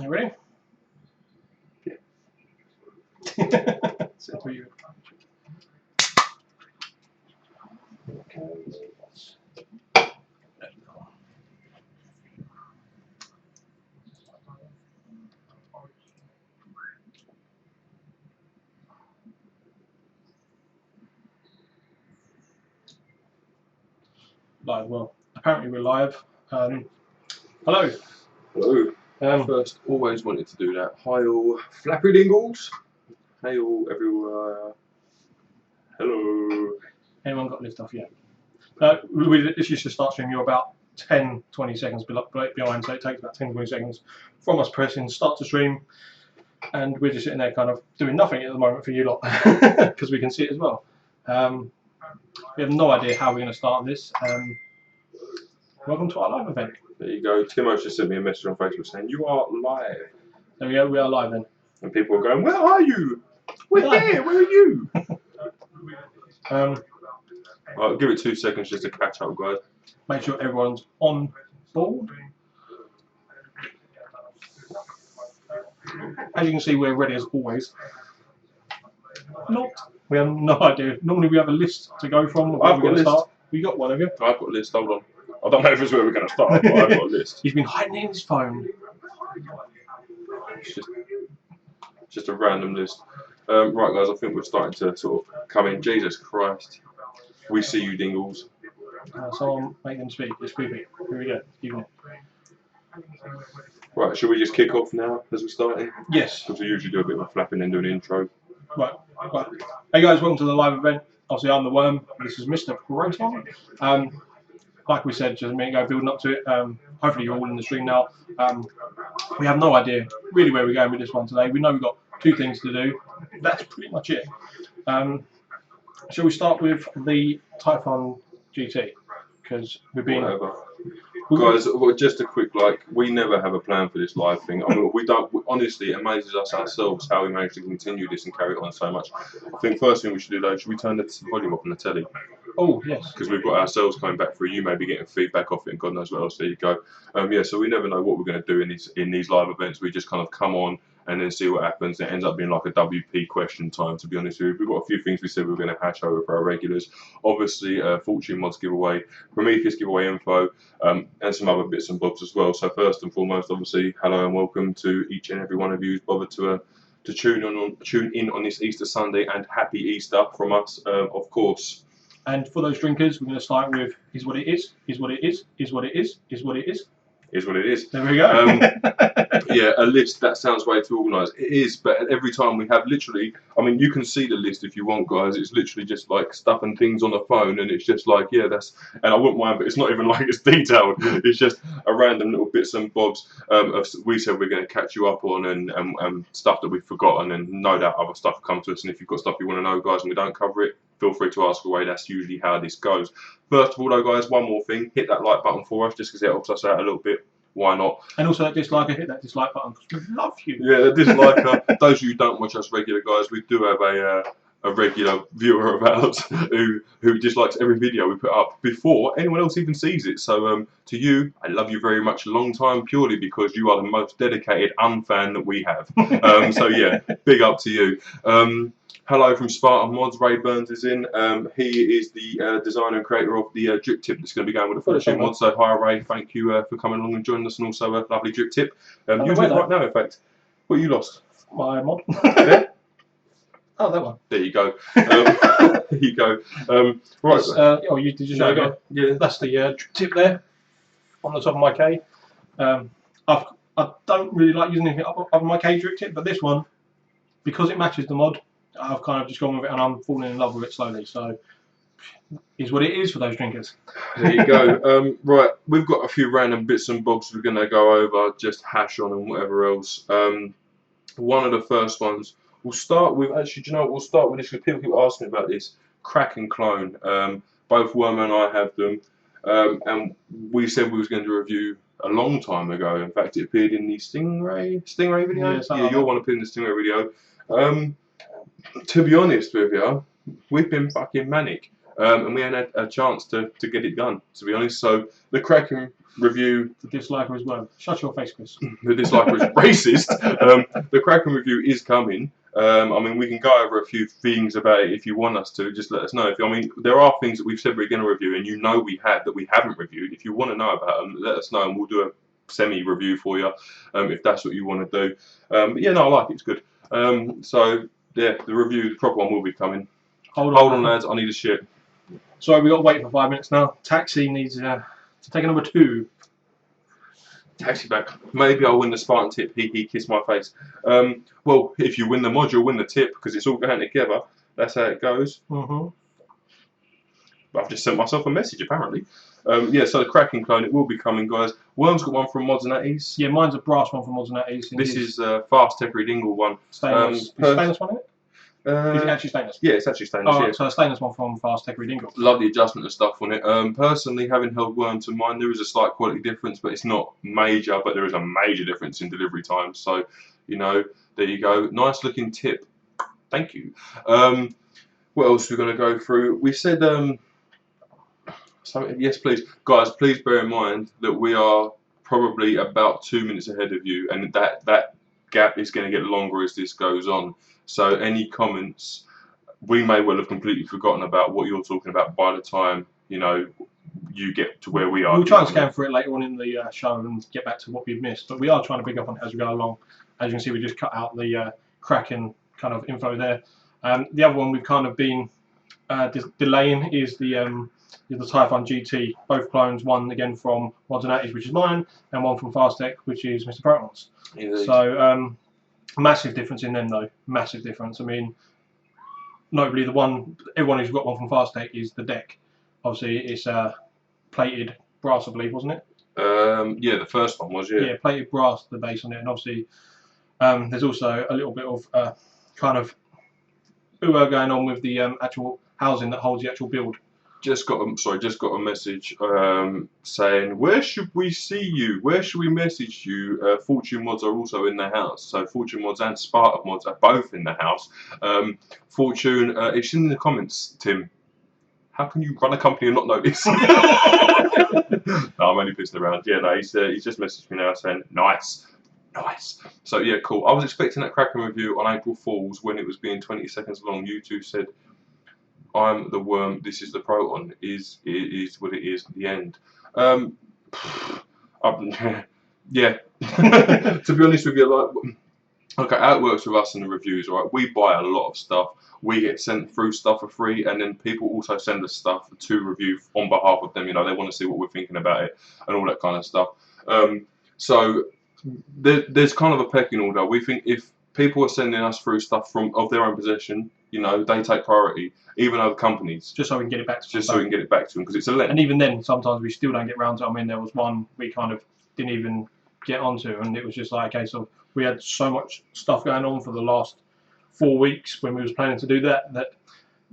Are you ready? Yeah. So for you. Okay. Live. Well, apparently we're live. Hello. Hello. First, always wanted to do that. Hi all flappy dingles. Hey all everywhere. Hello. Anyone got lift off yet? This used to start stream. You're about 10-20 seconds behind, so it takes about 10-20 seconds from us pressing start to stream, and we're just sitting there kind of doing nothing at the moment for you lot because we can see it as well. We have no idea how we're going to start this. Welcome to our live event. There you go. Timo's just sent me a message on Facebook saying you are live. There we go. We are live then. And people are going, where are you? We're here. Where are you? I'll give it 2 seconds just to catch up, guys. Make sure everyone's on board. As you can see, we're ready as always. We have no idea. Normally we have a list to go from. I've got a list. Start. We got one, have you? I've got a list. Hold on. I don't know if it's where we're going to start, but I've got a list. He's been hiding in his phone. It's just a random list. Right, guys, I think we're starting to sort of come in. Jesus Christ. We see you, Dingles. Someone make them speak. It's creepy. Here we go. Evening. Right, should we just kick off now as we're starting? Yes. Because we usually do a bit of a flapping and do an intro. Right. Hey guys, welcome to the live event. Obviously, I'm the Worm. This is Mr. Proton. Like we said just a minute ago, building up to it. Hopefully, you're all in the stream now. We have no idea really where we're going with this one today. We know we've got 2 things to do. That's pretty much it. Shall we start with the Typhon GT? Because we've been. Whatever. Guys, well, just a quick we never have a plan for this live thing. I mean, we don't. Honestly, it amazes us ourselves how we manage to continue this and carry it on so much. I think first thing we should do though, should we turn the volume up on the telly? Oh yes. Because we've got ourselves coming back through. You may be getting feedback off it, and God knows what else. There you go. Yeah. So we never know what we're going to do in these live events. We just kind of come on and then see what happens. It ends up being like a WP question time, to be honest with you. We've got a few things we said we were going to hash over for our regulars. Obviously, Fortune Mods giveaway, Prometheus giveaway info, and some other bits and bobs as well. So first and foremost, obviously, hello and welcome to each and every one of you who's bothered to tune in on this Easter Sunday, and happy Easter from us, of course. And for those drinkers, we're going to start with is what it is, is what it is, is what it is, is what it is. Is what it is. There we go. Yeah, a list, that sounds way too organised. It is, but every time we have literally, I mean, you can see the list if you want, guys. It's literally just like stuff and things on the phone, and it's just like, yeah, that's, and I wouldn't mind, but it's not even like it's detailed. It's just a random little bits and bobs we said we're going to catch you up on, and stuff that we've forgotten, and no doubt other stuff will come to us. And if you've got stuff you want to know, guys, and we don't cover it, feel free to ask away. That's usually how this goes. First of all, though, guys, one more thing. Hit that like button for us, just because it helps us out a little bit. Why not? And also that dislike, hit that dislike button because we love you. Yeah, the dislike. Those of you who don't watch us regular, guys, we do have a regular viewer of ours who dislikes every video we put up before anyone else even sees it. So to you, I love you very much, a long time, purely because you are the most dedicated unfan that we have. So yeah, big up to you. Hello from Spartan Mods. Ray Burns is in. He is the designer and creator of the drip tip that's going to be going with the Fortune mod. So hi Ray, thank you for coming along and joining us, and also a lovely drip tip. Using it right now, in fact. What you lost? My mod. There? Oh, that one. There you go. There you go. Right. Did you show it? Yeah. That's the drip tip there on the top of my K. I don't really like using anything up on my K drip tip, but this one, because it matches the mod, I've kind of just gone with it, and I'm falling in love with it slowly. So, is what it is for those drinkers. There you go. Right, we've got a few random bits and bobs we're going to go over, just hash on and whatever else. One of the first ones, we'll start with, actually, do you know what, we'll start with this because people keep asking about this. Crack and clone. Both Worm and I have them. And we said we was going to review a long time ago. In fact, it appeared in the Stingray video. Yeah, your one appeared in the Stingray video. To be honest with you, we've been fucking manic, and we hadn't had a chance to get it done, to be honest. So the Kraken review. The disliker as well. Shut your face, Chris. The disliker is racist. The Kraken review is coming. I mean, we can go over a few things about it if you want us to. Just let us know. I mean, there are things that we've said we're going to review, and you know we have that we haven't reviewed. If you want to know about them, let us know, and we'll do a semi-review for you if that's what you want to do. But yeah, no, I like it. It's good. So yeah, the proper one will be coming. Hold on, lads. I need a shit. Sorry, we got to wait for 5 minutes now. Taxi needs to take a number 2. Taxi back. Maybe I'll win the Spartan tip. He kiss my face. Well, if you win the mod, you'll win the tip because it's all going together. That's how it goes. I've just sent myself a message apparently. Yeah, so the Kraken clone, it will be coming, guys. Worm's got one from Mods and Atties. Yeah, mine's a brass one from Mods and Atties. This is Fast Every Dingle one. Stainless. Is stainless one in it? Is it actually stainless? Yeah, it's actually stainless. Oh, yeah. so a stainless one from Fast Every Dingle. Love the adjustment and stuff on it. Personally, having held Worm to mine, there is a slight quality difference, but it's not major. But there is a major difference in delivery time. So, you know, there you go. Nice looking tip. Thank you. What else are we going to go through? We said, yes, please, guys. Please bear in mind that we are probably about 2 minutes ahead of you, and that gap is going to get longer as this goes on. So any comments, we may well have completely forgotten about what you're talking about by the time, you know, you get to where we are. We'll try and scan through it later on in the show and get back to what we've missed. But we are trying to pick up on it as we go along. As you can see, we just cut out the Kraken kind of info there. The other one we've kind of been delaying is the Typhon GT. Both clones, one again from Mods and Atties, which is mine, and one from Fast Tech, which is Mr. Proton's. Indeed. So massive difference in them though. Massive difference. I mean, notably everyone who's got one from Fast Tech is the deck. Obviously, it's plated brass, I believe, wasn't it? Yeah, the first one was, yeah. Yeah, plated brass, the base on it, and obviously there's also a little bit of kind of going on with the actual housing that holds the actual build. Just got a message saying, where should we see you? Where should we message you? Fortune Mods are also in the house. So Fortune Mods and Spartan Mods are both in the house. Fortune, it's in the comments, Tim. How can you run a company and not notice? No, I'm only pissing around. Yeah, no, he's just messaged me now saying, nice. Nice. So yeah, cool. I was expecting that Kraken review on April Fool's when it was being 20 seconds long. You two said, I'm the Worm, this is the Proton, it is what it is, the end. Yeah. To be honest with you, like, okay, how it works with us in the reviews, right? We buy a lot of stuff, we get sent through stuff for free, and then people also send us stuff to review on behalf of them. You know, they want to see what we're thinking about it and all that kind of stuff. So there's kind of a pecking order. We think if people are sending us through stuff of their own possession, you know, they take priority, even other companies. Just so we can get it back to them. Just so we can get it back to them, because it's a length. And even then, sometimes we still don't get round to it. I mean, there was one we kind of didn't even get onto, and it was just like a case of we had so much stuff going on for the last 4 weeks when we was planning to do that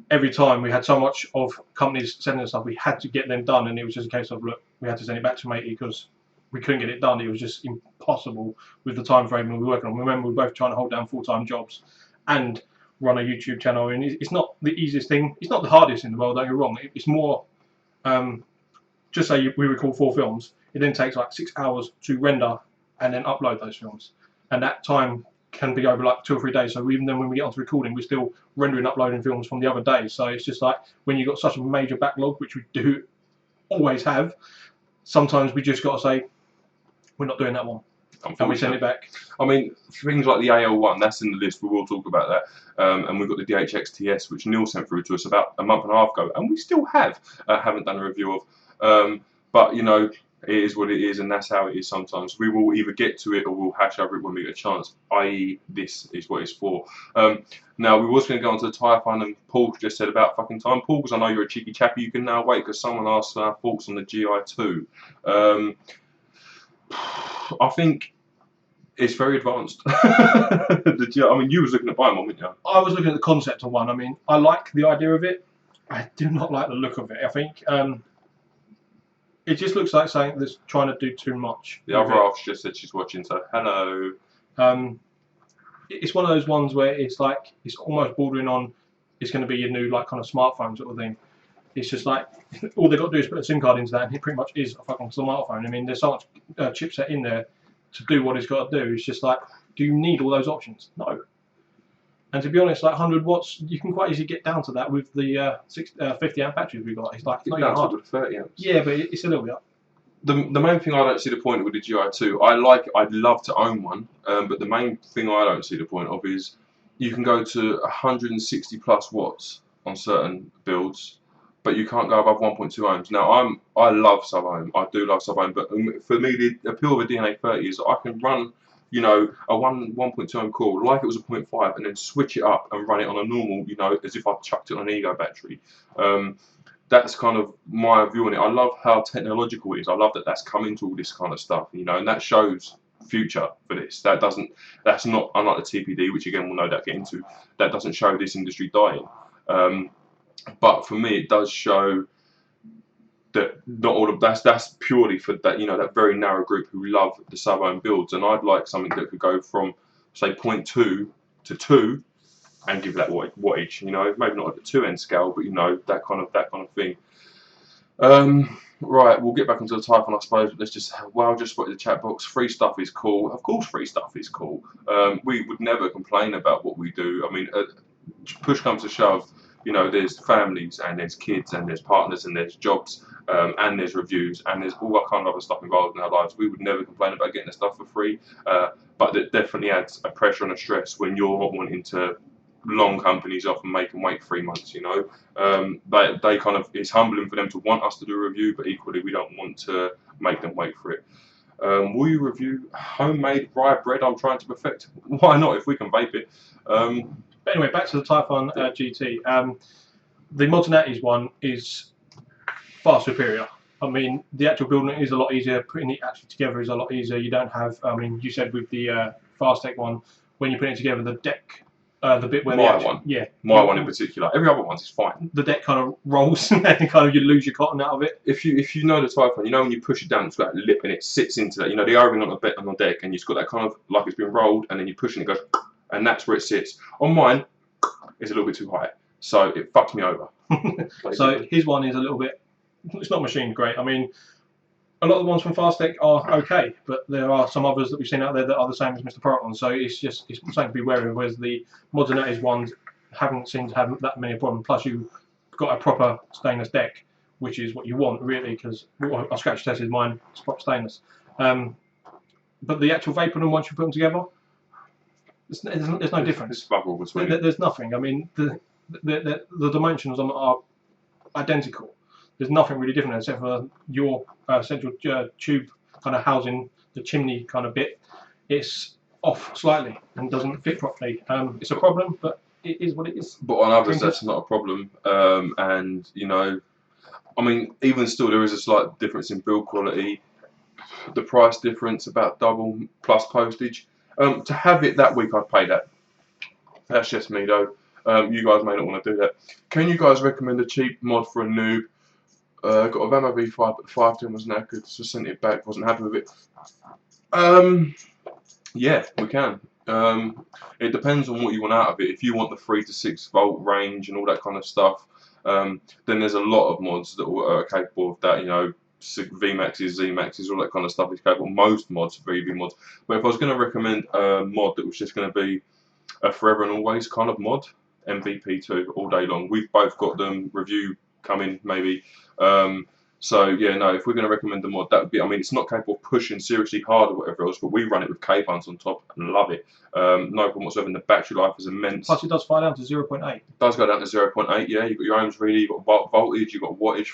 every time we had so much of companies sending us stuff, we had to get them done, and it was just a case of, look, we had to send it back to matey because we couldn't get it done. It was just impossible with the time frame we were working on. Remember, we were both trying to hold down full-time jobs and run a YouTube channel, and it's not the easiest thing. It's not the hardest in the world, don't get me wrong. It's more, just say we record 4 films, it then takes like 6 hours to render and then upload those films, and that time can be over like 2 or 3 days. So even then when we get onto recording, we're still rendering, uploading films from the other day. So it's just like when you've got such a major backlog, which we do always have, sometimes we just got to say, we're not doing that one. And we send it back. I mean, things like the AL1, that's in the list, we will talk about that. And we've got the DHX-TS, which Neil sent through to us about a month and a half ago, and we still haven't done a review of. But, you know, it is what it is, and that's how it is sometimes. We will either get to it or we'll hash over it when we get a chance, i.e. this is what it's for. Now, we was going to go on to the Typhon, and Paul just said about fucking time. Paul, because I know you're a cheeky chappy, you can now wait, because someone asked our thoughts on the GI2. I think it's very advanced. I mean, you was looking at buying one, weren't you? I was looking at the concept of one. I mean, I like the idea of it. I do not like the look of it. I think it just looks like something that's trying to do too much. The other half just said she's watching, so hello. It's one of those ones where it's like, it's almost bordering on, it's going to be your new like kind of smartphone sort of thing. It's just like all they've got to do is put a SIM card into that, and it pretty much is a fucking smartphone. I mean, there's so much chipset in there to do what it's got to do. It's just like, do you need all those options? No. And to be honest, like 100 watts, you can quite easily get down to that with the 50 amp batteries we've got. It's like it's not even hard. 30 amps. Yeah, but it's a little bit up. The main thing I don't see the point of with the GI2, I'd love to own one, but the main thing I don't see the point of is you can go to 160 plus watts on certain builds, but you can't go above 1.2 ohms. Now I love sub ohm, I do love sub ohm, but for me the appeal of a DNA 30 is I can run, you know, a 1.2 ohm core like it was a 0.5 and then switch it up and run it on a normal, you know, as if I chucked it on an ego battery. That's kind of my view on it. I love how technological it is. I love that that's come into all this kind of stuff, you know, and that shows future for this. That's not unlike the TPD, which again we'll no doubt get into. That doesn't show this industry dying. But for me, it does show that not all of that's purely for that, you know, that very narrow group who love the sub ohm builds. And I'd like something that could go from say 0.2 to 2. And give that wattage, you know, maybe not at the 2N scale, but you know, that kind of thing. Right, we'll get back into the Typhon, I suppose. Let's just, well, just put in the chat box. Free stuff is cool. Of course, free stuff is cool. We would never complain about what we do. I mean, push comes to shove, you know, there's families and there's kids and there's partners and there's jobs and there's reviews and there's all that kind of other stuff involved in our lives. We would never complain about getting the stuff for free, but it definitely adds a pressure and a stress when you're not wanting to long companies off and make them wait 3 months, you know. They kind of, it's humbling for them to want us to do a review, but equally we don't want to make them wait for it. Will you review homemade rye bread I'm trying to perfect? Why not, if we can vape it? But anyway, back to the Typhon GT. The Motonati's one is far superior. I mean, the actual building is a lot easier. Putting it actually together is a lot easier. You don't have, I mean, you said with the Fastech one, when you put it together, the deck, the bit where my one in particular. Every other one's is fine. The deck kind of rolls and then kind of you lose your cotton out of it. If you know the Typhon, you know when you push it down, it's got that lip and it sits into that. You know the O-ring on the deck, and you've got that kind of like it's been rolled, and then you push and it goes, and that's where it sits. On mine, it's a little bit too high, so it fucks me over. So his one is a little bit. It's not machine great. I mean, a lot of the ones from Fastech are okay, but there are some others that we've seen out there that are the same as Mr. Proton. So it's something to be wary of. Whereas the Motonati's ones haven't seemed to have that many problems. Plus, you've got a proper stainless deck, which is what you want really, because I scratch tested mine. It's proper stainless. But the actual vape on them, once you put them together, there's no difference. There's nothing. I mean, the dimensions are identical. There's nothing really different except for your central tube kind of housing, the chimney kind of bit. It's off slightly and doesn't fit properly. It's a problem, but it is what it is. But on others, that's not a problem. And you know, I mean, even still, there is a slight difference in build quality. The price difference about double plus postage. To have it that week, I'd pay that. That's just me though. You guys may not want to do that. Can you guys recommend a cheap mod for a noob? Got a Vamo V5, but the 510 was knackered, so sent it back, wasn't happy with it. Yeah, we can. It depends on what you want out of it. If you want the 3 to 6 volt range and all that kind of stuff, then there's a lot of mods that are capable of that, you know, VMAXs, ZMAXs, all that kind of stuff is capable. Most mods, VV mods. But if I was going to recommend a mod that was just going to be a forever and always kind of mod, MVP2 all day long. We've both got them, review coming maybe. So yeah, no, if we're going to recommend the mod, that would be, I mean, it's not capable of pushing seriously hard or whatever else, but we run it with K-Buns on top and love it. No problem whatsoever, and the battery life is immense. Plus it does fire down to 0.8. It does go down to 0.8, yeah. You've got your ohms reader, you've got voltage, you've got wattage.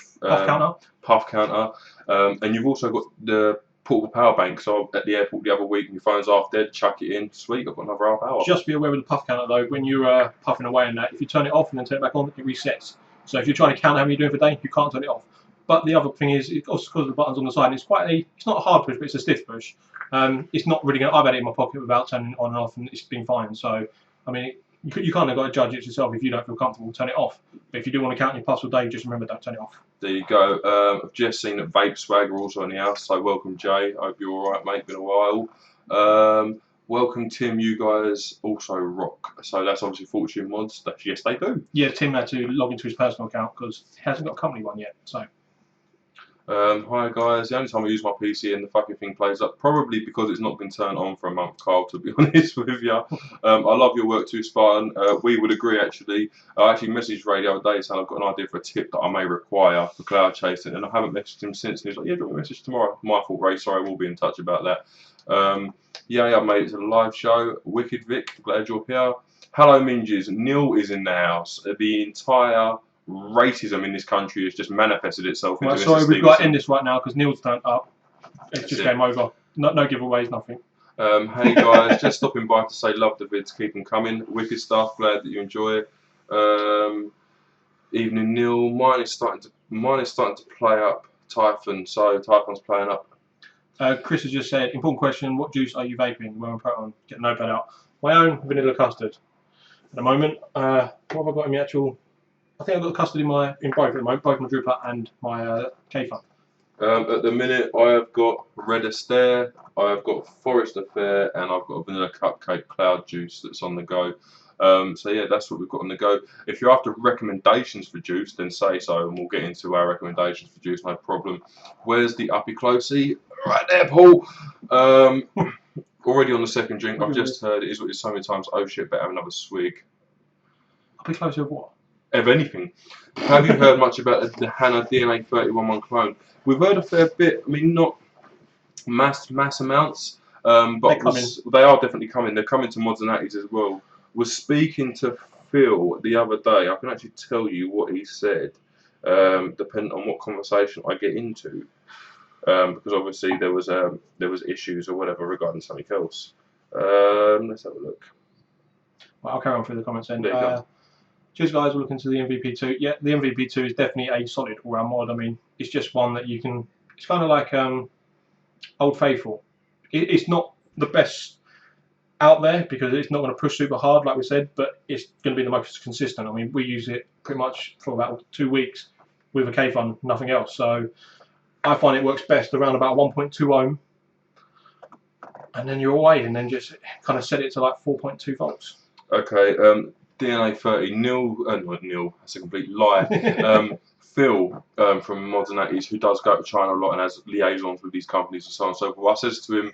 Puff counter. And you've also got the portable power bank. So at the airport the other week, and your phone's half dead, chuck it in, sweet, I've got another half hour. Just be aware with the puff counter though, when you're puffing away and that, if you turn it off and then turn it back on, it resets. So if you're trying to count how many you're doing for a day, you can't turn it off. But the other thing is, it's also because of the buttons on the side, and it's not a hard push, but it's a stiff push. It's not really I've had it in my pocket without turning it on and off, and it's been fine. So, I mean, you kind of got to judge it yourself. If you don't feel comfortable, turn it off. But if you do want to count your puffs all day, just remember, don't turn it off. There you go. I've just seen that Vape Swag are also in the house, so welcome Jay. Hope you're alright, mate. Been a while. Welcome, Tim. You guys also rock. So that's obviously Fortune Mods. Yes, they do. Yeah, Tim had to log into his personal account because he hasn't got a company one yet. So. Hi guys, the only time I use my PC and the fucking thing plays up, probably because it's not been turned on for a month, Carl, to be honest with you. I love your work too, Spartan. We would agree actually. I actually messaged Ray the other day saying I've got an idea for a tip that I may require for cloud chasing, and I haven't messaged him since, and he's like, yeah, drop me a message tomorrow. My fault, Ray, sorry, we'll be in touch about that. Yeah, mate, it's a live show. Wicked Vic, glad you're here. Hello, Minges. Neil is in the house. The entire racism in this country has just manifested itself into Right, sorry, we've got to end this right now because Neil's turned up. It's just game over. No giveaways, nothing. Hey guys, just stopping by to say love the vids, keep them coming. Wicked stuff, glad that you enjoy it. Evening Neil, mine is starting to play up. Typhon, so Typhon's playing up. Chris has just said, important question, what juice are you vaping? Well, Proton, get the notepad out. My own vanilla custard. At the moment, what have I got in the actual? I think I've got custard in both at the moment, both my dripper and my K-Fun. At the minute, I have got Red Astaire, I have got Forest Affair, and I've got a vanilla cupcake cloud juice that's on the go. So yeah, that's what we've got on the go. If you're after recommendations for juice, then say so, and we'll get into our recommendations for juice, no problem. Where's the uppy closey? Right there, Paul. Already on the second drink. I've just heard it is what it is so many times. Oh shit, better have another swig. Uppy closey of what? Of anything. Have you heard much about the Hannah DNA 31-1 clone? We've heard a fair bit. I mean, not mass amounts, but they are definitely coming. They're coming to Mods and Atties as well. Was speaking to Phil the other day. I can actually tell you what he said, depending on what conversation I get into, because obviously there was issues or whatever regarding something else. Let's have a look. Well, I'll carry on through the comments then. Cheers guys, we're looking to the MVP2. Yeah, the MVP2 is definitely a solid all-round mod. I mean, it's just one that you can, it's kind of like Old Faithful. It's not the best out there because it's not going to push super hard like we said, but it's going to be the most consistent. I mean, we use it pretty much for about 2 weeks with a K-Fun, nothing else. So I find it works best around about 1.2 ohm, and then you're away, and then just kind of set it to like 4.2 volts. Okay, DNA 30, not Neil, that's a complete lie. Phil from Mods and Atties, who does go to China a lot and has liaisons with these companies and so on and so forth. I says to him,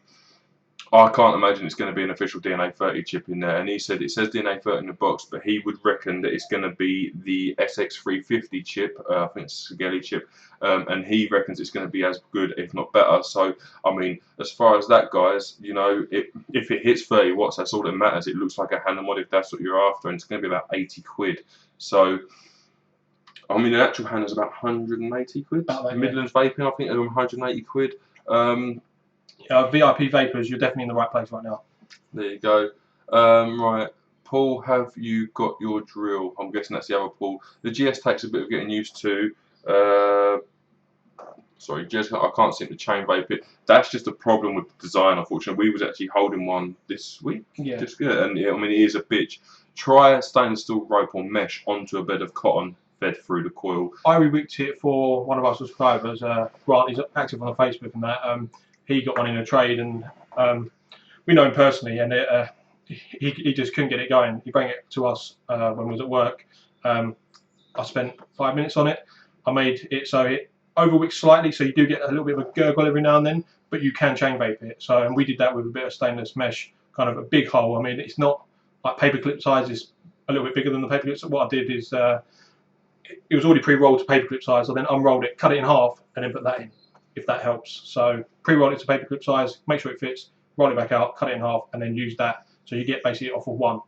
I can't imagine it's going to be an official DNA 30 chip in there. And he said it says DNA 30 in the box, but he would reckon that it's going to be the SX350 chip. I think it's a Sigeli chip. And he reckons it's going to be as good, if not better. So, I mean, as far as that, guys, you know, if it hits 30 watts, that's all that matters. It looks like a Hannah mod if that's what you're after. And it's going to be about 80 quid. So, I mean, the actual Hannah's about 180 quid. Midlands Vaping, I think, they're 180 quid. VIP Vapors, you're definitely in the right place right now. There you go. Right, Paul, have you got your drill? I'm guessing that's the other Paul. The GS takes a bit of getting used to. Sorry, GS, I can't seem to chain vape it. That's just a problem with the design, unfortunately. We was actually holding one this week. Yeah. And yeah, I mean, it is a bitch. Try a stainless steel rope or mesh onto a bed of cotton fed through the coil. I rewicked it for one of our subscribers, Grant. He's active on Facebook and that. He got one in a trade, and we know him personally, and he just couldn't get it going. He brought it to us when we was at work. I spent 5 minutes on it. I made it so it overwicks slightly, so you do get a little bit of a gurgle every now and then, but you can chain vape it. So, and we did that with a bit of stainless mesh, kind of a big hole. I mean, it's not like paperclip size; it's a little bit bigger than the paperclip. So what I did is it was already pre-rolled to paperclip size. I then unrolled it, cut it in half, and then put that in, if that helps. So pre-roll it to paperclip size, make sure it fits, roll it back out, cut it in half, and then use that. So you get basically off of one,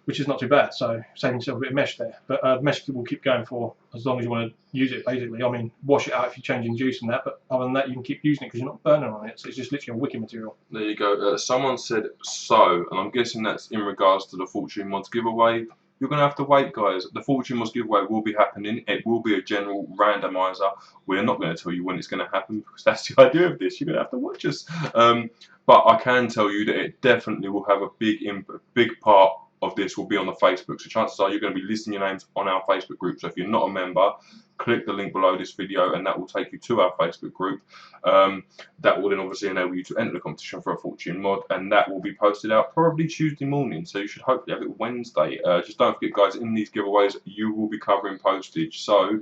which is not too bad. So saving yourself a bit of mesh there. But mesh will keep going for as long as you want to use it, basically. I mean, wash it out if you're changing juice and that, but other than that, you can keep using it because you're not burning on it. So it's just literally a wicking material. There you go. Someone said so, and I'm guessing that's in regards to the Fortune Mods giveaway. You're going to have to wait, guys. The Fortune Mods giveaway will be happening. It will be a general randomizer. We're not going to tell you when it's going to happen because that's the idea of this. You're going to have to watch us. But I can tell you that it definitely will have a big part of this will be on the Facebook. So chances are you're going to be listing your names on our Facebook group. So if you're not a member, click the link below this video and that will take you to our Facebook group. That will then obviously enable you to enter the competition for a Fortune mod, and that will be posted out probably Tuesday morning. So you should hopefully have it Wednesday. Just don't forget, guys, in these giveaways you will be covering postage. So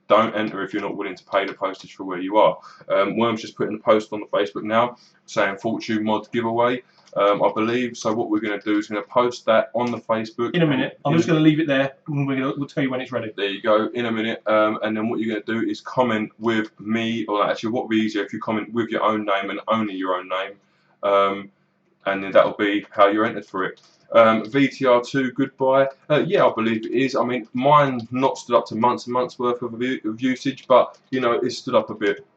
don't enter if you're not willing to pay the postage for where you are. Worm's just putting a post on the Facebook now saying Fortune mod giveaway. I believe. So what we're going to do is going to post that on the Facebook. In a minute. I'm just going to leave it there and we'll tell you when it's ready. There you go, in a minute. And then what you're going to do is comment with me, or actually what would be easier if you comment with your own name and only your own name. And then that'll be how you're entered for it. VTR2 goodbye. Yeah, I believe it is. I mean, mine not stood up to months and months worth of usage, but you know, it stood up a bit.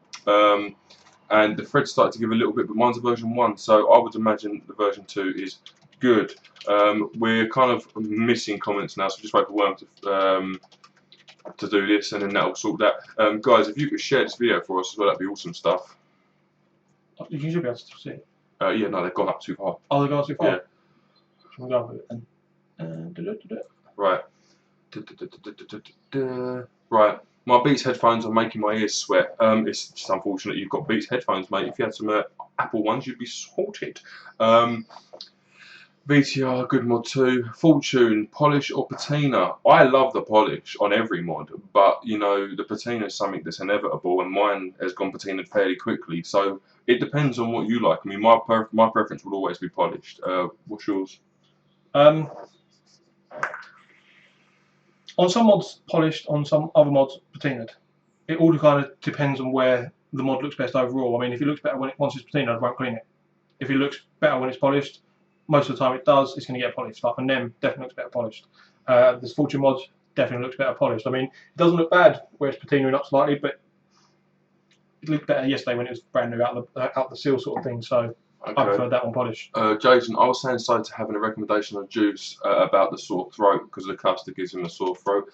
And the thread started to give a little bit, but mine's a version 1, so I would imagine the version 2 is good. We're kind of missing comments now, so just wait for Worm to do this, and then that'll sort that. Guys, if you could share this video for us as well, that'd be awesome stuff. You should be able to see it. Yeah, no, they've gone up too far. Oh, they've gone too far? Yeah. Shall we go with it then? Right. Right. My Beats headphones are making my ears sweat. It's just unfortunate you've got Beats headphones, mate. If you had some Apple ones, you'd be sorted. VTR, good mod 2. Fortune, polish or patina? I love the polish on every mod, but you know, the patina is something that's inevitable, and mine has gone patinaed fairly quickly. So it depends on what you like. I mean, my preference would always be polished. What's yours? On some mods polished, on some other mods patinaed. It all kind of depends on where the mod looks best overall. I mean, if it looks better once it's patinaed, I won't clean it. If it looks better when it's polished, most of the time it does, it's going to get polished. Like a NEM definitely looks better polished. This Fortune mod definitely looks better polished. I mean, it doesn't look bad where it's patinaing up slightly, but it looked better yesterday when it was brand new out the seal sort of thing. So okay. I prefer that one polished. Jason, I was saying so to having a recommendation on Juice about the sore throat, because the custard gives him a sore throat.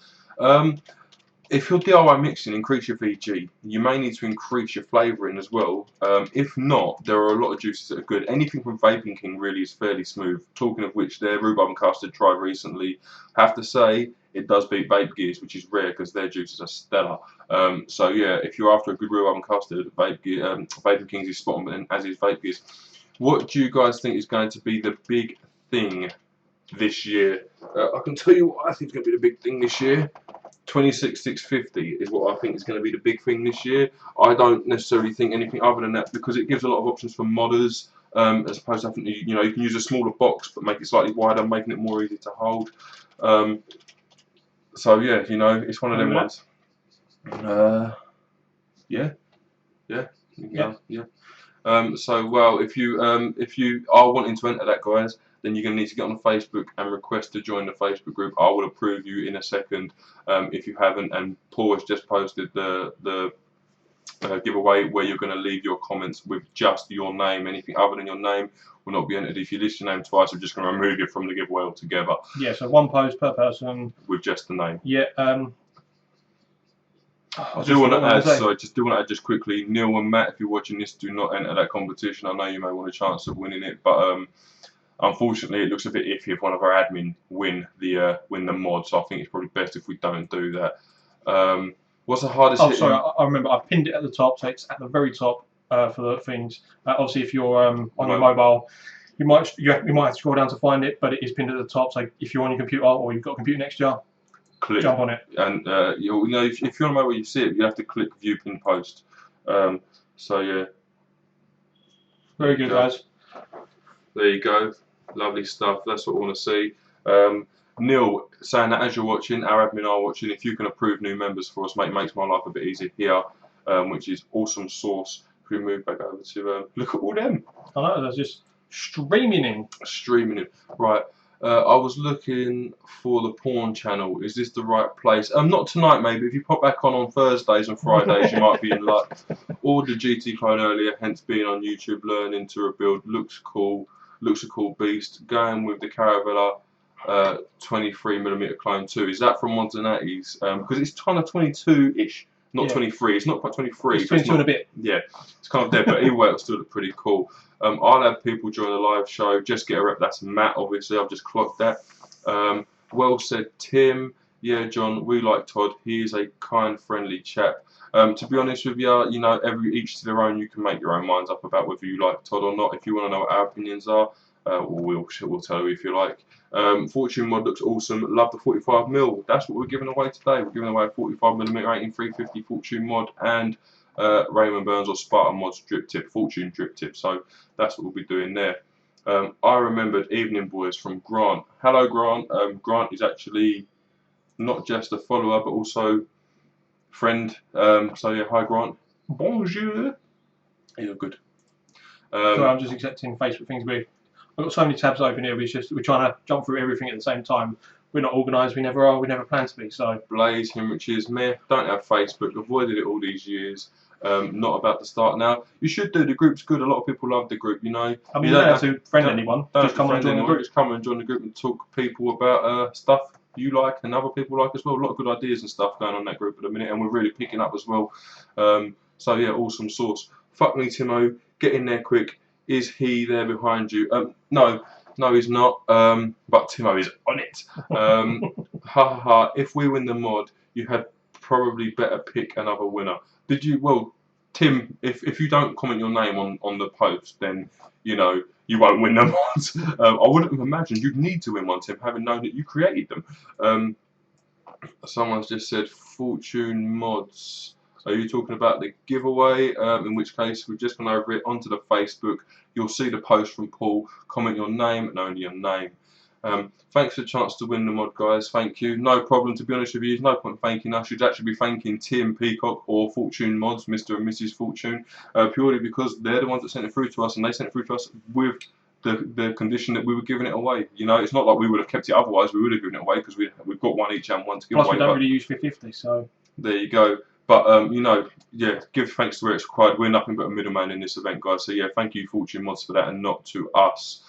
If you're DIY mixing, increase your VG. You may need to increase your flavouring as well. If not, there are a lot of juices that are good. Anything from Vaping King really is fairly smooth. Talking of which, their rhubarb and custard tried recently. Have to say, it does beat Vape Gears, which is rare because their juices are stellar. So yeah, if you're after a good rhubarb and custard, Vaping Kings is spot on, and as is Vape Gears. What do you guys think is going to be the big thing this year? I can tell you what I think is going to be the big thing this year. 26650 is what I think is going to be the big thing this year. I don't necessarily think anything other than that, because it gives a lot of options for modders, as opposed to having to, you know, you can use a smaller box but make it slightly wider, making it more easy to hold. So yeah, you know, it's one of them ones. Yeah. So well, if you are wanting to enter that, guys, then you're going to need to get on Facebook and request to join the Facebook group. I will approve you in a second if you haven't. And Paul has just posted the giveaway where you're going to leave your comments with just your name. Anything other than your name will not be entered. If you list your name twice, we're just going to remove you from the giveaway altogether. Yeah, so one post per person with just the name. Yeah. I do want to add, sorry, just do want to add just quickly, Neil and Matt, if you're watching this, do not enter that competition. I know you may want a chance of winning it, but unfortunately, it looks a bit iffy if one of our admin win the mod. So I think it's probably best if we don't do that. What's the hardest? Oh, sorry, I remember. I pinned it at the top, so it's at the very top for the things. Obviously, if you're on your mobile, you might have to scroll down to find it, but it is pinned at the top. So if you're on your computer or you've got a computer next to you, click, jump on it. And you know, if you're on a mobile, you see it, you have to click View Pin Post. So yeah. Very good, guys. There you go. Lovely stuff. That's what we want to see. Neil saying that as you're watching, our admin are watching. If you can approve new members for us, mate, makes my life a bit easier here, which is awesome sauce. If we move back over to look at all them. I know, they're just streaming in. Streaming in. Right. I was looking for the porn channel. Is this the right place? Not tonight, maybe. If you pop back on Thursdays and Fridays, you might be in luck. Ordered GT clone earlier, hence being on YouTube, learning to rebuild. Looks cool. Looks a cool beast. Going with the Caravella 23mm clone 2. Is that from Mods and 80s? Because it's kind of 22-ish, not 23. It's not quite 23. It's 22 and a bit. Yeah, it's kind of dead, but either way, it'll still look pretty cool. I'll have people join the live show. Just get a rep. That's Matt, obviously. I've just clocked that. Well said, Tim. Yeah, John, we like Todd. He is a kind, friendly chap. To be honest with you, you know, each to their own. You can make your own minds up about whether you like Todd or not. If you want to know what our opinions are, we'll tell you if you like. Fortune mod looks awesome. Love the 45mm. That's what we're giving away today. We're giving away a 45mm 18350 Fortune mod and Raymond Burns or Spartan mods drip tip, Fortune drip tip. So that's what we'll be doing there. I remembered Evening Boys from Grant. Hello, Grant. Grant is actually not just a follower but also friend. So yeah, hi Grant. Bonjour. You're good. Sorry, I'm just accepting Facebook things. I've got so many tabs open here. We're trying to jump through everything at the same time. We're not organised. We never are. We never plan to be. So Blaze, Hemorrhages, meh. Don't have Facebook. Avoided it all these years. Not about to start now. You should do. The group's good. A lot of people love the group. You know. I mean, you don't have to friend anyone. Just come and join the group. Just come and join the group and talk to people about stuff you like and other people like as well. A lot of good ideas and stuff going on in that group at the minute, and we're really picking up as well. So yeah, awesome sauce. Fuck me, Timo. Get in there quick. Is he there behind you? No, he's not. But Timo is on it. Ha ha ha. If we win the mod, you had probably better pick another winner. Did you? Well, Tim, if you don't comment your name on the post, then you know you won't win the mods. I wouldn't have imagined you'd need to win one, Tim, having known that you created them. Someone's just said Fortune mods. Are you talking about the giveaway? In which case, we've just gone over it onto the Facebook. You'll see the post from Paul. Comment your name and only your name. Thanks for the chance to win the mod, guys. Thank you. No problem. To be honest with you, there's no point thanking us. You'd actually be thanking Tim Peacock or Fortune Mods, Mr. and Mrs. Fortune, purely because they're the ones that sent it through to us, and they sent it through to us with the condition that we were giving it away. You know, it's not like we would have kept it otherwise. We would have given it away because we've got one each and one to give Plus away. Plus, we don't really use 50/50, so there you go. But you know, yeah, give thanks to where it's required. We're nothing but a middleman in this event, guys. So yeah, thank you, Fortune Mods, for that, and not to us.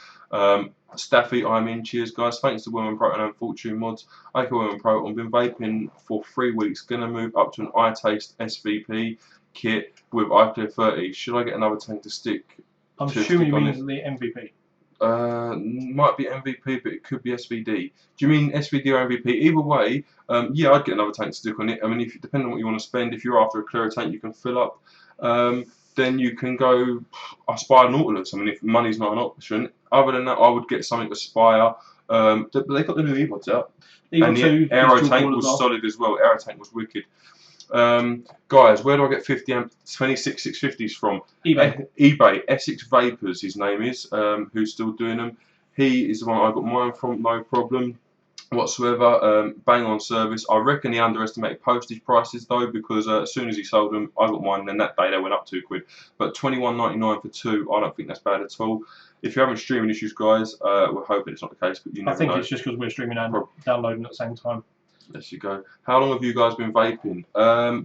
Staffy, I'm in. Cheers, guys. Thanks to Women Proton and Fortune Mods. I call Women Proton. Been vaping for 3 weeks. Gonna move up to an iTaste SVP kit with iClear 30. Should I get another tank to stick? I'm assuming you mean the MVP. Might be MVP, but it could be SVD. Do you mean SVD or MVP? Either way, yeah, I'd get another tank to stick on it. I mean, if depending on what you want to spend, if you're after a clearer tank, you can fill up. Then you can go Aspire Nautilus. I mean, if money's not an option. Other than that, I would get something Aspire. But they got the new E-Mods out. And the Aero tank was solid as well. Aero tank was wicked. Guys, where do I get 50 amp 26 650s from? eBay. Essex Vapors, his name is, who's still doing them. He is the one I got mine from, no problem whatsoever. Bang on service. I reckon he underestimated postage prices though, because as soon as he sold them, I got mine, and then that day they went up £2. But £21.99 for 2, I don't think that's bad at all. If you're having streaming issues, guys, we're hoping it's not the case, but you never know. I think it's just because we're streaming and downloading at the same time. There you go. How long have you guys been vaping?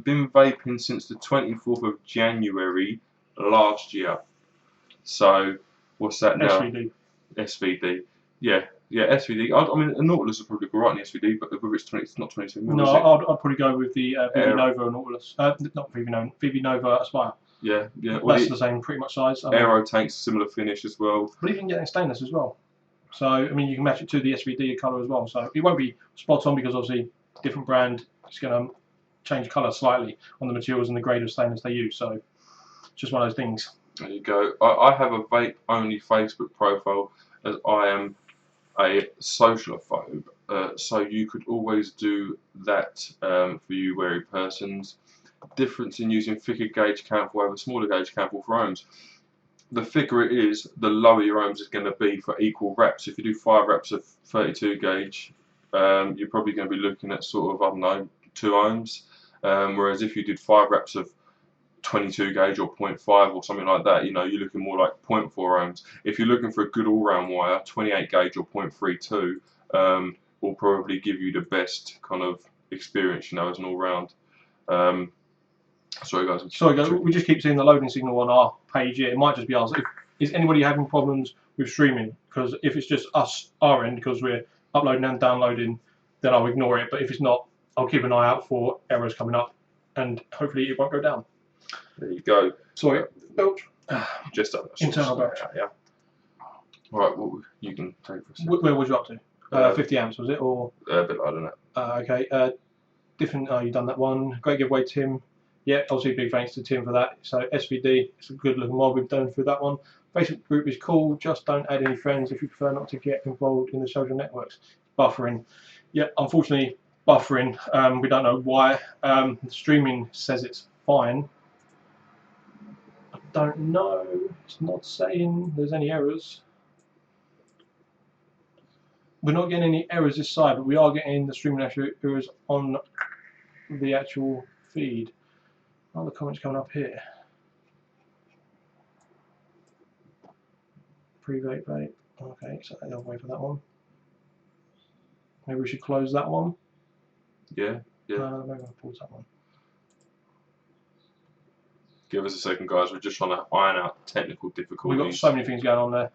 Been vaping since the 24th of January last year. So, what's that now? SVD. Yeah, SVD. I mean, a Nautilus would probably go right in the SVD, but whether it's not 22 mil. No, I'd probably go with the VV Nova Nautilus. Not VV Nova, VV Nova Aspire. Yeah. Well, that's the same pretty much size. Aero tanks, similar finish as well. But you can get it in stainless as well. So, I mean, you can match it to the SVD colour as well. So, it won't be spot on because obviously, different brand is going to change colour slightly on the materials and the grade of stainless they use. So, it's just one of those things. There you go. I have a vape-only Facebook profile as I am a socialophobe. So, you could always do that for you wary persons. Difference in using thicker gauge candle over smaller gauge candle for ohms. The thicker it is, the lower your ohms is going to be for equal reps. If you do 5 reps of 32 gauge, you're probably going to be looking at sort of, I don't know, 2 ohms. Whereas if you did 5 reps of 22 gauge or 0.5 or something like that, you know, you're looking more like 0.4 ohms. If you're looking for a good all-round wire, 28 gauge or 0.32 will probably give you the best kind of experience, you know, as an all-round. Sorry guys. We just keep seeing the loading signal on our page here. It might just be us. Is anybody having problems with streaming? Because if it's just us, our end, because we're uploading and downloading, then I'll ignore it. But if it's not, I'll keep an eye out for errors coming up, and hopefully it won't go down. There you go. Sorry, belch. Just internal belch. Yeah. All right. Well, you can take this. Where was you up to? 50 amps was it, or a bit lower than that. okay. Different. Oh, you've done that one. Great giveaway, Tim. Yeah, obviously big thanks to Tim for that. So SVD, it's a good looking mod. We've done through that one. Facebook group is cool. Just don't add any friends if you prefer not to get involved in the social networks. Buffering. Yeah, unfortunately buffering. We don't know why. The streaming says it's fine. I don't know. It's not saying there's any errors. We're not getting any errors this side, but we are getting the streaming errors on the actual feed. Oh, the comments coming up here. Pre-vape vape. Okay, so I'll wait for that one. Maybe we should close that one. Yeah. Maybe I'll pause that one. Give us a second, guys. We're just trying to iron out technical difficulties. We've got so many things going on there.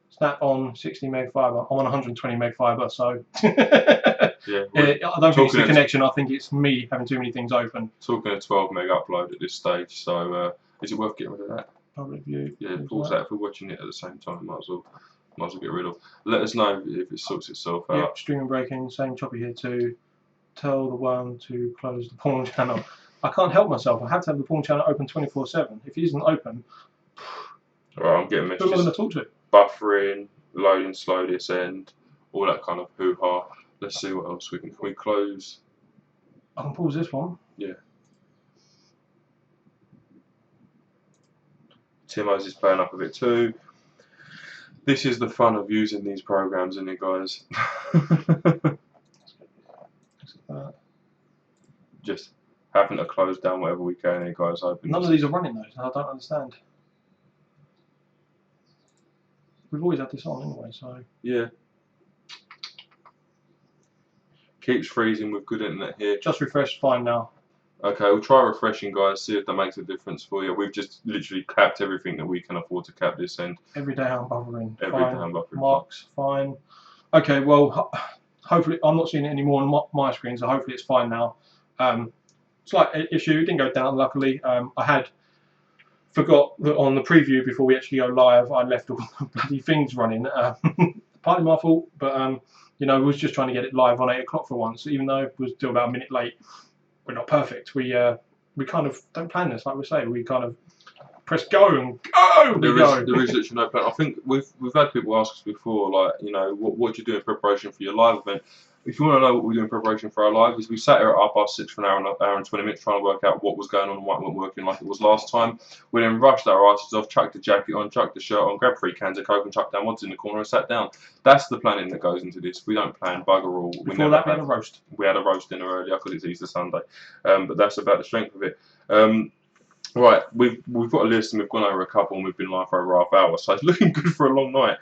Snap on 60 meg fiber. I'm on 120 meg fiber, so yeah, I don't think it's the connection. I think it's me having too many things open. Talking a 12 meg upload at this stage, so is it worth getting rid of that? Public view. Yeah, pause that. If we're watching it at the same time, might as well get rid of. Let us know if it sorts itself out. Yep, streaming breaking. Same choppy here too. Tell the worm to close the porn channel. I can't help myself. I have to have the porn channel open 24/7. If it isn't open, alright, I'm getting messages. who am I going to talk to? Buffering, loading slow this end, all that kind of hoo-ha. Let's see what else we can. Can we close? I can pause this one. Yeah. Timo's is playing up a bit too. This is the fun of using these programs, isn't it, guys? Just having to close down whatever we can here, guys. None of these are running though, so I don't understand. We've always had this on anyway, so. Yeah. Keeps freezing with good internet here. Just refreshed, fine now. Okay, we'll try refreshing, guys, see if that makes a difference for you. We've just literally capped everything that we can afford to cap this end. Every day I'm buffering. Every day I'm buffering. Marks, fine. Okay, well, hopefully, I'm not seeing it anymore on my screen, so hopefully it's fine now. Slight issue, it didn't go down, luckily. I had forgot that on the preview before we actually go live, I left all the bloody things running. Partly my fault, but you know, we was just trying to get it live on 8 o'clock for once, even though it was still about a minute late. We're not perfect. We kind of don't plan this, like we say. We kind of press go and go. There is literally no plan. I think we've had people ask us before, like, you know, what do you do in preparation for your live event? If you want to know what we do in preparation for our live, is we sat here at 6:30 for an hour and 20 minutes trying to work out what was going on and what wasn't working like it was last time. We then rushed our asses off, chucked the jacket on, chucked the shirt on, grabbed 3 cans of Coke and chucked down once in the corner and sat down. That's the planning that goes into this. We don't plan bugger all. Before that, we had a roast. We had a roast dinner earlier because it's Easter Sunday, but that's about the strength of it. Right, we've got a list and we've gone over a couple and we've been live for over half hour, so it's looking good for a long night.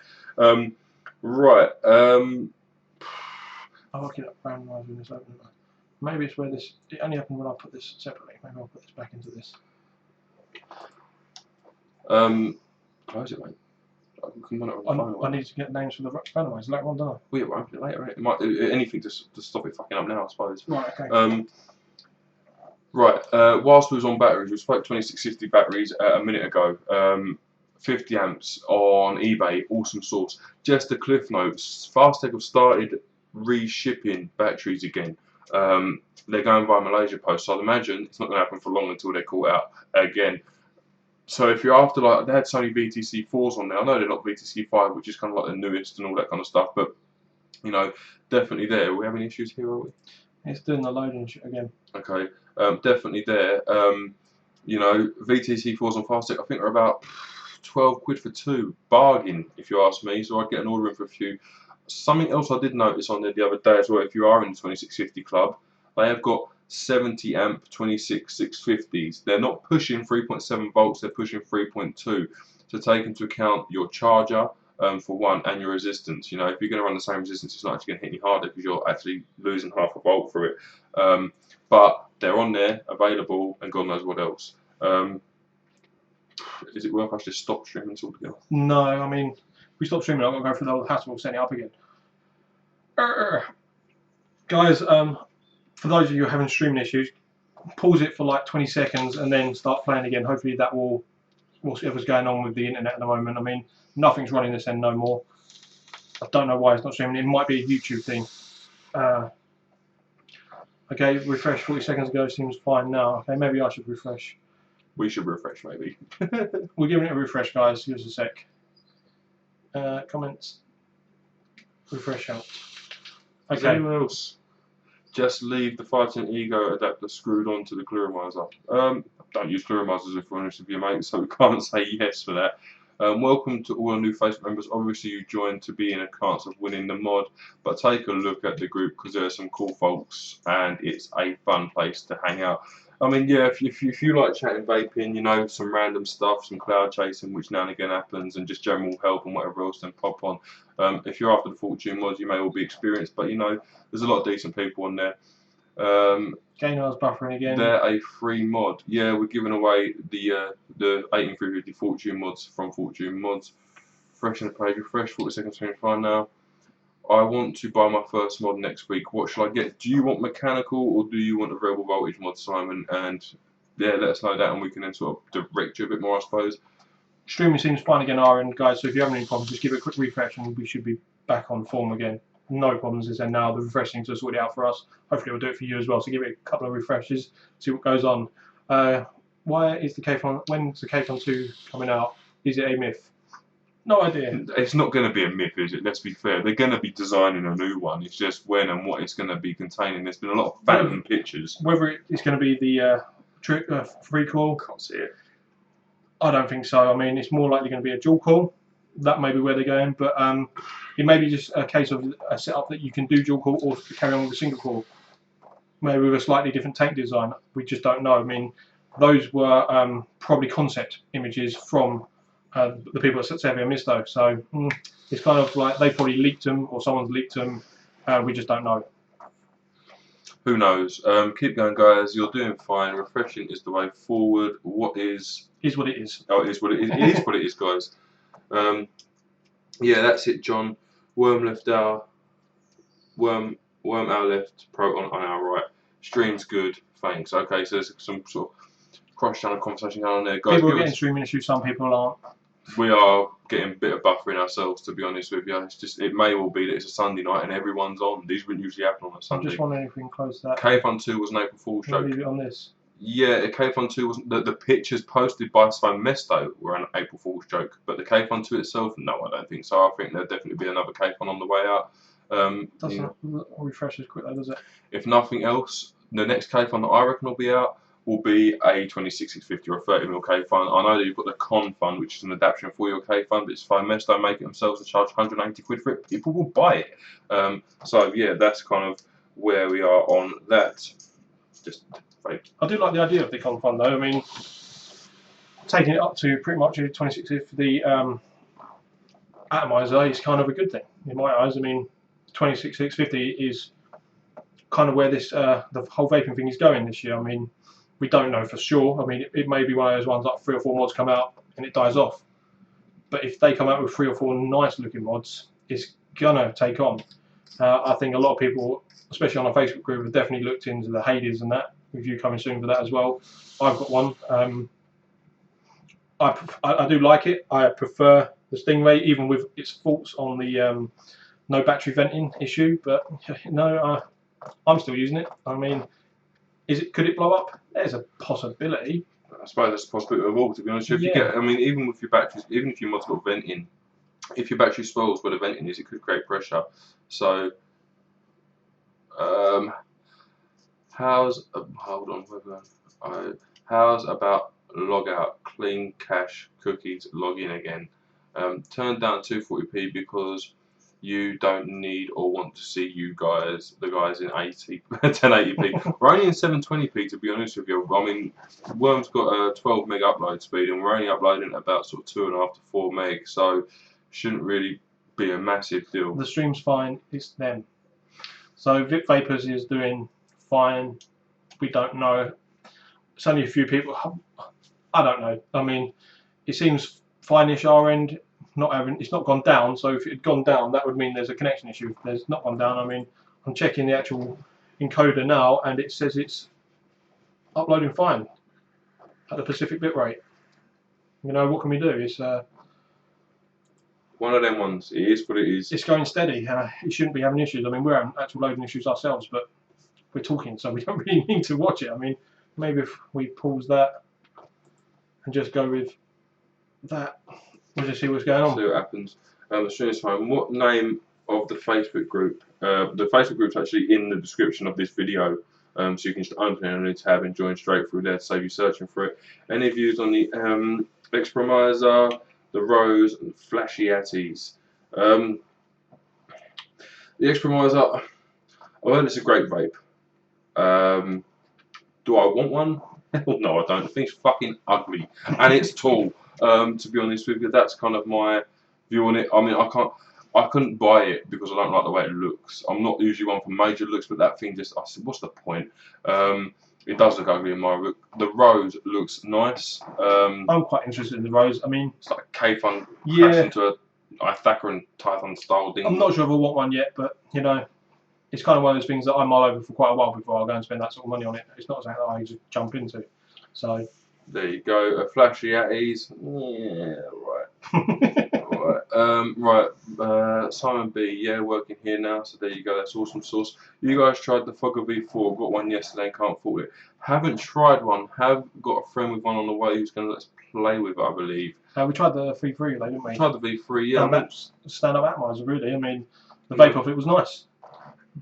I'll look it up randomising this open. Maybe it's where this. It only happened when I put this separately. Maybe I'll put this back into this. Close it, mate. I need to get names for the randomisers. Later on, don't I? We'll open it later. It might anything to stop it fucking up now, I suppose. Right. Okay. Whilst we was on batteries, we spoke 2650 batteries a minute ago. 50 amps on eBay, awesome source. Just a cliff notes. Fastech have started reshipping batteries again. They're going via Malaysia Post, so I'd imagine it's not going to happen for long until they're caught out again. So if you're after, like, they had Sony VTC4s on there. I know they're not VTC5, which is kind of like the newest and all that kind of stuff, but you know, definitely there. Are we having issues here, are we? It's doing the loading shit again. Okay, definitely there. You know, VTC4s on Fastech, I think are about 12 quid for 2, bargain if you ask me. So I'd get an order in for a few. Something else I did notice on there the other day as well, if you are in the 2650 club, they have got 70 amp 26650s. They're not pushing 3.7 volts, they're pushing 3.2 to take into account your charger for one and your resistance. You know, if you're going to run the same resistance, it's not actually going to hit any harder because you're actually losing half a volt through it. But they're on there, available, and God knows what else. Is it worth us just stop streaming altogether? No, I mean, if we stop streaming, I've got to go through the whole hassle of setting it up again. Guys, for those of you who are having streaming issues, pause it for like 20 seconds and then start playing again. Hopefully that will whatever's going on with the internet at the moment. I mean, nothing's running this end no more. I don't know why it's not streaming. It might be a YouTube thing. Okay, refresh 40 seconds ago. Seems fine now. Okay, maybe I should refresh. We should refresh, maybe. We're giving it a refresh, guys. Give us a sec. Comments. Refresh out. Does Okay. anyone else just leave the 510 Ego adapter screwed onto the Clearomizer? Don't use Clearomizers if we're honest with you, mate, so we can't say yes for that. Welcome to all our new Facebook members. Obviously, you joined to be in a chance of winning the mod, but take a look at the group because there are some cool folks and it's a fun place to hang out. I mean, yeah, if you like chatting vaping, you know, some random stuff, some cloud chasing, which now and again happens, and just general help and whatever else, then pop on. If you're after the Fortune mods, you may all be experienced, but you know, there's a lot of decent people on there. Gainer's buffering again. They're a free mod. Yeah, we're giving away the 18350 Fortune mods from Fortune Mods. Fresh in the page, refresh, 40 seconds, fine now. I want to buy my first mod next week. What should I get? Do you want mechanical or do you want a variable voltage mod, Simon? And yeah, let us know that and we can then sort of direct you a bit more, I suppose. Streaming seems fine again, our end, guys. So if you have any problems, just give it a quick refresh and we should be back on form again. No problems, as in now the refreshing to sort it out for us. Hopefully we'll do it for you as well. So give it a couple of refreshes, see what goes on. Why is the K-Fon? When's the K-Fon 2 coming out? Is it a myth? No idea. It's not going to be a myth, is it? Let's be fair. They're going to be designing a new one. It's just when and what it's going to be containing. There's been a lot of phantom pictures. Whether it's going to be the free core, Can't see it. I don't think so. I mean, it's more likely going to be a dual core. That may be where they're going, but it may be just a case of a setup that you can do dual core or carry on with a single core. Maybe with a slightly different tank design. We just don't know. I mean, those were probably concept images from the people at Xavier Misto. So it's kind of like they probably leaked them or someone's leaked them. We just don't know. Who knows? Keep going, guys. You're doing fine. Refreshing is the way forward. What is what it is. Oh, it is what it is. It is what it is, guys. Yeah, that's it, John. Worm our left, Proton on our right. Stream's good, thanks. Okay, so there's some sort of cross-channel conversation going on there, guys. People are getting streaming issues. Some people aren't. We are getting a bit of buffering ourselves, to be honest with you. It's just, it may well be that it's a Sunday night and everyone's on. These wouldn't usually happen on a Sunday. I'm just wondering if we can close that. K-Fun 2 was an April Fool's joke. Leave it on this. Yeah, K-Fun 2 was the pictures posted by Mesto were an April Fool's joke, but the K-Fun 2 itself, no, I don't think so. I think there'll definitely be another K-Fun on the way out. Doesn't refresh as quick though, does it? If nothing else, the next K-Fun that I reckon will be out will be a 26-650 or a 30mm K-Fun. I know that you've got the Con Fun, which is an adaptation for your K-Fun, but it's fine. Mesto make it themselves to charge 180 quid for it. People will buy it. So yeah, that's kind of where we are on that. Just fake. I do like the idea of the Con Fun though. I mean, taking it up to pretty much a 26-650 atomizer is kind of a good thing in my eyes. I mean, 26-650 is kind of where this the whole vaping thing is going this year. I mean, we don't know for sure. I mean, it may be one of those ones like 3 or 4 mods come out and it dies off. But if they come out with 3 or 4 nice looking mods, it's gonna take on. I think a lot of people, especially on our Facebook group, have definitely looked into the Hades and that. Review coming soon for that as well. I've got one. I do like it. I prefer the Stingray, even with its faults on the no battery venting issue. But no, I'm still using it. I mean, could it blow up? There's a possibility. I suppose that's a possibility of all, to be honest. If you get, I mean, even with your batteries, even if your mod's got venting, if your battery spoils where the venting is, it could create pressure. So, how's about log out, clean cache cookies, log in again? Turn down 240p because you don't need or want to see the guys in 1080p. We're only in 720p, to be honest with you. I mean, Worm's got a 12 meg upload speed, and we're only uploading at about sort of 2.5 to 4 meg, so shouldn't really be a massive deal. The stream's fine. It's them. So Vip Vapors is doing fine. We don't know. It's only a few people. I don't know. I mean, it seems fine-ish our end. It's not gone down, so if it had gone down, that would mean there's a connection issue. There's not gone down. I mean, I'm checking the actual encoder now, and it says it's uploading fine at the Pacific bitrate. You know, what can we do? It's One of them ones. It is what it is. It's going steady. It shouldn't be having issues. I mean, we're having actual loading issues ourselves, but we're talking, so we don't really need to watch it. I mean, maybe if we pause that and just go with that, we'll just see what's going on. See what happens. The stream is fine. What name of the Facebook group? The Facebook group's actually in the description of this video, so you can just open it on a new tab and join straight through there to save you searching for it. Any views on the Expromiser, the Rose, and Flashy Atties? The Expromiser, I've heard it's a great vape. Do I want one? Hell no, I don't. The thing's fucking ugly and it's tall. To be honest with you, that's kind of my view on it. I mean, I couldn't buy it because I don't like the way it looks. I'm not usually one for major looks, but that thing just, I said, what's the point? It does look ugly in my look. The Rose looks nice. I'm quite interested in the Rose. I mean, it's like a K-Fun crashed into a Ithaka and Tython style thing. I'm not sure if I want one yet, but you know, it's kind of one of those things that I mull over for quite a while before I go and spend that sort of money on it. It's not something that I just jump into. So there you go. A Flashy at ease. Yeah, right. Simon B. Yeah, working here now. So there you go. That's awesome sauce. You guys tried the Fogger V4. Got one yesterday and can't fault it. Haven't tried one. Have got a friend with one on the way who's going to let us play with it, I believe. We tried the V3 though, didn't we? Tried the V3. Yeah. That's stand-up atomizer, really. I mean, the vape off it was nice.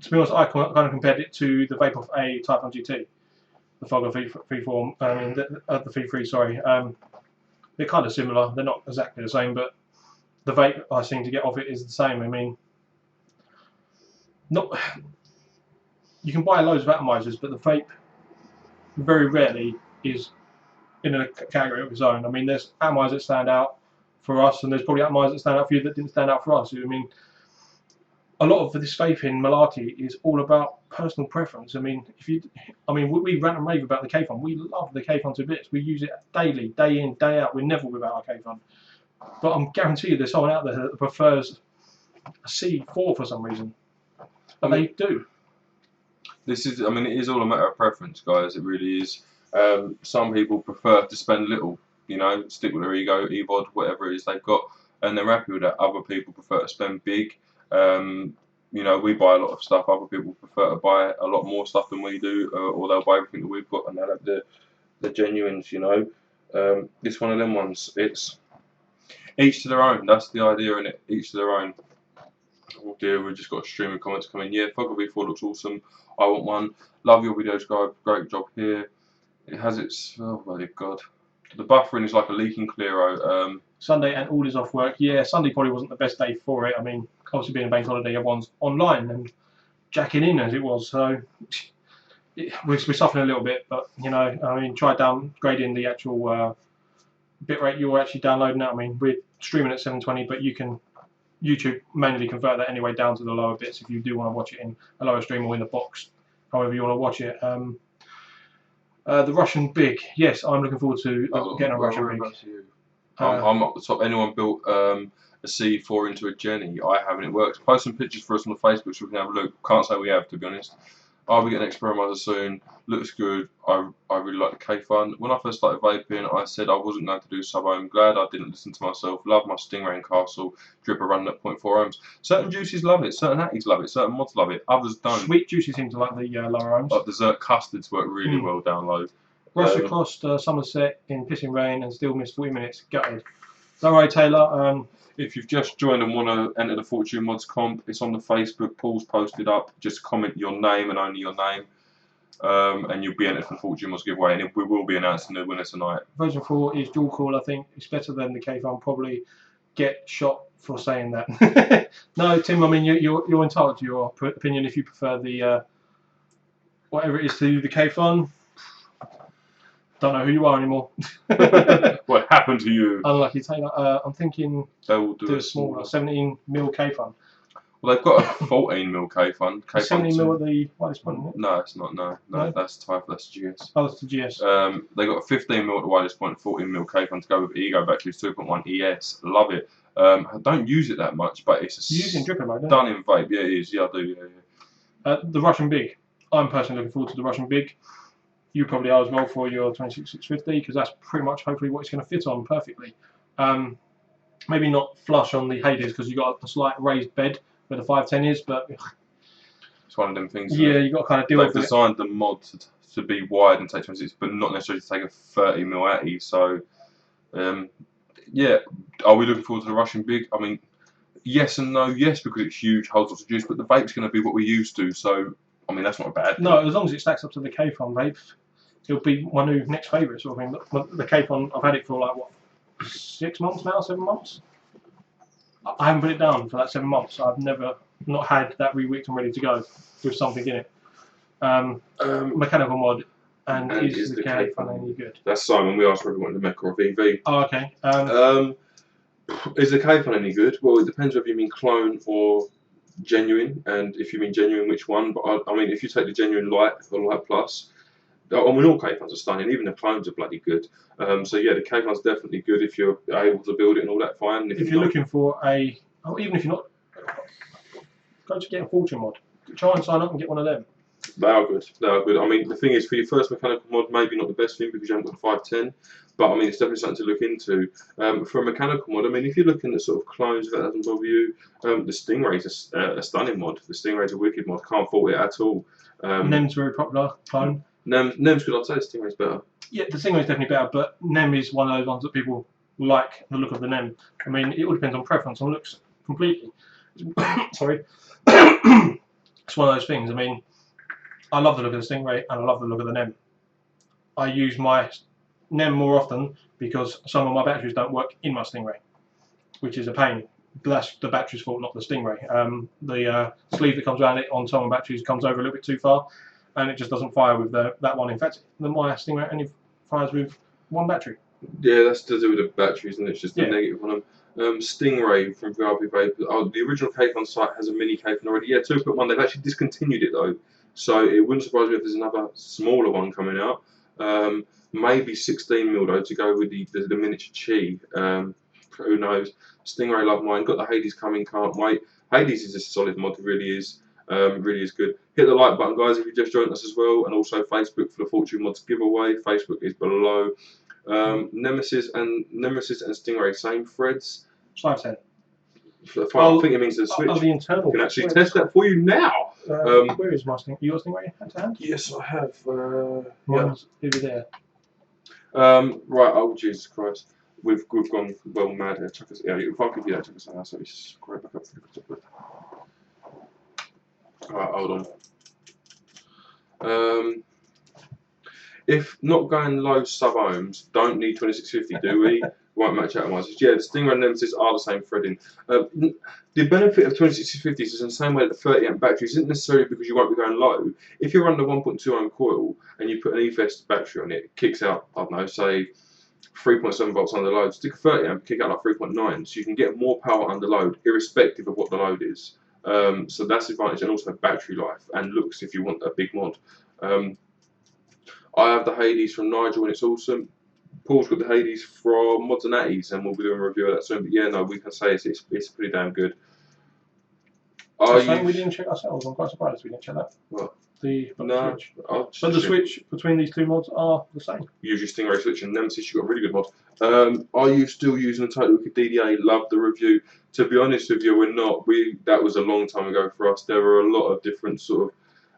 To be honest, I kind of compared it to the vape off a Typhon GT, the Fogger V4. I mean, the V3. Sorry. They're kind of similar. They're not exactly the same, but the vape I seem to get off it is the same. I mean, not. You can buy loads of atomizers, but the vape very rarely is in a category of its own. I mean, there's atomizers that stand out for us, and there's probably atomizers that stand out for you that didn't stand out for us. I mean, a lot of this vape in Malarkey is all about personal preference. I mean, we rant and rave about the K-Fun. We love the K-Fun to bits. We use it daily, day in, day out. We're never without our K-Fun. But I'm guarantee you there's someone out there that prefers a C4 for some reason. And they do. This is, I mean, it is all a matter of preference, guys. It really is. Some people prefer to spend little, you know, stick with their ego, EVOD, whatever it is they've got, and they're happy with that. Other people prefer to spend big. You know, we buy a lot of stuff. Other people prefer to buy a lot more stuff than we do, or they'll buy everything that we've got and they'll have the genuines, you know. It's one of them ones. It's each to their own. That's the idea, innit? Each to their own. Oh dear, we've just got a stream of comments coming. Yeah, Fogger V4 looks awesome. I want one. Love your videos, guys. Great job here. It has its, oh my god. The buffering is like a leaking Clearo. Sunday and all is off work. Yeah, Sunday probably wasn't the best day for it. I mean, obviously being a bank holiday, everyone's online and jacking in as it was. So we're suffering a little bit, but you know, I mean, try downgrading the actual bitrate you're actually downloading it. I mean, we're streaming at 720, but you can YouTube manually convert that anyway down to the lower bits if you do want to watch it in a lower stream or in the box, however you want to watch it. The Russian Big, yes, I'm looking forward to getting a Russian Big. I'm up the top. Anyone built a C4 into a Jenny? I haven't. It works. Post some pictures for us on the Facebook so we can have a look. Can't say we have, to be honest. I'll be getting an Experimenter soon. Looks good. I really like the K-Fun. When I first started vaping, I said I wasn't going to do sub. I'm glad I didn't listen to myself. Love my Stingray and Castle dripper running at 0.4 ohms. Certain juices love it. Certain hatties love it. Certain mods love it. Others don't. Sweet juices seem to like the lower ohms. Like dessert custards work really well down low. Russia crossed Somerset in pissing rain and still missed 40 minutes. Gutted. Alright, Taylor. If you've just joined and want to enter the Fortune Mods comp, it's on the Facebook. Paul's posted up. Just comment your name and only your name, and you'll be entered for the Fortune Mods giveaway. And we will be announcing the winner tonight. Version 4 is dual cool. I think it's better than the K-Fun. Probably get shot for saying that. No, Tim. I mean, you're entitled to your opinion if you prefer the whatever it is to the K-Fun. Don't know who you are anymore. What happened to you? Unlucky Taylor. I'm thinking do a smaller 17mm K-Fun. Well, they've got a 14mm K-Fun. 17mm at the widest point, isn't it? No, it's not. No, that's Type. That's GS. Oh, that's the GS. They got a 15mm at the widest point, 14mm K-Fun to go with Ego batteries, 2.1 ES. Love it. I don't use it that much, but it's using dripping mode. Done in vape. Yeah, it is. Yeah, I do. Yeah. The Russian Big. I'm personally looking forward to the Russian Big. You probably are as well for your 26650 because that's pretty much hopefully what it's going to fit on perfectly. maybe not flush on the Hades because you got a slight raised bed where the 510 is, but It's one of them things. yeah, you got to kind of deal They've with it. designed the mod to be wide and take 26, but not necessarily to take a 30mm Atty. So, yeah, are we looking forward to the Russian Big? I mean, yes and no. Yes, because it's huge, holds lots of juice, but the vape's going to be what we're used to. So, I mean, that's not bad. No, as long as it stacks up to the K-Phone vape, it'll be my new next favourite sort of thing. But the K-Phone, I've had it for like what, 6 months now, 7 months. I haven't put it down for that 7 months. I've never not had that re-wicked and ready to go with something in it. Mechanical mod, and is the K-Phone any good? That's Simon. We asked whether we wanted a Mech or a VV. Oh, okay. Is the K-Phone any good? Well, it depends whether you mean clone or genuine, and if you mean genuine, which one. But I mean, if you take the genuine Light or Light Plus, I mean, all K-Phones are stunning. Even the clones are bloody good. So yeah, the K-Phone's definitely good if you're able to build it and all that. Fine. If you're looking for a, or even if you're not, go to get a Fortune mod. Try and sign up and get one of them. They are good. They are good. I mean, the thing is, for your first mechanical mod, maybe not the best thing because you haven't got the 510. But I mean, it's definitely something to look into. For a mechanical mod, I mean, if you're looking at sort of clones, if that doesn't bother you, the Stingray's a stunning mod. The Stingray's a wicked mod. Can't fault it at all. Nem's very popular clone. Nem's good. I'd say the Stingray's better. Yeah, the Stingray's definitely better, but Nem is one of those ones that people like the look of the Nem. I mean, it all depends on preference and looks completely. Sorry. It's one of those things. I mean, I love the look of the Stingray and I love the look of the Nem. I use my Nem more often because some of my batteries don't work in my Stingray, which is a pain. But that's the battery's fault, not the Stingray. The sleeve that comes around it on some batteries comes over a little bit too far, and it just doesn't fire with that one. In fact, my Stingray only fires with one battery. Yeah, that's to do with the batteries, and it's just the negative on them. Stingray from VRP Vape. Oh, the original K-Phone site has a mini K-Phone already. Yeah, 2.1. They've actually discontinued it though, so it wouldn't surprise me if there's another smaller one coming out. Maybe 16mm though to go with the miniature Chi. Who knows? Stingray, love mine. Got the Hades coming. Can't wait. Hades is a solid mod. It really is. Really is good. Hit the like button, guys, if you just joined us as well, and also Facebook for the Fortune Mods giveaway. Facebook is below. Nemesis and Stingray, same threads. 510. I think it means the switch. The internal. I can actually test that for you now. Where is my Stingray? You got Stingray hand to hand? Yes, I have. Mine's over there. Right. Oh, Jesus Christ. We've gone well mad here. Chuck us, yeah, if I could do that, chuck us out. So it's scrape back up to the top. Alright, hold on. If not going low sub ohms, don't need 2650, do we? Won't match out my yeah, the Stingray and Nemesis are the same threading. The benefit of 2650s is in the same way that the 30 amp battery isn't necessarily because you won't be going low. If you're running a 1.2 ohm coil and you put an E-Fest battery on it, it kicks out, I don't know, say 3.7 volts under load. Stick a 30 amp, kick out like 3.9, so you can get more power under load, irrespective of what the load is. So that's the advantage, and also battery life and looks if you want a big mod. I have the Hades from Nigel and it's awesome. Paul's got the Hades from Mods and Atties, and we'll be doing a review of that soon. But yeah, no, we can say it's pretty damn good. We didn't check ourselves. I'm quite surprised we didn't check that. What? The switch. But the switch between these two mods are the same. Use your Stingray switch and Nemesis, you've got a really good mod. Are you still using the Total Wicked DDA? Love the review. To be honest with you, we're not. That was a long time ago for us. There are a lot of different sort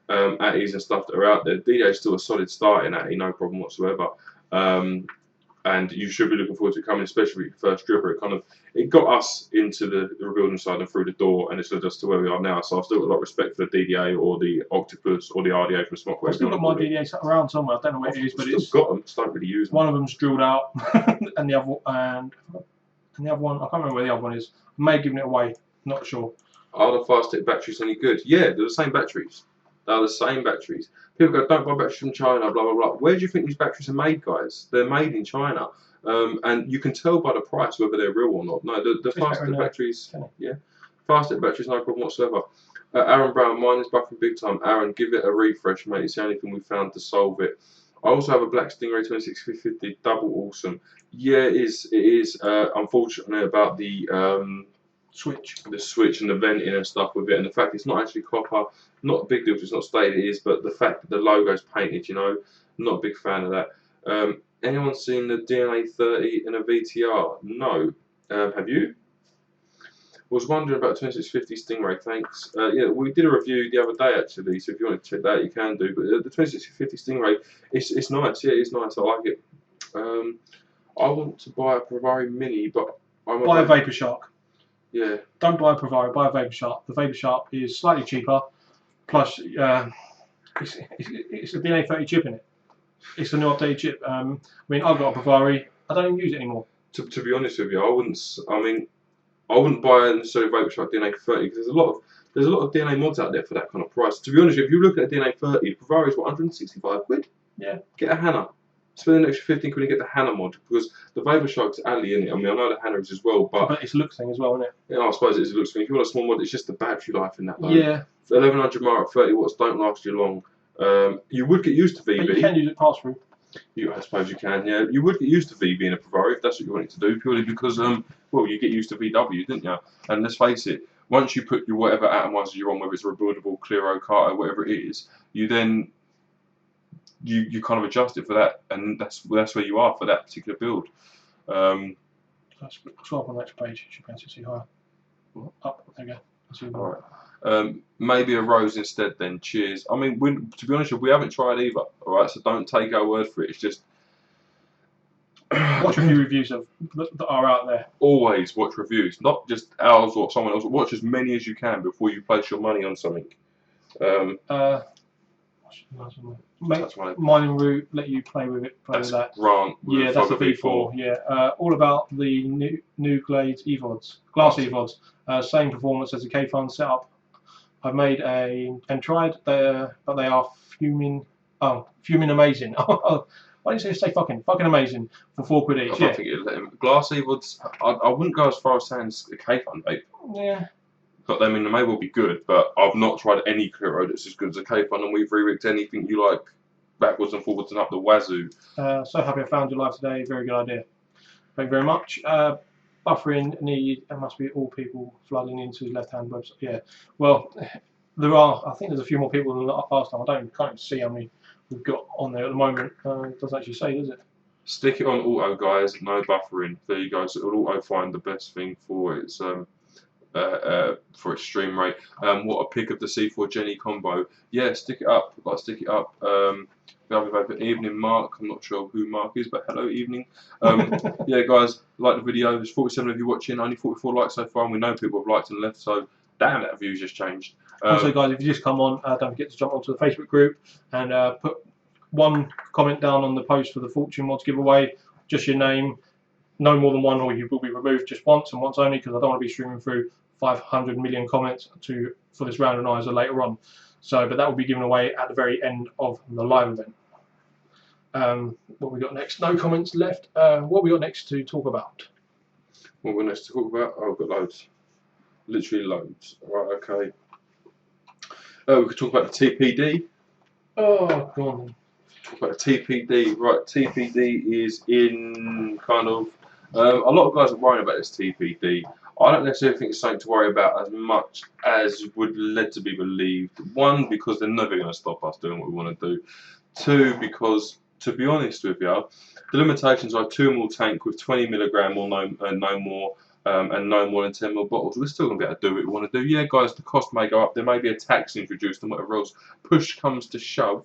of Atties and stuff that are out there. DDA is still a solid starting Atty, no problem whatsoever. And you should be looking forward to coming, especially with your first dripper. It got us into the rebuilding side and through the door, and it's led us to where we are now. So I've still got a lot of respect for the DDA or the Octopus or the RDA from Smockway. I've still got my DDA sat around somewhere. I don't know where it is, but it's got them. Just don't really use them. One of them's drilled out, and the other one I can't remember where the other one is. I may have given it away. Not sure. Are the fast stick batteries any good? Yeah, they're the same batteries. They're the same batteries. People go, don't buy batteries from China, blah, blah, blah. Where do you think these batteries are made, guys? They're made in China. And you can tell by the price whether they're real or not. No, the faster batteries, yeah, faster batteries, no problem whatsoever. Aaron Brown, mine is buffering big time. Aaron, give it a refresh, mate. It's the only thing we found to solve it. I also have a black Stingray 2650, double awesome. Yeah, it is. Unfortunately about the switch and the venting and stuff with it, and the fact it's not actually copper. Not a big deal, it's not stated it is, but the fact that the logo's painted, you know, not a big fan of that. Anyone seen the DNA 30 in a VTR? No. Have you? Was wondering about 2650 Stingray, thanks. Yeah, we did a review the other day actually, so if you want to check that, you can do. But the 2650 Stingray, it's nice. Yeah, it's nice. I like it. I want to buy a Provari Mini, but buy a Vapor Shark. Yeah. Don't buy a Provari. Buy a Vapor Shark. The Vapor Shark is slightly cheaper. Plus, it's a DNA 30 chip in it. It's a new updated chip. I mean, I've got a Provari. I don't even use it anymore. To be honest with you, I wouldn't buy necessarily Vapor Shark DNA 30 because there's a lot of DNA mods out there for that kind of price. To be honest, if you look at a DNA 30, Provari is what, 165 quid? Yeah. Get a Hannah. Spend an extra 15 quid and get the Hannah mod because the Vapor Shark's alley in it. I mean, I know the Hannah is as well, but it's a looks thing as well, isn't it? Yeah, I suppose it's a looks thing. If you want a small mod, it's just the battery life in that. Though. Yeah. 1100 mAh at 30 watts don't last you long. You would get used to VB. But you can use it pass through. I suppose you can, yeah. You would get used to VB in a Provari if that's what you wanted to do, purely because, well, you get used to VW, didn't you? And let's face it, once you put your whatever atomizer you're on, whether it's a rebuildable, Clearo, Carter, whatever it is, you then you kind of adjust it for that, and that's where you are for that particular build. Scroll up on the next page. You should be able to see higher. Up, there you go. All right. Maybe a Rose instead then. Cheers. I mean, to be honest, we haven't tried either. All right, so don't take our word for it. It's just watch a few reviews that are out there. Always watch reviews, not just ours or someone else. Watch as many as you can before you place your money on something. Mining Route, let you play with it. That's Grant. Yeah, that's a V4. Yeah, all about the new Glades EVODs, glass EVODs. Same performance as the K-Fun setup. I've made and tried, but they are fuming. Oh, fuming amazing. Why didn't you say fucking amazing for 4 quid each? I think it'd let him. Glass EVODs. I wouldn't go as far as saying a K-Fun vape. Yeah. But I mean, they may well be good, but I've not tried any Clearo that's as good as a K-Fun, and we've re-rigged anything you like backwards and forwards and up the wazoo. So happy I found your live today. Very good idea. Thank you very much. Buffering need, it must be all people flooding into his left-hand website. Yeah. Well, there are. I think there's a few more people than last time. Can't even see how many we've got on there at the moment. It doesn't actually say, does it? Stick it on auto, guys. No buffering. There you go. So it'll auto find the best thing for its for its stream rate. What a pick of the C4 Jenny combo. Yeah, stick it up. Stick it up. Evening, Mark. I'm not sure who Mark is, but hello, evening. Yeah, guys, like the video. There's 47 of you watching. Only 44 likes so far, and we know people have liked and left. So damn, that view's just changed. Also, guys, if you just come on, don't forget to jump onto the Facebook group and put one comment down on the post for the Fortune Mods giveaway. Just your name. No more than one, or you will be removed just once and once only, because I don't want to be streaming through 500 million comments for this randomizer later on. So, but that will be given away at the very end of the live event. What we got next? No comments left. What we got next to talk about? What we're next to talk about? Oh, I've got loads. Literally loads. Right, okay. We could talk about the TPD. Oh, go on. Talk about the TPD. Right, TPD is in kind of. A lot of guys are worrying about this TPD. I don't necessarily think it's something to worry about as much as would led to be believed. One, because they're never going to stop us doing what we want to do. Two, because, to be honest with you, the limitations are 2 ml tank with 20 milligram or no more, and no more than 10 ml bottles. We're still going to be able to do what we want to do. Yeah, guys, the cost may go up. There may be a tax introduced and whatever else. Push comes to shove.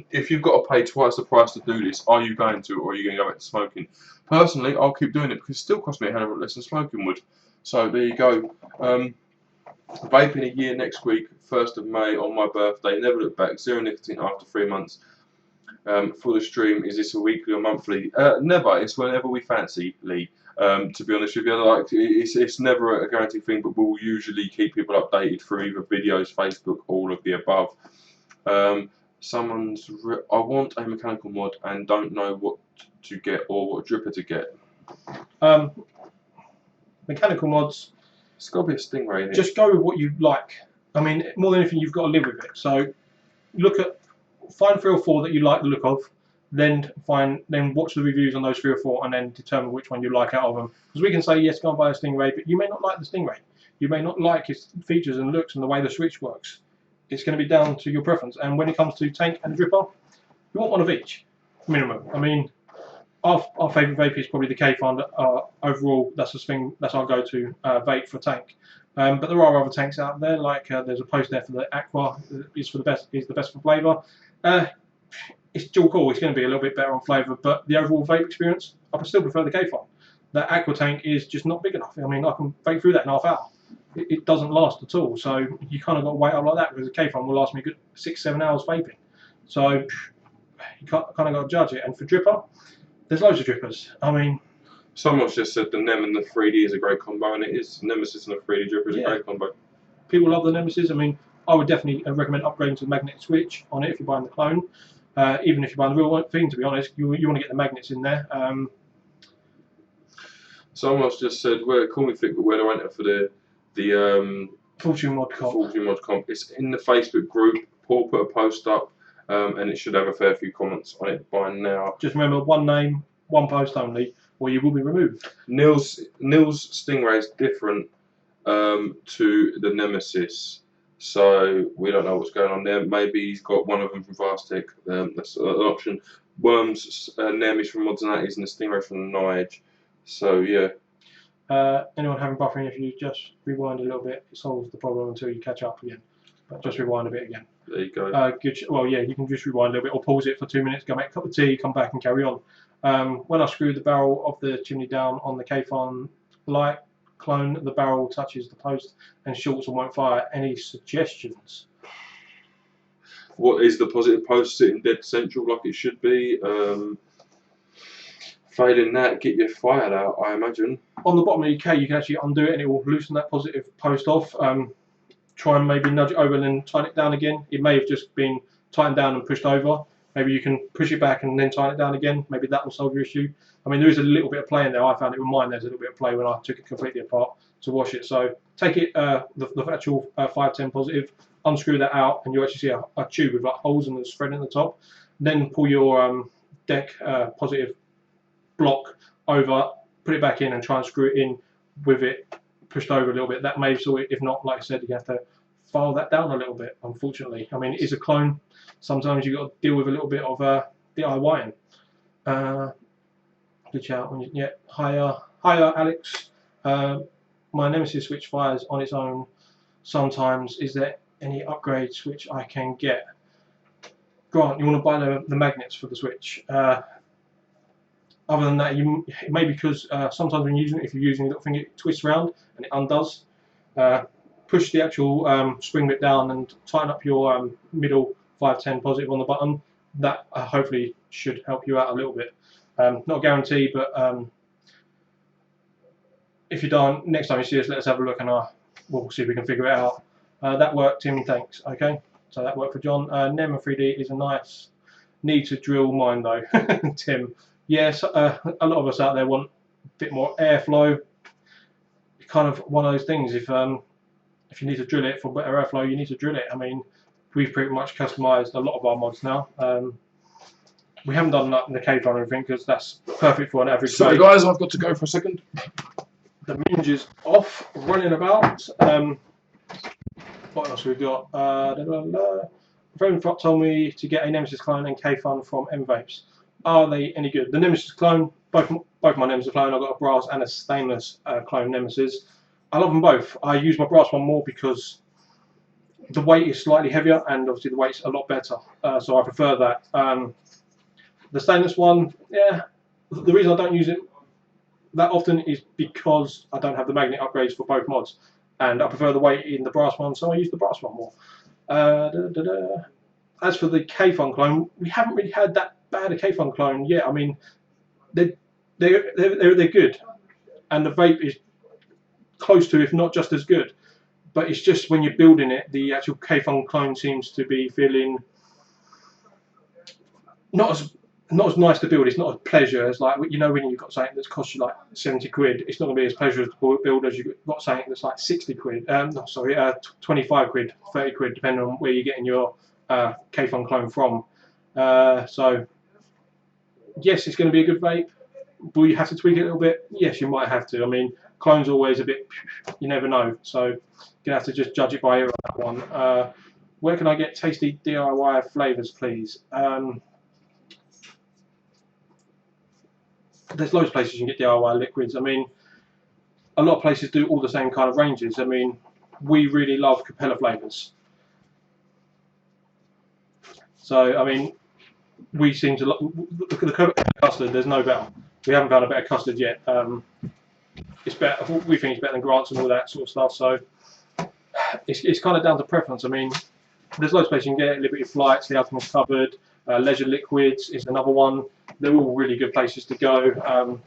If you've got to pay twice the price to do this, are you going to, or are you going to go back to smoking? Personally, I'll keep doing it because it still costs me a hell of a lot less than smoking would. So there you go. Vaping a year next week, 1st of May on my birthday. Never look back. 0 nicotine after 3 months. For the stream, is this a weekly or monthly? Never. It's whenever we fancy, Lee. To be honest with you, like it's never a guaranteed thing, but we'll usually keep people updated through either videos, Facebook, all of the above. I want a mechanical mod and don't know what to get or what dripper to get. Mechanical mods. It's got to be a Stingray in it. Just go with what you like. I mean, more than anything, you've got to live with it. So, find 3 or 4 that you like the look of. Then watch the reviews on those 3 or 4, and then determine which one you like out of them. Because we can say yes, go and buy a Stingray, but you may not like the Stingray. You may not like its features and looks and the way the switch works. It's going to be down to your preference. And when it comes to tank and dripper, you want one of each, minimum. I mean, our favourite vape is probably the K-Fund. Overall, that's the thing. That's our go-to vape for tank. But there are other tanks out there. Like there's a post there for the Aqua. Is the best for flavour. It's dual core. It's going to be a little bit better on flavour, but the overall vape experience, I still prefer the K-Fund. That Aqua tank is just not big enough. I mean, I can vape through that in half hour. It doesn't last at all. So you kind of got to wait up like that, because the K-Fund will last me a good 6-7 hours vaping. So you kind of got to judge it. And for dripper, there's loads of drippers. I mean, someone's just said the Nem and the 3D is a great combo, and it is. Nemesis and a 3D dripper is a great combo. People love the Nemesis. I mean, I would definitely recommend upgrading to the magnetic switch on it if you're buying the clone. Even if you're buying the real thing, to be honest, you want to get the magnets in there. Someone's just said, call me thick, but where do I enter for the Fortune Mod Comp? Fortune Mod Comp. It's in the Facebook group. Paul put a post up, and it should have a fair few comments on it by now. Just remember, one name, one post only, or you will be removed. Neil's Stingray is different to the Nemesis, so we don't know what's going on there. Maybe he's got one of them from Vastic. That's an option. Worms Nem is from Mods and Atties, and the Stingray from the Nige. So yeah. Anyone having buffering, if you just rewind a little bit, it solves the problem until you catch up again. But just rewind a bit again. There you go. Good. Well, yeah, you can just rewind a little bit, or pause it for 2 minutes, go make a cup of tea, come back and carry on. When I screw the barrel of the chimney down on the K-Fund light clone, the barrel touches the post and shorts and won't fire. Any suggestions? What is the positive post sitting dead central like it should be? Failing that, get your fired out, I imagine. On the bottom of your K, you can actually undo it and it will loosen that positive post off. Try and maybe nudge it over and then tighten it down again. It may have just been tightened down and pushed over. Maybe you can push it back and then tighten it down again. Maybe that will solve your issue. I mean, there is a little bit of play in there. I found it with mine. There's a little bit of play when I took it completely apart to wash it. So take it, the actual 510 positive, unscrew that out, and you actually see a tube with like holes and it's thread in the top. Then pull your deck positive block over, put it back in, and try and screw it in with it pushed over a little bit. That may sort it. If not, like I said, you have to file that down a little bit, unfortunately. I mean, it is a clone. Sometimes you've got to deal with a little bit of DIYing. Good shout. Yeah, hiya Alex. My Nemesis switch fires on its own sometimes. Is there any upgrades which I can get? Grant, you want to buy the magnets for the switch. Other than that, it may be because sometimes when using it, if you're using a little thing, it twists around and it undoes. Push the actual spring bit down and tighten up your middle 510 positive on the button. That hopefully should help you out a little bit. Not a guarantee, but if you don't, next time you see us, let us have a look and we'll see if we can figure it out. That worked, Tim, thanks. Okay, so that worked for John. Nem 3D is a nice, need to drill mine though, Tim. Yes, a lot of us out there want a bit more airflow. It's kind of one of those things. If you need to drill it for better airflow, you need to drill it. I mean, we've pretty much customized a lot of our mods now. We haven't done that in the K-Fund or anything because that's perfect for an average. Sorry guys, I've got to go for a second. The minge is off, running about. What else we've got? A friend told me to get a Nemesis clone and K-Fund from M-Vapes. Are they any good? The Nemesis clone, both my Nemesis clone, I've got a brass and a stainless clone Nemesis. I love them both. I use my brass one more because the weight is slightly heavier and obviously the weight's a lot better. So I prefer that. The stainless one, yeah, the reason I don't use it that often is because I don't have the magnet upgrades for both mods. And I prefer the weight in the brass one, so I use the brass one more. As for the K-Fund clone, we haven't really had that bad a K-Fund clone yet. I mean, they're good, and the vape is close to, if not just as good. But it's just when you're building it, the actual K-Fund clone seems to be feeling not as nice to build. It's not a pleasure. It's like, you know, when you've got something that's cost you like 70 quid, it's not going to be as pleasurable to build as you've got something that's like 60 quid. 25 quid, 30 quid, depending on where you're getting your K-Fund clone from. So yes, it's going to be a good vape. Will you have to tweak it a little bit? Yes, you might have to. I mean, clone's always a bit, you never know. So you're going to have to just judge it by ear on that one. Where can I get tasty DIY flavours, please? there's loads of places you can get DIY liquids. I mean, a lot of places do all the same kind of ranges. I mean, we really love Capella flavours. So, I mean, we seem to look at the custard. There's no better. We haven't found a better custard yet. It's better. We think it's better than Grant's and all that sort of stuff. So, it's kind of down to preference. I mean, there's loads of places you can get it. Liberty Flights, the Ultimate Cupboard, Leisure Liquids is another one. They're all really good places to go.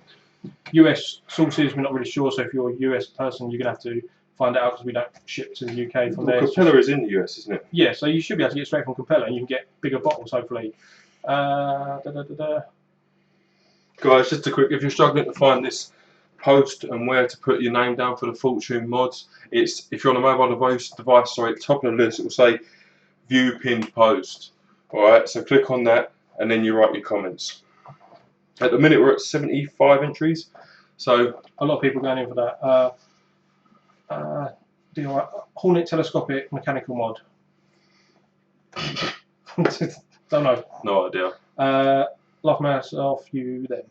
US sources, we're not really sure. So, if you're a US person, you're gonna have to find out because we don't ship to the UK from there. Capella is in the US, isn't it? Yeah, so you should be able to get straight from Capella, and you can get bigger bottles, hopefully. Guys, just a quick, if you're struggling to find this post and where to put your name down for the Fortune mods, it's, if you're on a mobile device, sorry, at the top of the list, it will say view pinned post. Alright, so click on that, and then you write your comments. At the minute, we're at 75 entries, so a lot of people going in for that. Hornet telescopic mechanical mod. Don't know. No idea. Love myself, you them.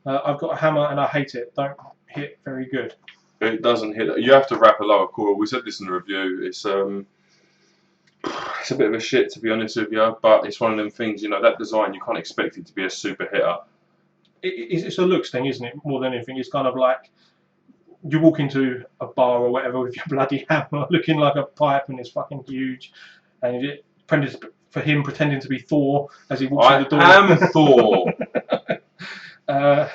I've got a hammer and I hate it. Don't hit very good. It doesn't hit. You have to wrap a lower coil. We said this in the review. It's a bit of a shit, to be honest with you, but it's one of them things. You know, that design, you can't expect it to be a super hitter. It's a looks thing, isn't it? More than anything, it's kind of like you walk into a bar or whatever with your bloody hammer, looking like a pipe, and it's fucking huge, and it for him pretending to be Thor as he walks through the door. I am Thor. I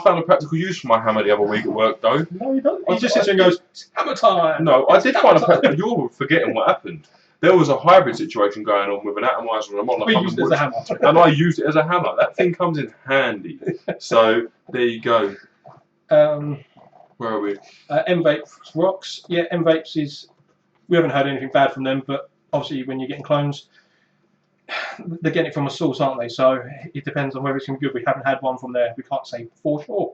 found a practical use for my hammer the other week at work, though. No, you don't. He just sits there and goes, "It's hammer time." No, I did find a practical. You're forgetting what happened. There was a hybrid situation going on with an atomizer and a mod. We used it as a hammer. And I used it as a hammer. That thing comes in handy. So there you go. Where are we? M-Vape rocks. Yeah, M-Vapes is. We haven't heard anything bad from them, but obviously when you're getting clones, they're getting it from a source, aren't they? So it depends on whether it's going to be good. We haven't had one from there. We can't say for sure.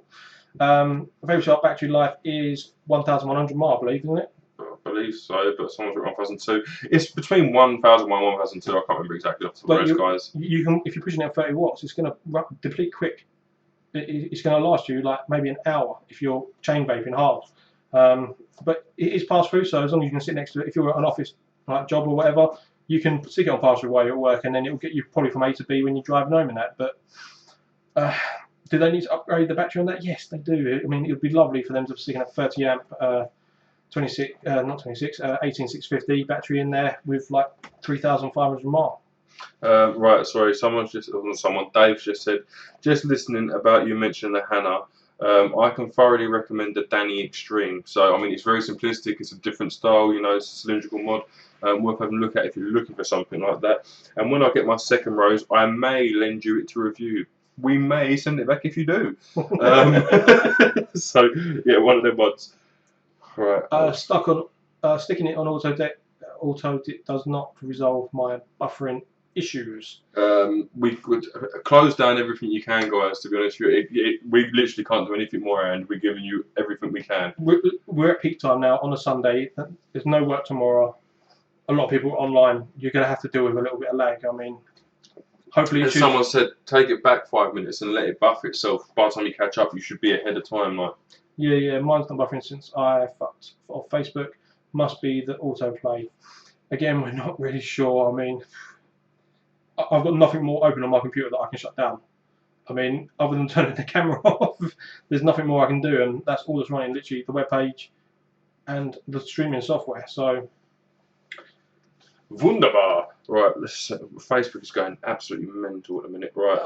Very sharp battery life is 1,100 mAh, I believe, isn't it? I believe so, but someone's written 1,002. It's between 1,001 and 1,002. I can't remember exactly off the top of the guys. You can, if you're pushing it at 30 watts, it's going to deplete quick. It's going to last you like maybe an hour if you're chain vaping hard. But it is pass through, so as long as you can sit next to it, if you're at an office like job or whatever, you can stick it on pass through while you're at work, and then it will get you probably from A to B when you're driving home and that. But do they need to upgrade the battery on that? Yes, they do. I mean, it would be lovely for them to stick in a 30 amp 18650 battery in there with like 3,500 mAh. Right, sorry, Dave just said, just listening about you mentioning the Hannah, I can thoroughly recommend the Danny Extreme. So, I mean, it's very simplistic, it's a different style, you know, it's a cylindrical mod, worth having a look at if you're looking for something like that. And when I get my second rose, I may lend you it to review. We may send it back if you do. So, yeah, one of them mods. Right. Sticking it on auto does not resolve my buffering issues. We could close down everything you can, guys. To be honest with you, we literally can't do anything more, and we're giving you everything we can. We're at peak time now on a Sunday. There's no work tomorrow. A lot of people are online. You're going to have to deal with a little bit of lag. I mean, hopefully. As someone said, take it back 5 minutes and let it buffer itself. By the time you catch up, you should be ahead of time, like. Yeah. Mine's not buffering since I fucked off Facebook. Must be the autoplay. Again, we're not really sure. I mean, I've got nothing more open on my computer that I can shut down. I mean, other than turning the camera off, there's nothing more I can do, and that's all that's running. Literally, the web page and the streaming software. So, wunderbar. Right, Facebook is going absolutely mental at the minute. Right.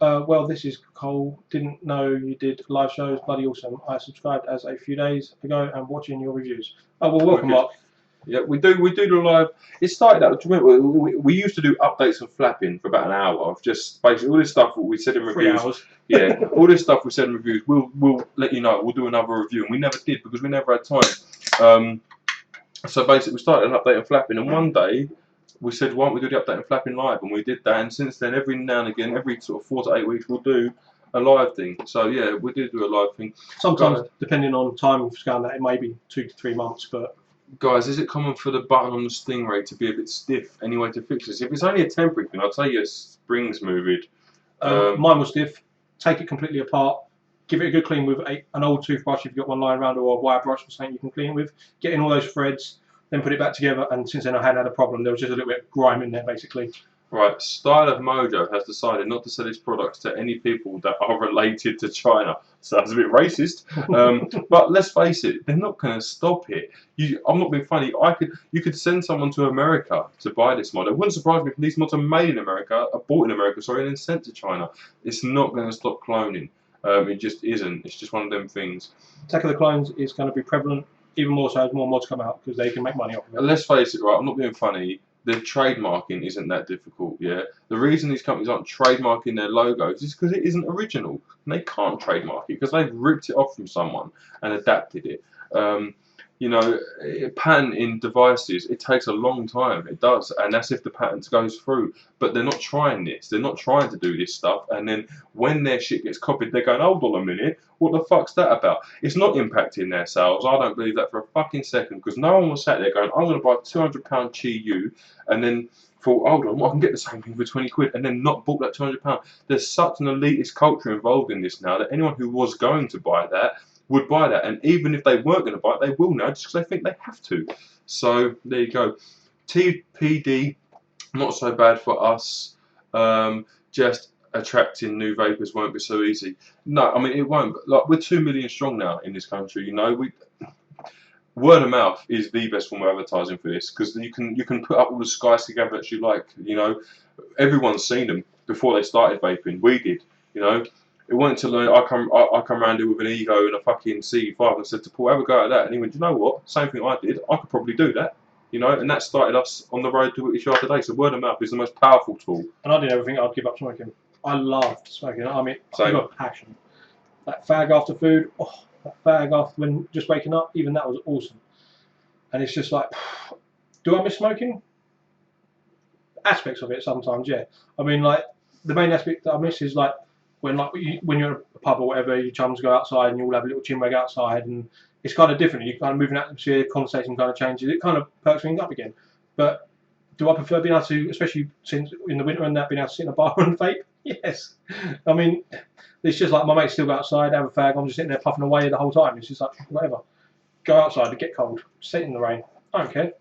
Well, this is Cole. Didn't know you did live shows. Bloody awesome. I subscribed as a few days ago and watching your reviews. Oh well, welcome, Mark. Yeah, we do the live. It started out. We used to do updates and flapping for about an hour of just basically all this stuff we said in reviews. 3 hours. Yeah, all this stuff we said in reviews. We'll let you know. We'll do another review, and we never did because we never had time. So basically, we started an update and flapping, and one day we said, why don't we do the update and flapping live? And we did that, and since then, every now and again, every sort of 4 to 8 weeks, we'll do a live thing. So yeah, we did do a live thing. Sometimes, depending on time scale, that it may be 2 to 3 months, but. Guys, is it common for the button on the Stingray to be a bit stiff? Any way to fix this? If it's only a temporary thing, I'd say your spring's moved. Mine was stiff. take it completely apart, give it a good clean with an old toothbrush if you've got one lying around, or a wire brush or something you can clean with. Get in all those threads, then put it back together. And since then I hadn't had a problem. There was just a little bit of grime in there basically. Right, Style of Mojo has decided not to sell its products to any people that are related to China. So that's a bit racist. But let's face it, they're not going to stop it. I'm not being funny. You could send someone to America to buy this mod. It wouldn't surprise me if these mods are made in America, are bought in America, sorry, and then sent to China. It's not going to stop cloning. It just isn't. It's just one of them things. Attack of the Clones is going to be prevalent, even more so as more mods come out, because they can make money off of it. And let's face it, right, I'm not being funny. The trademarking isn't that difficult, yeah? The reason these companies aren't trademarking their logos is because it isn't original. And they can't trademark it because they've ripped it off from someone and adapted it. You know, patenting devices, it takes a long time, it does, and that's if the patent goes through. But they're not trying this, they're not trying to do this stuff, and then when their shit gets copied, they're going, hold on a minute, what the fuck's that about? It's not impacting their sales, I don't believe that for a fucking second, because no one was sat there going, I'm going to buy £200 Qi U, and then thought, hold on, I can get the same thing for 20 quid, and then not bought that £200. There's such an elitist culture involved in this now, that anyone who was going to buy that would buy that, and even if they weren't going to buy it, they will now just because they think they have to. So there you go. TPD, not so bad for us. Just attracting new vapors won't be so easy. No, I mean it won't. Like, we're 2 million strong now in this country. You know, word of mouth is the best form of advertising for this, because you can put up all the SkySig adverts you like. You know, everyone's seen them before they started vaping. We did. You know. It wasn't to learn. I come around here with an ego and a fucking C5 and said to Paul, have a go at that. And he went, you know what? Same thing I did. I could probably do that. You know, and that started us on the road to what we are today. So word of mouth is the most powerful tool. And I did everything. I'd give up smoking. I loved smoking. I mean, Same. I've got passion. That fag after food. Oh, that fag after when just waking up. Even that was awesome. And it's just like, do I miss smoking? Aspects of it sometimes, yeah. I mean, like the main aspect that I miss is like, when you're at a pub or whatever, your chums go outside and you all have a little chinwag outside, and it's kind of different. You kind of move an atmosphere, conversation kind of changes. It kind of perks things up again. But do I prefer being able to, especially since in the winter and that, being able to sit in a bar and vape? Yes. I mean, it's just like my mates still go outside, have a fag. I'm just sitting there puffing away the whole time. It's just like whatever. Go outside to get cold, sit in the rain. I don't care.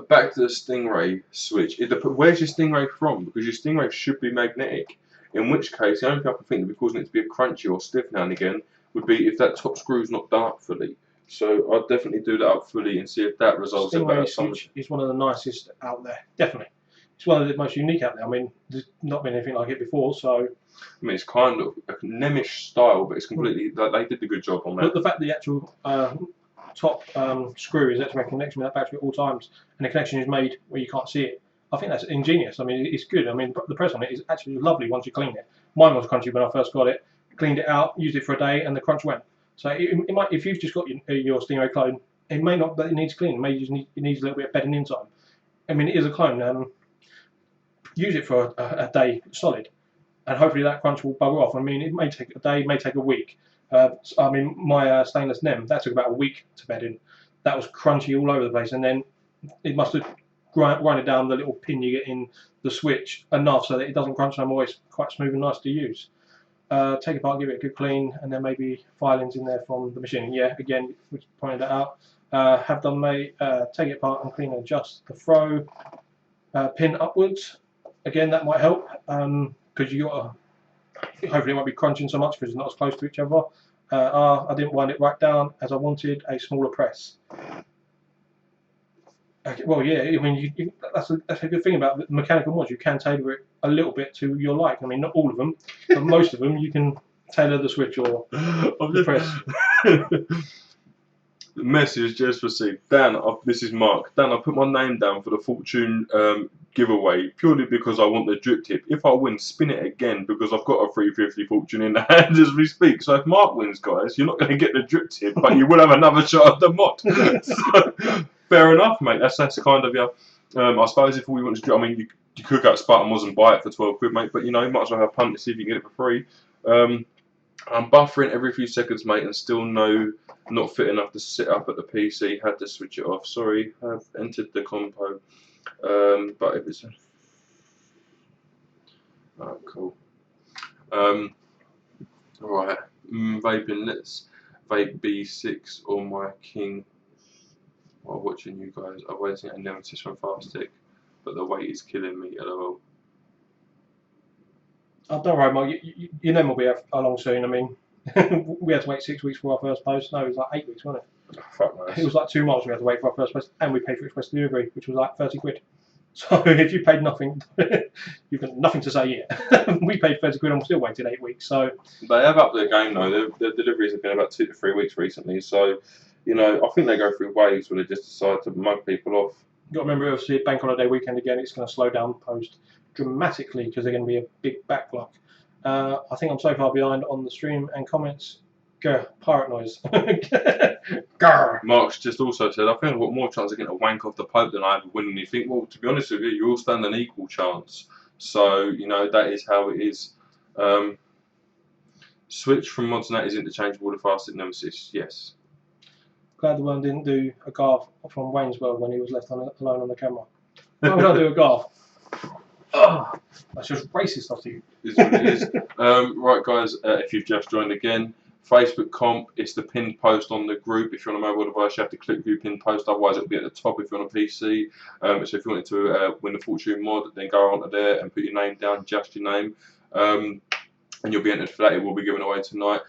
Back to the Stingray switch. Where's your Stingray from? Because your Stingray should be magnetic. In which case, the only thing I can think that would be causing it to be a crunchy or stiff now and again would be if that top screw's not done up fully. So I'd definitely do that up fully and see if that resolves it better. Stingray switch is one of the nicest out there, definitely. It's one of the most unique out there. I mean, there's not been anything like it before, so. I mean, it's kind of a Nemish style, but it's completely. They did a good job on that. But the fact that the actual top screw is actually making a connection with that battery at all times, and the connection is made where you can't see it. I think that's ingenious. I mean, it's good. I mean, the press on it is actually lovely once you clean it. Mine was crunchy when I first got it. Cleaned it out, used it for a day, and the crunch went. So it might, if you've just got your Stingray clone, it may not, but it needs cleaning. It may just it needs a little bit of bedding in time. I mean, it is a clone. Use it for a day solid, and hopefully that crunch will bugger off. I mean, it may take a day, it may take a week. I mean, my stainless NEM, that took about a week to bed in. That was crunchy all over the place, and then it must have grinded down the little pin you get in the switch enough so that it doesn't crunch no more. It's quite smooth and nice to use. Take it apart, give it a good clean, and then maybe filings in there from the machining. Yeah, again, we pointed that out. Have done take it apart and clean and adjust the throw pin upwards. Again, that might help because you got hopefully it won't be crunching so much because it's not as close to each other. I didn't wind it right down as I wanted a smaller press. Okay, well, yeah, I mean, that's a good thing about the mechanical mods. You can tailor it a little bit to your like. I mean, not all of them, but most of them you can tailor the switch or the press. The message just received. Dan, this is Mark. Dan, I put my name down for the Fortune giveaway purely because I want the drip tip. If I win, spin it again because I've got a 350 Fortune in the hand as we speak. So if Mark wins, guys, you're not going to get the drip tip, but you will have another shot at the mod. So, fair enough, mate. That's kind of your. I suppose if we want to, I mean, you could go to Spartan Mods and buy it for 12 quid, mate. But you know, you might as well have a punt to see if you can get it for free. I'm buffering every few seconds, mate, and still not fit enough to sit up at the PC. Had to switch it off. Sorry, I've entered the compo. But if it's cool. Right, vaping. Let's vape B6 or my King while watching you guys. I'm waiting a nemesis from Fastic, but the weight is killing me. LOL. Oh, don't worry, Mike. Your name will be along soon. I mean, we had to wait 6 weeks for our first post. No, it was like 8 weeks, wasn't it? Oh, fuck nice. It was like 2 months we had to wait for our first post, and we paid for express delivery, which was like 30 quid. So if you paid nothing, you've got nothing to say yet. We paid 30 quid and we still waited 8 weeks. So they have upped their game though. The deliveries have been about 2 to 3 weeks recently. So, you know, I think they go through waves where they just decide to mug people off. You've got to remember, obviously, bank holiday weekend again, it's going to slow down post dramatically because they're going to be a big backlog. I think I'm so far behind on the stream and comments. Grr, pirate noise. Grr. Mark's just also said, I think I've got more chance of getting a wank off the Pope than I have of winning. You think, well, to be honest with you, you all stand an equal chance. So, you know, that is how it is. Switch from mods and that is interchangeable to Fastic Nemesis, yes. Glad the one didn't do a garf from Wayne's World when he was left alone on the camera. Why would I do a garf? Oh, that's just racist of you. Is what it is. Right, guys, if you've just joined again, Facebook comp, it's the pinned post on the group. If you're on a mobile device, you have to click view pinned post, otherwise it'll be at the top if you're on a PC. So if you wanted to win the Fortune mod, then go onto there and put your name down, just your name, and you'll be entered for that. It will be given away tonight.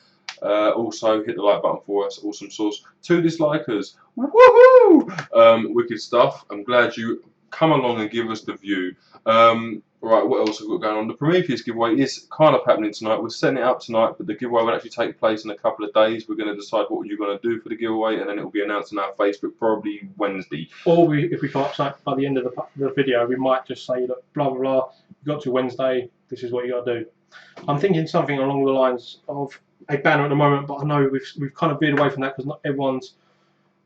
Also, hit the like button for us. Awesome sauce. 2 dislikers. Woohoo! Wicked stuff. I'm glad you come along and give us the view. Right, what else have we got going on? The Prometheus giveaway is kind of happening tonight. We're setting it up tonight, but the giveaway will actually take place in a couple of days. We're going to decide what you're going to do for the giveaway, and then it will be announced on our Facebook probably Wednesday. Or if we come up by the end of the video, we might just say, look, blah, blah, blah, you got to Wednesday, this is what you got to do. I'm thinking something along the lines of a banner at the moment, but I know we've kind of veered away from that because not everyone's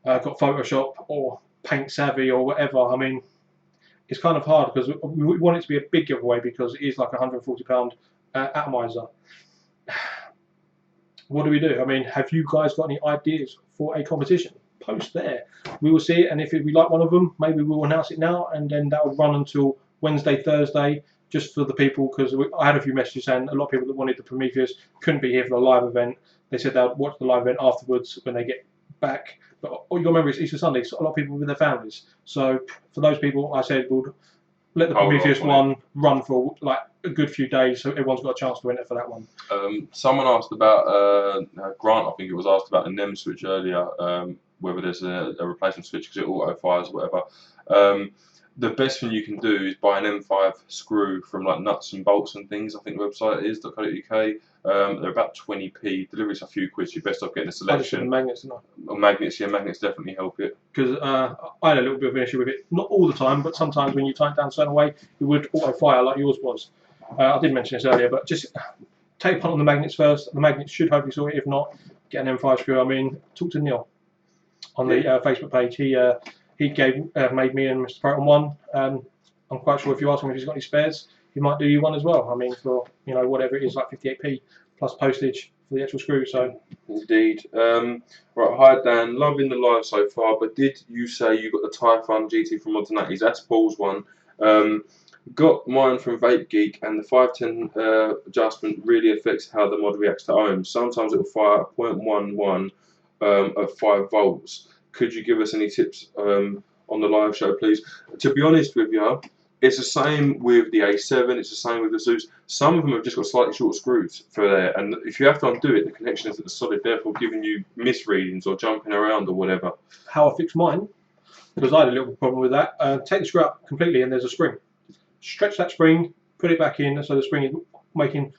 got Photoshop or Paint Savvy or whatever. I mean, it's kind of hard because we want it to be a big giveaway because it is like a £140 atomizer. What do we do? I mean, have you guys got any ideas for a competition? Post there. We will see it, and if we like one of them, maybe we'll announce it now, and then that will run until Wednesday, Thursday, just for the people, because I had a few messages saying a lot of people that wanted the Prometheus couldn't be here for the live event. They said they'll watch the live event afterwards when they get back. But you'll remember it's Easter Sunday, so a lot of people with their families. So for those people, I said we'll let the Prometheus one run for like a good few days, so everyone's got a chance to win it for that one. Someone asked about Grant. I think it was asked about a NEM switch earlier. Whether there's a replacement switch because it auto fires or whatever. The best thing you can do is buy an M5 screw from like Nuts and Bolts and Things. I think the website is .co.uk. They're about 20p. Delivery's a few quid. So you're best off getting a selection. Magnets, magnets, yeah, magnets definitely help it. Because I had a little bit of an issue with it. Not all the time, but sometimes when you tighten it down a certain way, it would auto fire like yours was. I did mention this earlier, but just take a punt on the magnets first. The magnets should hopefully sort it. If not, get an M5 screw. I mean, talk to Neil on the Facebook page. He made me and Mr. Proton one. I'm quite sure if you ask him if he's got any spares, he might do you one as well. I mean, for whatever it is, like 58p plus postage for the actual screw. So indeed. Right, hi Dan, loving the live so far. But did you say you got the Typhon GT from Mods and Natties? That's Paul's one. Got mine from Vape Geek, and the 510 adjustment really affects how the mod reacts to ohms. Sometimes it will fire at 0.11 of 5 volts. Could you give us any tips on the live show, please? To be honest with you, it's the same with the A7, it's the same with the Zeus. Some of them have just got slightly short screws for there, and if you have to undo it, the connection is at the solid, therefore giving you misreadings or jumping around or whatever. How I fixed mine, because I had a little problem with that, take the screw out completely and there's a spring. Stretch that spring, put it back in so the spring is making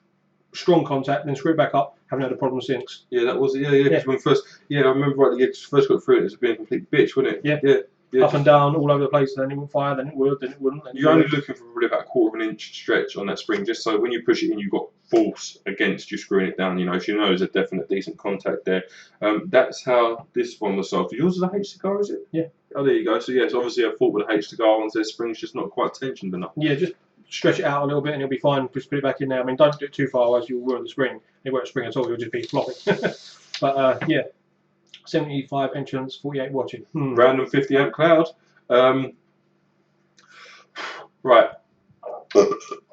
strong contact, then screw it back up. Haven't had a problem since. Yeah, that was Because when first, I remember rightly. You first got through it, it was being a complete bitch, wasn't it? Yeah. Up and down, all over the place. Then it would fire, then it would, then it wouldn't. Then you're only looking for probably about a 1/4 inch stretch on that spring, just so when you push it in, you've got force against you screwing it down. So there's a definite decent contact there. That's how this one was solved. Yours is a H cigar, is it? Yeah. Oh, there you go. So yes, obviously I thought with a H cigar ones, their spring's just not quite tensioned enough. Yeah, just stretch it out a little bit and it'll be fine. Just put it back in there. I mean, don't do it too far, otherwise you'll ruin the spring. It won't spring at all. It'll just be flopping. But yeah, 75 entrance, 48 watching. Random 50 amp cloud. Right.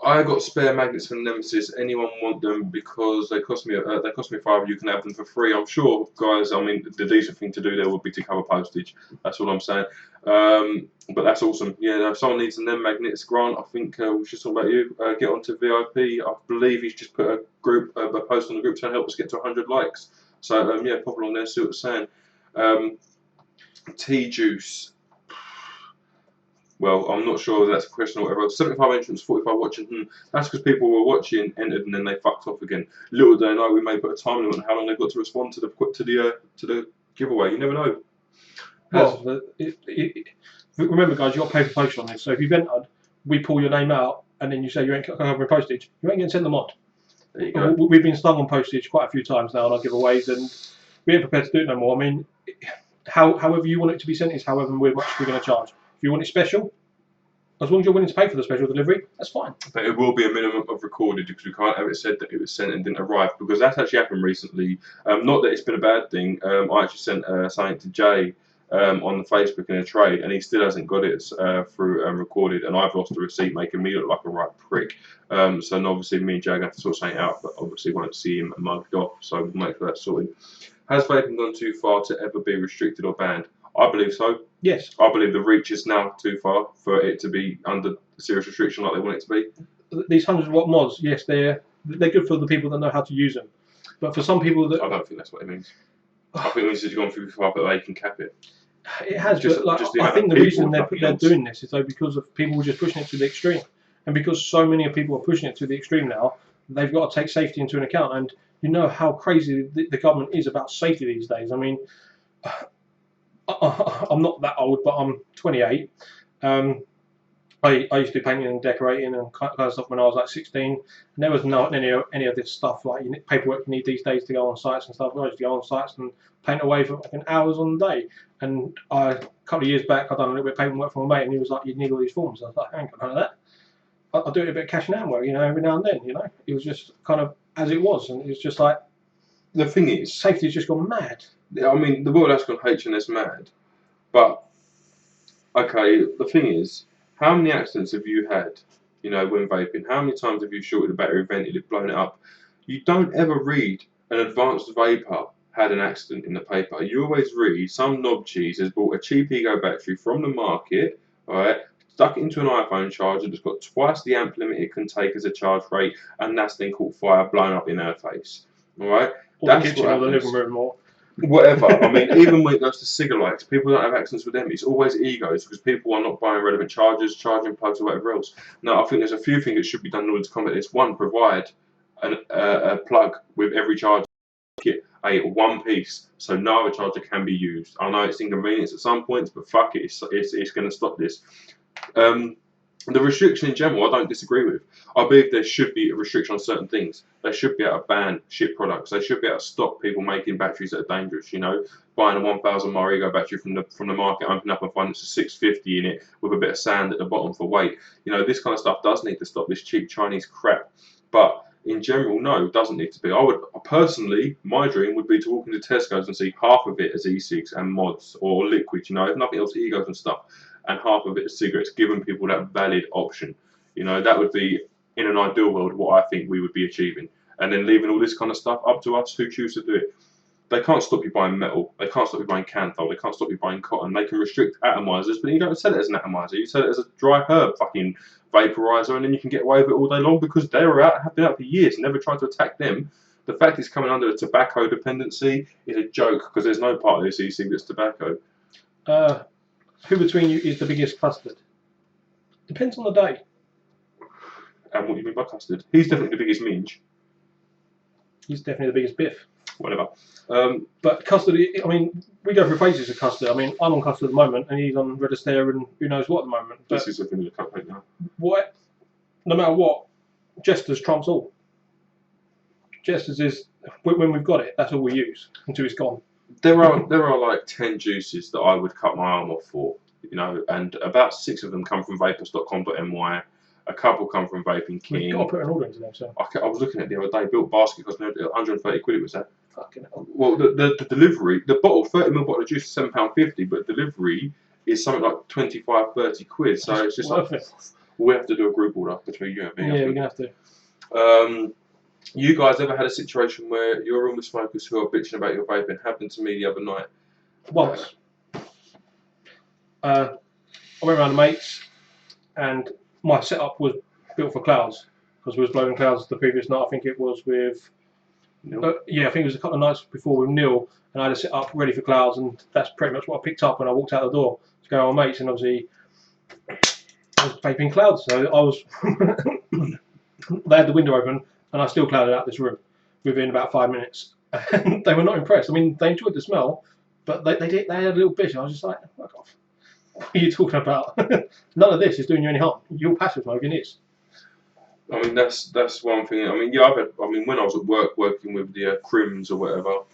I got spare magnets for Nemesis. Anyone want them? Because they cost me £5. You can have them for free. I'm sure, guys. I mean, the decent thing to do there would be to cover postage. That's all I'm saying. But that's awesome. Yeah, no, if someone needs them magnets, Grant, I think we should talk about you. Get onto VIP. I believe he's just put a post on the group trying to help us get to 100 likes. So yeah, pop it on there. See what it's saying. Tea juice. Well, I'm not sure if that's a question or whatever. 75 entrants, 45 watching. That's because people were watching, entered, and then they fucked off again. Little do they know, we may put a time limit on how long they've got to respond to the giveaway. You never know. Well, remember, guys, you got to pay for postage on this. So if you've entered, we pull your name out, and then you say you ain't covering postage, you ain't getting sent them on. There you go. We've been stung on postage quite a few times now on our giveaways, and we ain't prepared to do it no more. I mean, however you want it to be sent is however much we're going to charge. If you want it special, as long as you're willing to pay for the special delivery, that's fine. But it will be a minimum of recorded, because we can't have it said that it was sent and didn't arrive, because that's actually happened recently. Not that it's been a bad thing. I actually sent something to Jay on the Facebook in a trade, and he still hasn't got it through recorded, and I've lost the receipt, making me look like a right prick. So obviously me and Jay are going to have to sort something out, but obviously won't see him mugged off, so we'll make sure that's sorted. Has vaping gone too far to ever be restricted or banned? I believe so. Yes. I believe the reach is now too far for it to be under serious restriction like they want it to be. These 100-watt mods, yes, they're good for the people that know how to use them. But for some people that... I don't think that's what it means. I think it means it's gone too far, but they can cap it. It has, but like, I think the reason they're doing this is though because of people just pushing it to the extreme. And because so many people are pushing it to the extreme now, they've got to take safety into an account. And you know how crazy the government is about safety these days. I mean... I'm not that old, but I'm 28. I used to do painting and decorating and kind of stuff when I was like 16. And there was not any of this stuff like paperwork you need these days to go on sites and stuff. I used to go on sites and paint away for fucking hours on the day. And a couple of years back, I done a little bit of paperwork for my mate, and he was like, "You need all these forms." I was like, "I ain't got none of that. I'll do it a bit of cash and hand work, every now and then." It was just kind of as it was, and it's just like the thing is, safety's just gone mad. I mean, the world has gone H&S mad, but okay, the thing is, how many accidents have you had, when vaping? How many times have you shorted a battery, vented it, blown it up? You don't ever read an advanced vapor had an accident in the paper. You always read some knob cheese has bought a cheap ego battery from the market, alright, stuck it into an iPhone charger that's got twice the amp limit it can take as a charge rate, and that's then caught fire, blown up in her face. Alright? Or the kitchen or the living room or whatever. I mean, even when it goes to cigarettes, people don't have accidents with them. It's always egos because people are not buying relevant chargers, charging plugs, or whatever else. Now, I think there's a few things that should be done in order to combat this. One, provide a plug with every charger kit, a one piece, so no other charger can be used. I know it's inconvenience at some points, but fuck it, it's going to stop this. The restriction in general, I don't disagree with. I believe there should be a restriction on certain things. They should be able to ban shit products. They should be able to stop people making batteries that are dangerous. Buying a 1,000 mAh ego battery from the market, opening up and finding it's a 650 in it with a bit of sand at the bottom for weight. This kind of stuff does need to stop. This cheap Chinese crap. But in general, no, it doesn't need to be. I would personally, my dream would be to walk into Tesco's and see half of it as e-cigs and mods or liquids. If nothing else, egos and stuff, and half of it as cigarettes, giving people that valid option. That would be, in an ideal world, what I think we would be achieving. And then leaving all this kind of stuff up to us who choose to do it. They can't stop you buying metal. They can't stop you buying canthol. They can't stop you buying cotton. They can restrict atomizers, but you don't sell it as an atomizer. You sell it as a dry herb fucking vaporizer, and then you can get away with it all day long because they were out, have been out for years, never tried to attack them. The fact it's coming under a tobacco dependency is a joke because there's no part of this e-cig that's tobacco. Who between you is the biggest custard? Depends on the day. And what do you mean by custard? He's definitely the biggest minge. He's definitely the biggest biff. Whatever. But custard, I mean, we go through phases of custard. I mean, I'm on custard at the moment, and he's on Register and who knows what at the moment. But this is a thing to cut right now. No matter what, Jester's trumps all. Jester's is, when we've got it, that's all we use until it's gone. There are like 10 juices that I would cut my arm off for, and about 6 of them come from vapors.com.my. A couple come from Vaping King. You've got to put an order into them, so. I was looking at it the other day. Built basket cost me 130 quid. It was that. Fucking hell. Well, the delivery, the 30ml bottle of juice is £7.50, but delivery is something like 25, 30 quid. So it's just worth it. We have to do a group order between you and me. Yeah, we're going to have to. You guys ever had a situation where you're in with smokers who are bitching about your vaping? Happened to me the other night. Once. I went around to mates, and my setup was built for clouds because we was blowing clouds the previous night. I think it was with yeah, I think it was a couple of nights before with Neil, and I had to set up ready for clouds, and that's pretty much what I picked up when I walked out the door to go on mates, and obviously I was vaping clouds, so I was they had the window open, and I still clouded out this room within about 5 minutes, and they were not impressed. I mean, they enjoyed the smell, but they had a little bitch, and I was just like, fuck off. What are you talking about? None of this is doing you any harm. Your passive smoking is. I mean, that's one thing. I mean, yeah, when I was at work working with the crims or whatever,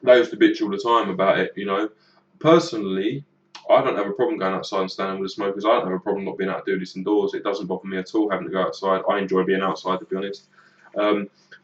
they used to bitch all the time about it. You know, personally, I don't have a problem going outside and standing with the smokers. I don't have a problem not being able to do this indoors. It doesn't bother me at all having to go outside. I enjoy being outside, to be honest.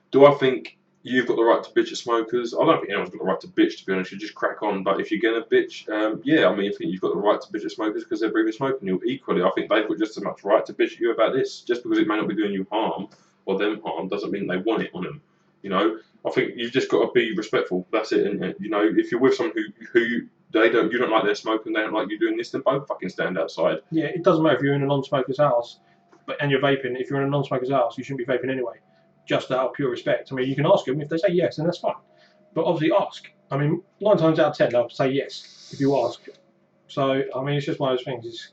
Do I think you've got the right to bitch at smokers? I don't think anyone's got the right to bitch, to be honest. You just crack on. But if you're going to bitch, yeah, I mean, I think you've got the right to bitch at smokers because they're breathing smoke on you. Equally, I think they've got just as much right to bitch at you about this. Just because it may not be doing you harm or them harm doesn't mean they want it on them. You know, I think you've just got to be respectful. That's it. And you know, if you're with someone who you don't like their smoke and they don't like you doing this, then both fucking stand outside. Yeah, it doesn't matter if you're in a non-smoker's house, and you're vaping. If you're in a non-smoker's house, you shouldn't be vaping anyway. Just out of pure respect. I mean, you can ask them. If they say yes, then that's fine. But obviously ask. I mean, 9 times out of 10, they'll say yes if you ask. So, I mean, it's just one of those things.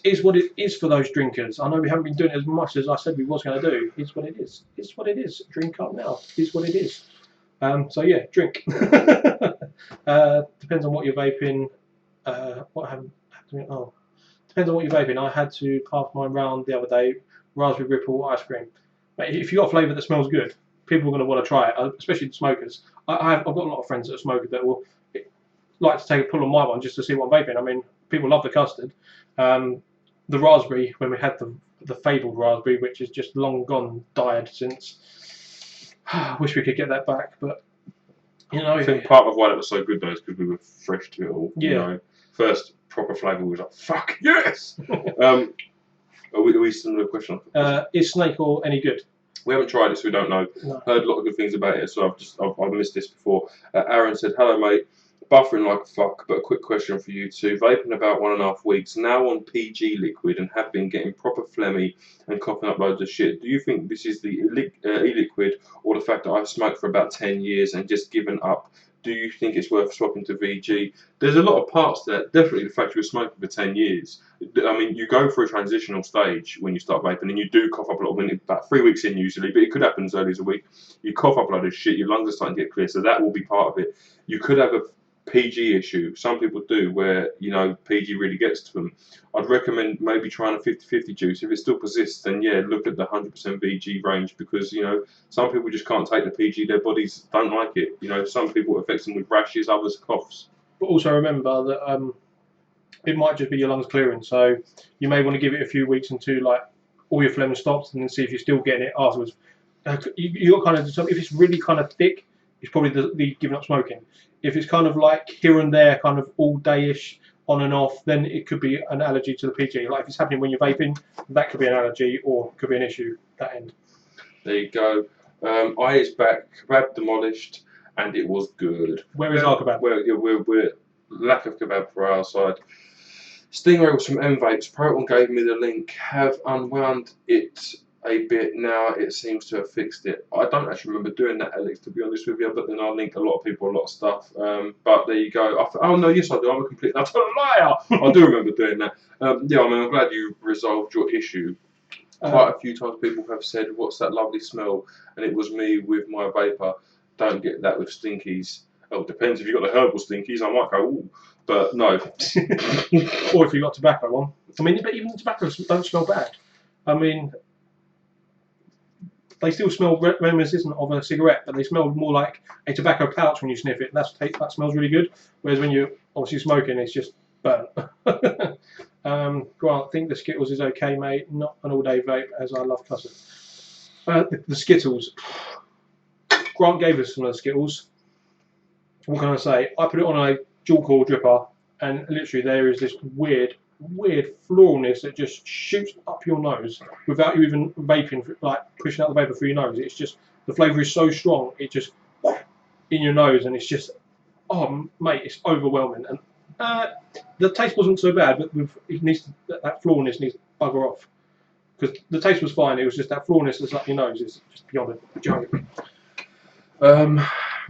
It's what it is for those drinkers. I know we haven't been doing it as much as I said we was going to do. It's what it is. It's what it is. Drink up now. It's what it is. So, yeah, drink. Depends on what you're vaping. What happened? Oh, depends on what you're vaping. I had to pass mine round the other day. Raspberry Ripple ice cream. If you've got a flavour that smells good, people are going to want to try it, especially the smokers. I've got a lot of friends that are smokers that will like to take a pull on my one just to see what I'm vaping. I mean, people love the custard. The raspberry, when we had the fabled raspberry, which is just long gone, died since. I wish we could get that back, but you know. I think part of why that was so good though is because we were fresh to it all. Yeah. You know, first proper flavour was like, fuck yes! Are we still a question? Is Snake Oil any good? We haven't tried it, so we don't know. No. Heard a lot of good things about it, so I've missed this before. Aaron said, "Hello, mate. Buffering like a fuck, but a quick question for you two. Vaping about 1.5 weeks, now on PG liquid, and have been getting proper phlegmy and coughing up loads of shit. Do you think this is the e-liquid or the fact that I've smoked for about 10 years and just given up? Do you think it's worth swapping to VG?" There's a lot of parts there. Definitely the fact you were smoking for 10 years. I mean, you go through a transitional stage when you start vaping, and you do cough up a lot, about 3 weeks in usually, but it could happen as early as a week. You cough up a lot of shit, your lungs are starting to get clear, so that will be part of it. You could have a PG issue. Some people do, where, you know, PG really gets to them. I'd recommend maybe trying a 50-50 juice. If it still persists, then yeah, look at the 100% VG range, because, you know, some people just can't take the PG. Their bodies don't like it. You know, some people it affects them with rashes, others coughs. But also remember that it might just be your lungs clearing, so you may want to give it a few weeks until like all your phlegm stops, and then see if you're still getting it afterwards. You got kind of, if it's really kind of thick, it's probably the giving up smoking. If it's kind of like here and there, kind of all day-ish, on and off, then it could be an allergy to the PG. Like if it's happening when you're vaping, that could be an allergy or could be an issue at that end. There you go. I is back, kebab demolished, and it was good. Where is our kebab? We're lack of kebab for our side. Stingray was from M-Vapes. Proton gave me the link. Have unwound it a bit now. It seems to have fixed it. I don't actually remember doing that, Alex, to be honest with you, but then I linked a lot of people, a lot of stuff. But there you go. Oh no, yes I do. I'm a complete utter liar. I do remember doing that. Yeah, I mean, I'm glad you resolved your issue. Quite a few times people have said, "What's that lovely smell?" And it was me with my vapor. Don't get that with stinkies. Oh, it depends. If you've got the herbal stinkies, I might go, ooh. But no. Or if you've got tobacco one. I mean, but even the tobacco don't smell bad. I mean, they still smell reminiscent of a cigarette, but they smell more like a tobacco pouch when you sniff it. That smells really good. Whereas when you're obviously smoking, it's just burnt. Grant, think the Skittles is okay, mate. Not an all-day vape, as I love custard. The Skittles. Grant gave us some of the Skittles. What can I say? I put it on a dual core dripper, and literally there is this weird weird floralness that just shoots up your nose without you even vaping, like pushing out the vapor through your nose. It's just, the flavour is so strong, it just in your nose, and it's just, oh mate, it's overwhelming. And the taste wasn't so bad, but it needs to, that floralness needs to bugger off. Because the taste was fine, it was just that floralness that's up your nose is just beyond a joke.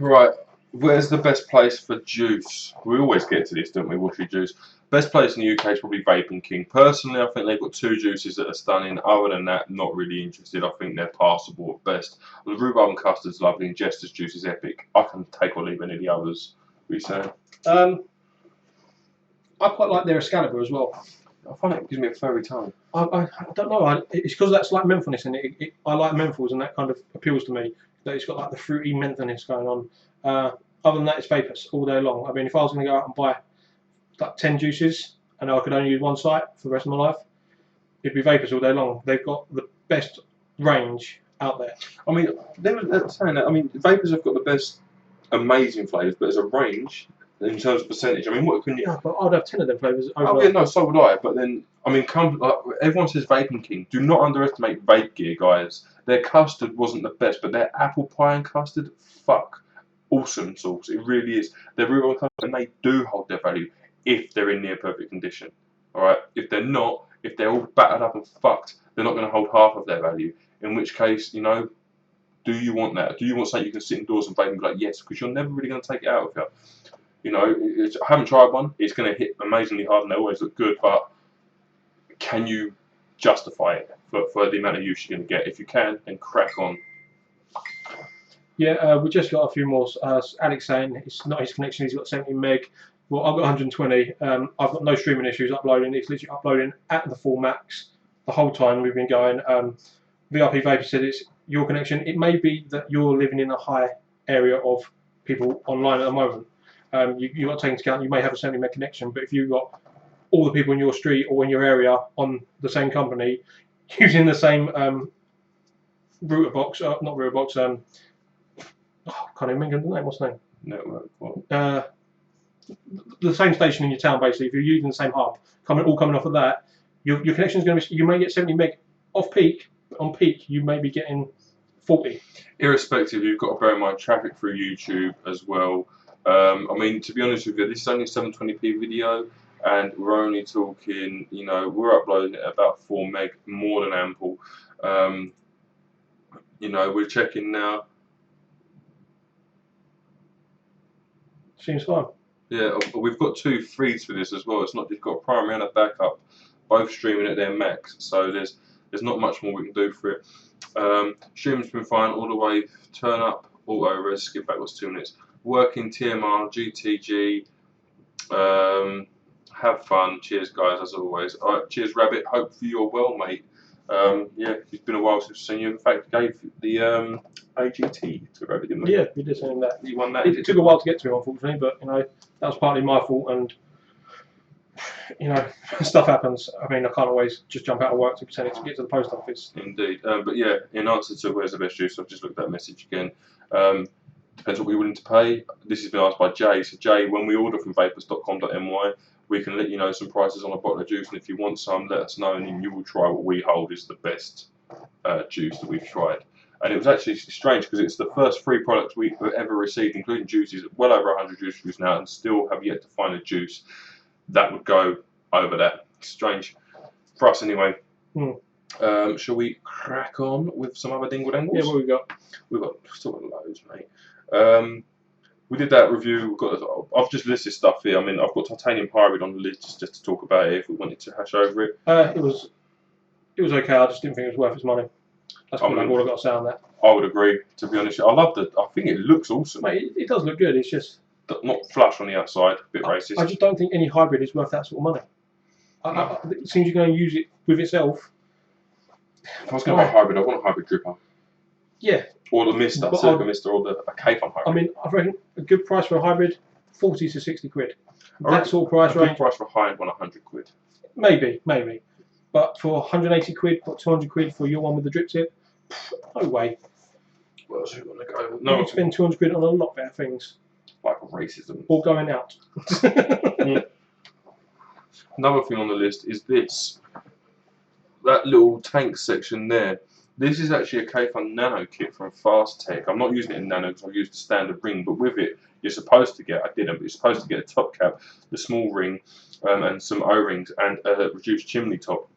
Right, where's the best place for juice? We always get to this, don't we? Washy juice. Best place in the UK is probably Vaping King. Personally, I think they've got 2 juices that are stunning. Other than that, not really interested. I think they're passable at best. The rhubarb and custard's lovely, and Jester's juice is epic. I can take or leave any of the others. What are you saying? I quite like their Excalibur as well. I find it gives me a furry tongue. I don't know. It's because that's like mentholness in it. I like menthols, and that kind of appeals to me. That it's got like the fruity mentholness going on. Other than that, it's vapors all day long. I mean, if I was going to go out and buy like 10 juices and I could only use one site for the rest of my life, it'd be vapors all day long. They've got the best range out there. I mean, they were saying that. I mean, vapors have got the best, amazing flavours, but as a range, in terms of percentage, I mean, what can you? Yeah, but I'd have 10 of them flavours. Oh yeah, no, so would I. But then, I mean, everyone says Vaping King. Do not underestimate Vape Gear, guys. Their custard wasn't the best, but their apple pie and custard, fuck, awesome sauce. It really is. They're real custard, and they do hold their value if they're in near perfect condition. All right. If they're not, if they're all battered up and fucked, they're not going to hold half of their value. In which case, you know, do you want that? Do you want something you can sit indoors and vape and be like, yes, because you're never really going to take it out of you. You know, I haven't tried one. It's going to hit amazingly hard and they always look good, but can you justify it for the amount of use you're going to get? If you can, then crack on. Yeah, we just got a few more. Alex saying it's not his connection, he's got 70 meg. Well, I've got 120. I've got no streaming issues uploading. It's literally uploading at the full max the whole time we've been going. VRP Vapor said it's your connection. It may be that you're living in a high area of people online at the moment. You've got to take into account you may have a 70 meg connection, but if you've got all the people in your street or in your area on the same company using the same router box, not router box, can't even remember the name, what's the name? Network, what? The same station in your town, basically, if you're using the same hub, all coming off of that, your connection is going to be, you may get 70 meg off peak, but on peak you may be getting 40. Irrespective, you've got to bear in mind traffic through YouTube as well. I mean, to be honest with you, this is only a 720p video, and we're only talking, you know, we're uploading it at about 4 meg, more than ample. You know, we're checking now. Seems fine. Yeah, we've got 2 feeds for this as well. It's not just got a primary and a backup, both streaming at their max. So there's not much more we can do for it. Streaming's been fine all the way. Turn up, auto res, skip backwards 2 minutes. Working TMR, GTG. Have fun. Cheers, guys, as always. All right, cheers, Rabbit. Hopefully you're well, mate. Yeah, it's been a while since I've seen you. In fact, gave the AGT to Rabbit, didn't we? Yeah, we did something that. You won that. It took a while to get to him, unfortunately, but you know that was partly my fault, and you know stuff happens. I mean, I can't always just jump out of work to pretend to get to the post office. Indeed, but yeah, in answer to where's the best juice, I've just looked at that message again. Depends what we're willing to pay. This has been asked by Jay. So Jay, when we order from vapors.com.my, we can let you know some prices on a bottle of juice, and if you want some, let us know, and then you will try what we hold is the best juice that we've tried. And it was actually strange because it's the first free products we've ever received, including juices, well over 100 juice reviews now, and still have yet to find a juice that would go over that. Strange for us anyway. Shall we crack on with some other dingle dangles? Yeah, what we got? We've got still got loads, mate. We did that review. I've just listed stuff here. I mean, I've got titanium hybrid on the list just to talk about it if we wanted to hash over it. It was okay. I just didn't think it was worth its money. That's all I've got to say on that. I would agree. To be honest, I think it looks awesome. Mate, it does look good. It's just not flush on the outside. A bit racist. I just don't think any hybrid is worth that sort of money. It seems you're going to use it with itself. If I was going to buy a hybrid, I want a hybrid dripper. Yeah. Or the Mister, Circa Mister, or a K-Fun hybrid. I mean, I reckon a good price for a hybrid, 40 to 60 quid. That sort of price range. A good price for a high-end one, 100 quid. Maybe. But for 180 quid, or 200 quid for your one with the drip tip, no way. What else are you going to go with? No, you could spend 200 quid on a lot better things. Like racism. Or going out. Another thing on the list is this. That little tank section there. This is actually a K-Fun Nano kit from Fast Tech. I'm not using it in Nano because I've used the standard ring, but with it, you're supposed to get, I didn't, but you're supposed to get a top cap, the small ring, and some O-rings, and a reduced chimney top.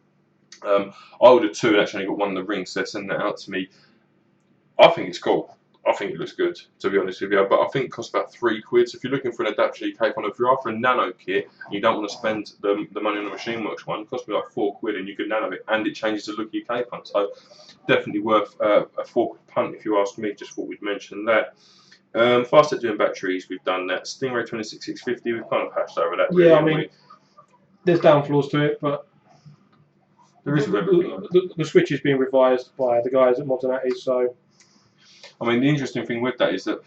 I ordered 2 and actually only got one of the rings, so they're sending that out to me. I think it's cool. I think it looks good, to be honest with you, but I think it costs about £3. So if you're looking for an adapter K-Fun, if you're after a nano kit, and you don't want to spend the money on the Machine Works one, it costs me like £4 and you can nano it, and it changes the look of your K-Fun. So definitely worth a £4 punt if you ask me. Just thought we'd mention that. Fast at doing batteries, we've done that. Stingray 26650, we've kind of hashed over that. Really, yeah, I mean, there's downfalls to it, but there is the switch is being revised by the guys at Modern Atties, so. I mean, the interesting thing with that is that,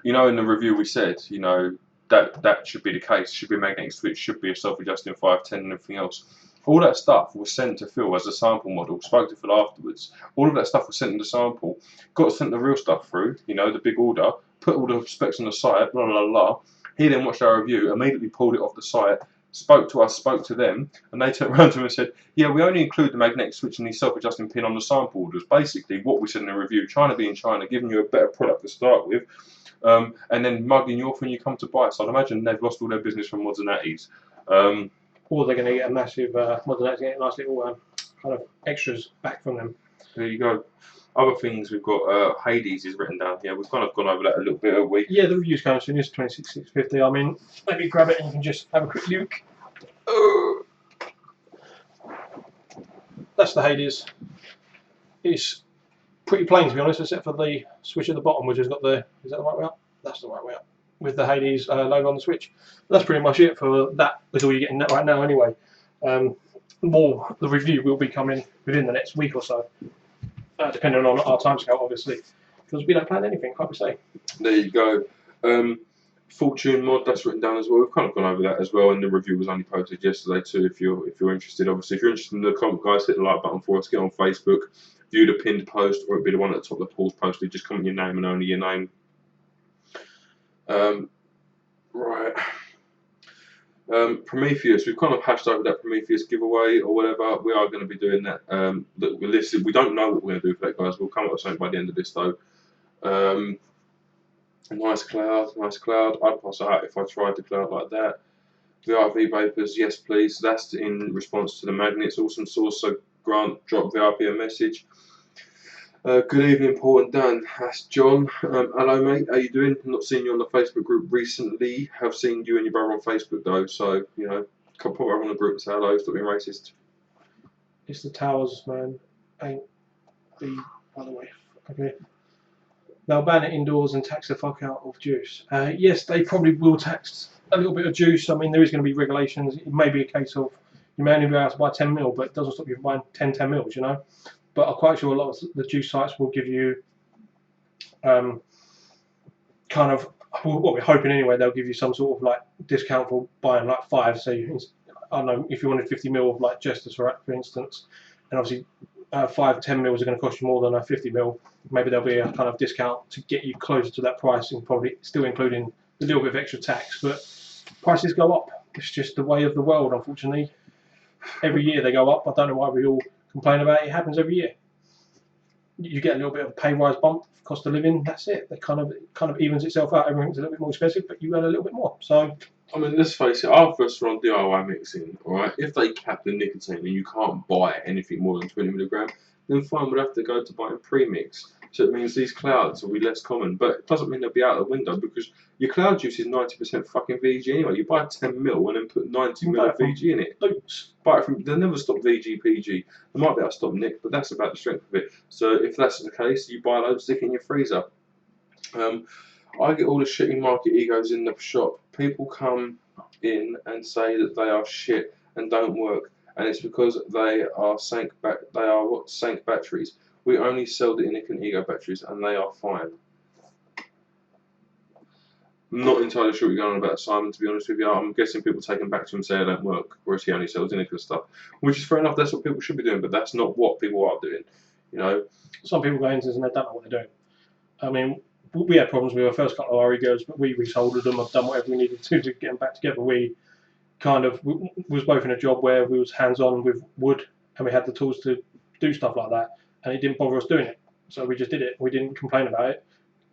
you know, in the review we said, you know, that should be the case. Should be a magnetic switch, should be a self-adjusting 510 and everything else. All that stuff was sent to Phil as a sample model. Spoke to Phil afterwards. All of that stuff was sent in the sample. Got sent the real stuff through, you know, the big order. Put all the specs on the site, blah, blah, blah. He then watched our review, immediately pulled it off the site, spoke to us, spoke to them, and they turned around to him and said, yeah, we only include the magnetic switch and the self-adjusting pin on the sample orders. Basically, what we said in the review, China being China, giving you a better product to start with, and then mugging you off when you come to buy. So I'd imagine they've lost all their business from Mods and Atties. Or they're going to get a massive, Mods and Atties get a nice little kind of extras back from them. There you go. Other things we've got, Hades is written down here. We've kind of gone over that a little bit, haven't we? Yeah, the review's coming soon. It's 26650. I mean, maybe grab it and you can just have a quick look. That's the Hades. It's pretty plain, to be honest, except for the switch at the bottom, which has got the, is that the right way up? That's the right way up, with the Hades logo on the switch. That's pretty much it for that. That's all you're getting right now anyway. The review will be coming within the next week or so, depending on our timescale, obviously, because we don't plan anything, can't we say? There you go. Fortune mod, that's written down as well. We've kind of gone over that as well, and the review was only posted yesterday too. If you're interested, obviously, if you're interested in the comment, guys, hit the like button for us. Get on Facebook, view the pinned post, or it'll be the one at the top of the Paul's posted. Just comment your name and only your name. Right. Prometheus, we've kind of hashed over that Prometheus giveaway or whatever. We are going to be doing that. We don't know what we're going to do for that, guys. We'll come up with something by the end of this, though. Nice cloud, nice cloud. I'd pass out if I tried the cloud like that. VRV vapors, yes please. So that's in response to the magnets. Awesome source. So Grant dropped VRV a message. Good evening, Paul and Dan. That's John. Hello, mate. How you doing? Not seen you on the Facebook group recently. Have seen you and your brother on Facebook though. So you know, come pop over on the group. Say hello. Stop being racist. It's the towers, man. Ain't the other way. Okay. They'll ban it indoors and tax the fuck out of juice. Yes, they probably will tax a little bit of juice. I mean, there is going to be regulations. It may be a case of you may only be able to buy 10 mil, but it doesn't stop you from buying 10 mils, you know. But I'm quite sure a lot of the juice sites will give you kind of, what we're hoping anyway, they'll give you some sort of like discount for buying like 5. So you, I don't know, if you wanted 50 mil of like Jesters for instance, and obviously 5-10 mils are going to cost you more than a 50 mil. Maybe there'll be a kind of discount to get you closer to that price, and probably still including a little bit of extra tax. But prices go up. It's just the way of the world, unfortunately. Every year they go up. I don't know why we all complain about it. It happens every year. You get a little bit of a pay rise bump, cost of living. That's it. It kind of evens itself out. Everything's a little bit more expensive, but you earn a little bit more. So. I mean, let's face it, our first on DIY mixing, alright, if they cap the nicotine and you can't buy anything more than 20 milligram, then fine, we'll have to go to buying premix. So it means these clouds will be less common, but it doesn't mean they'll be out of the window because your cloud juice is 90% fucking VG anyway. You buy 10 mil and then put 90 mil of VG in it. Buy it from, they'll never stop VG, PG. They might be able to stop Nick, but that's about the strength of it. So if that's the case, you buy loads, stick it in your freezer. I get all the shitty market egos in the shop. People come in and say that they are shit and don't work, and it's because they are sank batteries. We only sell the Inic and Ego batteries, and they are fine. I'm not entirely sure what you're going on about, Simon, to be honest with you. I'm guessing people take them back to him and say they don't work, whereas he only sells Inic and stuff, which is fair enough. That's what people should be doing, but that's not what people are doing. You know, some people go into this and they don't know what they're doing. I mean, we had problems with our first couple of our egos, but we resoldered them. I've done whatever we needed to get them back together. We kind of we was both in a job where we was hands-on with wood and we had the tools to do stuff like that, and it didn't bother us doing it. So we just did it. We didn't complain about it.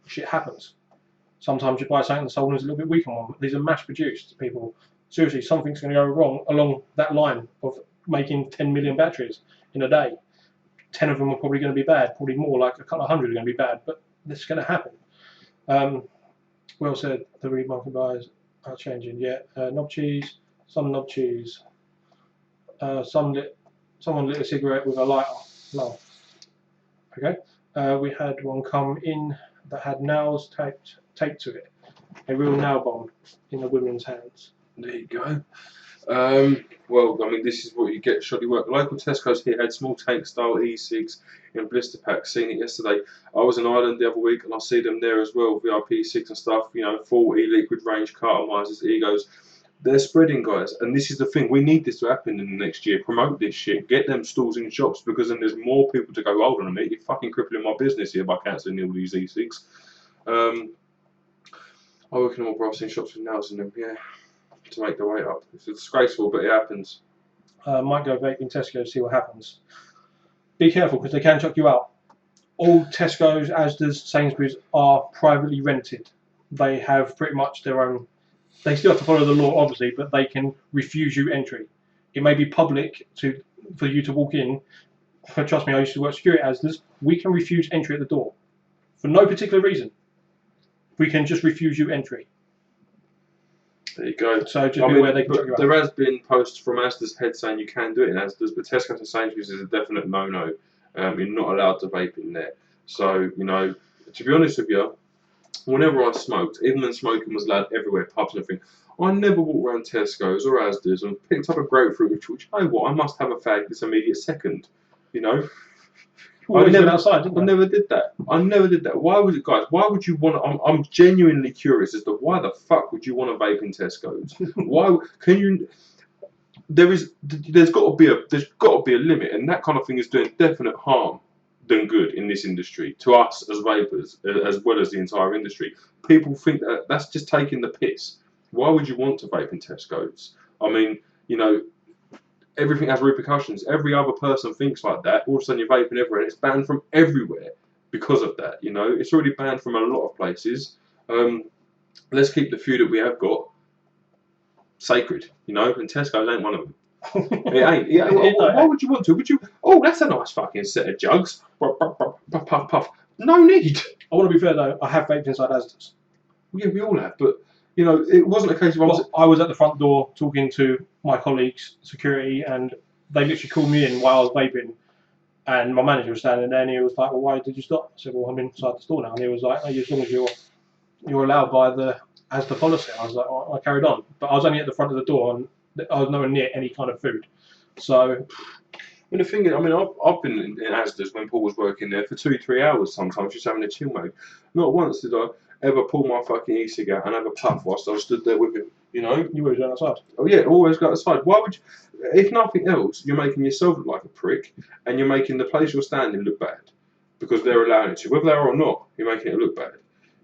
Shit happens. Sometimes you buy something and the soldering is a little bit weak on one. These are mass-produced, people. Seriously, something's going to go wrong along that line of making 10 million batteries in a day. 10 of them are probably going to be bad. Probably more, like a couple of hundred are going to be bad. But this is going to happen. Well said. The remarket buys are changing. Yeah, knob cheese. Some knob cheese. Someone lit a cigarette with a lighter. No. Okay. We had one come in that had nails taped to it. A real nail bomb in a woman's hands. There you go. Well, I mean, this is what you get shoddy work. Local Tesco's here had small tank style e-cigs in blister packs. Seen it yesterday. I was in Ireland the other week and I see them there as well. VIP cigs and stuff. You know, full e-liquid range, cartonisers, egos. They're spreading, guys, and this is the thing. We need this to happen in the next year. Promote this shit. Get them stalls in shops, because then there's more people to go, hold on a minute, you're fucking crippling my business here by cancelling all these e-cigs. I work in all brassing shops with nails in them, yeah, to make the weight up. It's disgraceful, but it happens. Might go vape in Tesco to see what happens. Be careful, because they can chuck you out. All Tesco's, Asda's, Sainsbury's are privately rented. They have pretty much their own. They still have to follow the law, obviously, but they can refuse you entry. It may be public for you to walk in. But trust me, I used to work security as this. We can refuse entry at the door for no particular reason. We can just refuse you entry. There you go. So just be aware they can. There has been posts from Asda's head saying you can do it in Asda's, but Tesco and Sainsbury's is a definite no-no. You're not allowed to vape in there. So, you know, to be honest with you, whenever I smoked, even when smoking was allowed everywhere, pubs and everything, I never walked around Tesco's or Asda's and picked up a grapefruit, which you know what, I must have a fag this immediate second. You know? I never did that. I never did that. Why was it, guys? Why would you want to? I'm genuinely curious as to why the fuck would you want to vape in Tesco's? Why can you? There's got to be a limit, and that kind of thing is doing definite harm than good in this industry to us as vapers, as well as the entire industry. People think that that's just taking the piss. Why would you want to vape in Tesco's? I mean, you know, everything has repercussions. Every other person thinks like that. All of a sudden you're vaping everywhere, and it's banned from everywhere because of that. You know, it's already banned from a lot of places. Let's keep the few that we have got sacred. You know, and Tesco's ain't one of them. It ain't. Yeah, why would you want to? Would you? Oh, that's a nice fucking set of jugs. Puff, puff, puff, puff. No need. I want to be fair though. I have vaped inside Asda's. Yeah, we all have, but you know, it wasn't a case of I was at the front door talking to my colleagues, security, and they literally called me in while I was vaping, and my manager was standing there, and he was like, "Well, why did you stop?" I said, "Well, I'm inside the store now," and he was like, "Oh, as long as you're allowed by the Asda policy." I was like, oh, I carried on, but I was only at the front of the door, and I was nowhere near any kind of food. So, I mean, the thing is, I mean, I've been in Asda's when Paul was working there for 2-3 hours sometimes, just having a chill mode. Not once did I ever pull my fucking e-cig out and have a puff whilst I was stood there with him. You know, you always go outside. Oh yeah, always go outside. Why would you? If nothing else, you're making yourself look like a prick, and you're making the place you're standing look bad because they're allowing it to. Whether they are or not, you're making it look bad.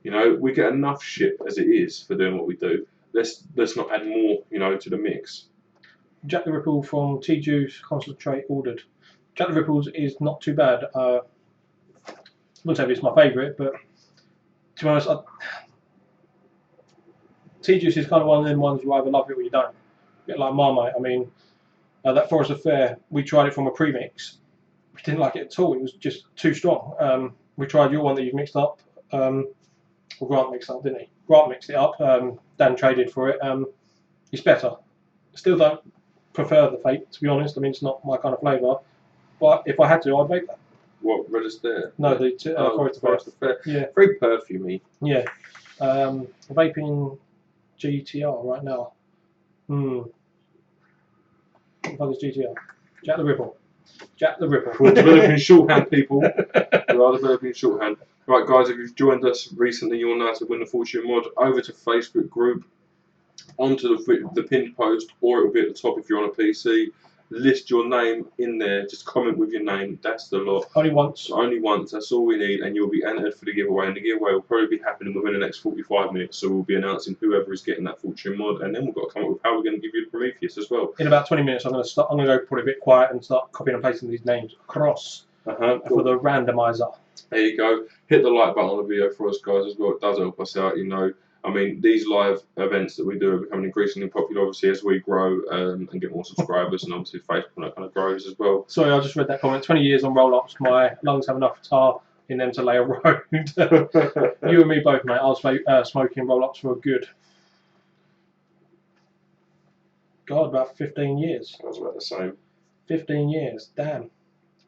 You know, we get enough shit as it is for doing what we do. Let's not add more, you know, to the mix. Jack the Ripple from Tea Juice Concentrate ordered. Jack the Ripples is not too bad. I wouldn't say it's my favourite, but to be honest, Tea Juice is kind of one of them ones you either love it or you don't. A bit like Marmite. I mean, that Forest Affair, we tried it from a premix. We didn't like it at all. It was just too strong. We tried your one that you've mixed up. Well, Grant mixed it up, didn't he? Grant mixed it up. Dan traded for it. It's better. Still don't prefer the vape, to be honest. I mean, it's not my kind of flavour. But if I had to, I'd vape that. What, Red Affair? No, the Forest Affair. Yeah. Very perfumey. Yeah. Vaping GTR right now. What the fuck is GTR? Jack the Ripple. Jack the Ripple. We're developing shorthand, people. We are developing shorthand. Right, guys, if you've joined us recently, you will know how to win the Fortune mod. Over to Facebook group, onto the pinned post, or it will be at the top if you're on a PC. list your name in there. Just comment with your name. That's the lot. Only once. Only once. That's all we need, and you'll be entered for the giveaway. And the giveaway will probably be happening within the next 45 minutes. So we'll be announcing whoever is getting that Fortune mod, and then we've got to come up with how we're going to give you the Prometheus as well. In about 20 minutes, I'm going to go put a bit quiet and start copying and pasting these names across for the randomizer. There you go. Hit the like button on the video for us guys as well. It does help us out, you know. I mean, these live events that we do are becoming increasingly popular, obviously, as we grow and get more subscribers, and obviously Facebook and that kind of grows as well. Sorry, I just read that comment. 20 years on roll-ups, my lungs have enough tar in them to lay a road. You and me both, mate. I was smoking roll-ups for a good, God, about 15 years. I was about the same. 15 years, damn.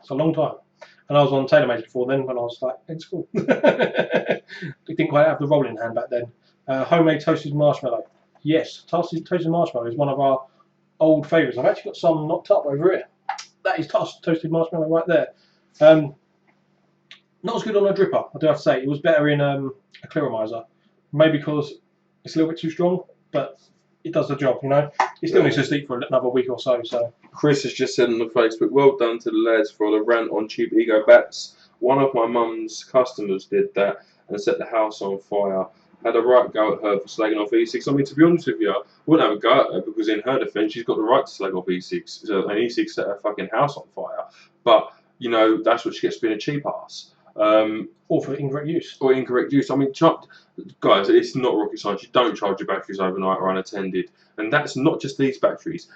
It's a long time. And I was on TaylorMade before then when I was like in school. We didn't quite have the rolling hand back then. Homemade toasted marshmallow. Yes, toasted marshmallow is one of our old favourites. I've actually got some knocked up over here. That is toasted marshmallow right there. Not as good on a dripper, I do have to say. It was better in a clearomizer. Maybe because it's a little bit too strong, but it does the job, you know. It still needs to steep for another week or so. Chris has just said on the Facebook, well done to the lads for the rant on cheap ego bats. One of my mum's customers did that and set the house on fire. Had a right go at her for slagging off e-cigs. I mean, to be honest with you, I wouldn't have a go at her because in her defence, she's got the right to slag off e-cigs. So an e-cig set her fucking house on fire. But, you know, that's what she gets for being a cheap ass. Or for incorrect use. Or incorrect use. I mean, guys, it's not rocket science. You don't charge your batteries overnight or unattended. And that's not just these batteries.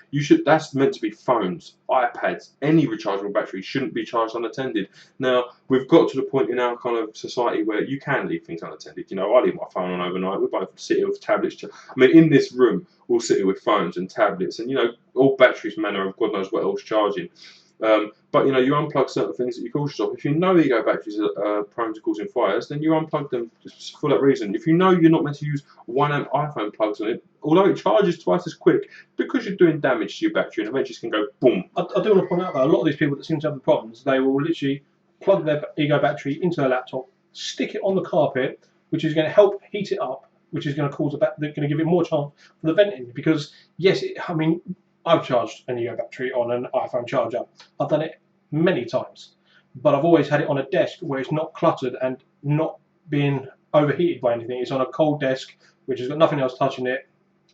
That's meant to be phones, iPads, any rechargeable battery shouldn't be charged unattended. Now, we've got to the point in our kind of society where you can leave things unattended. You know, I leave my phone on overnight. We both sit here with tablets. I mean, in this room, we'll sit here with phones and tablets and, you know, all batteries manner of God knows what else charging. But you know, you unplug certain things that you cautious of. If you know ego batteries are prone to causing fires, then you unplug them just for that reason. If you know you're not meant to use 1 amp iPhone plugs on it, although it charges twice as quick, because you're doing damage to your battery and eventually it's going to go boom. I do want to point out though, a lot of these people that seem to have the problems, they will literally plug their ego battery into their laptop, stick it on the carpet, which is going to help heat it up, which is going to cause they're going to give it more chance for the venting. Because yes, I mean, I've charged an ego battery on an iPhone charger. I've done it many times, but I've always had it on a desk where it's not cluttered and not being overheated by anything. It's on a cold desk which has got nothing else touching it,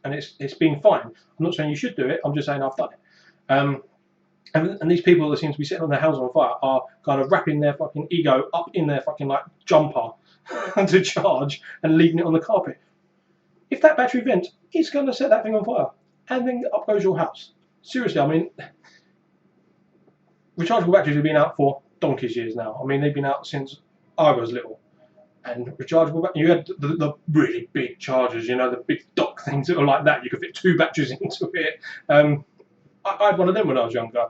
and it's been fine. I'm not saying you should do it. I'm just saying I've done it. And these people that seem to be setting on their houses on fire are kind of wrapping their fucking ego up in their fucking like jumper to charge and leaving it on the carpet. If that battery vents, it's going to set that thing on fire. And then up goes your house. Seriously, I mean, rechargeable batteries have been out for donkey's years now. I mean, they've been out since I was little. And rechargeable batteries, you had the really big chargers, you know, the big dock things that were like that. You could fit 2 batteries into it. I had one of them when I was younger.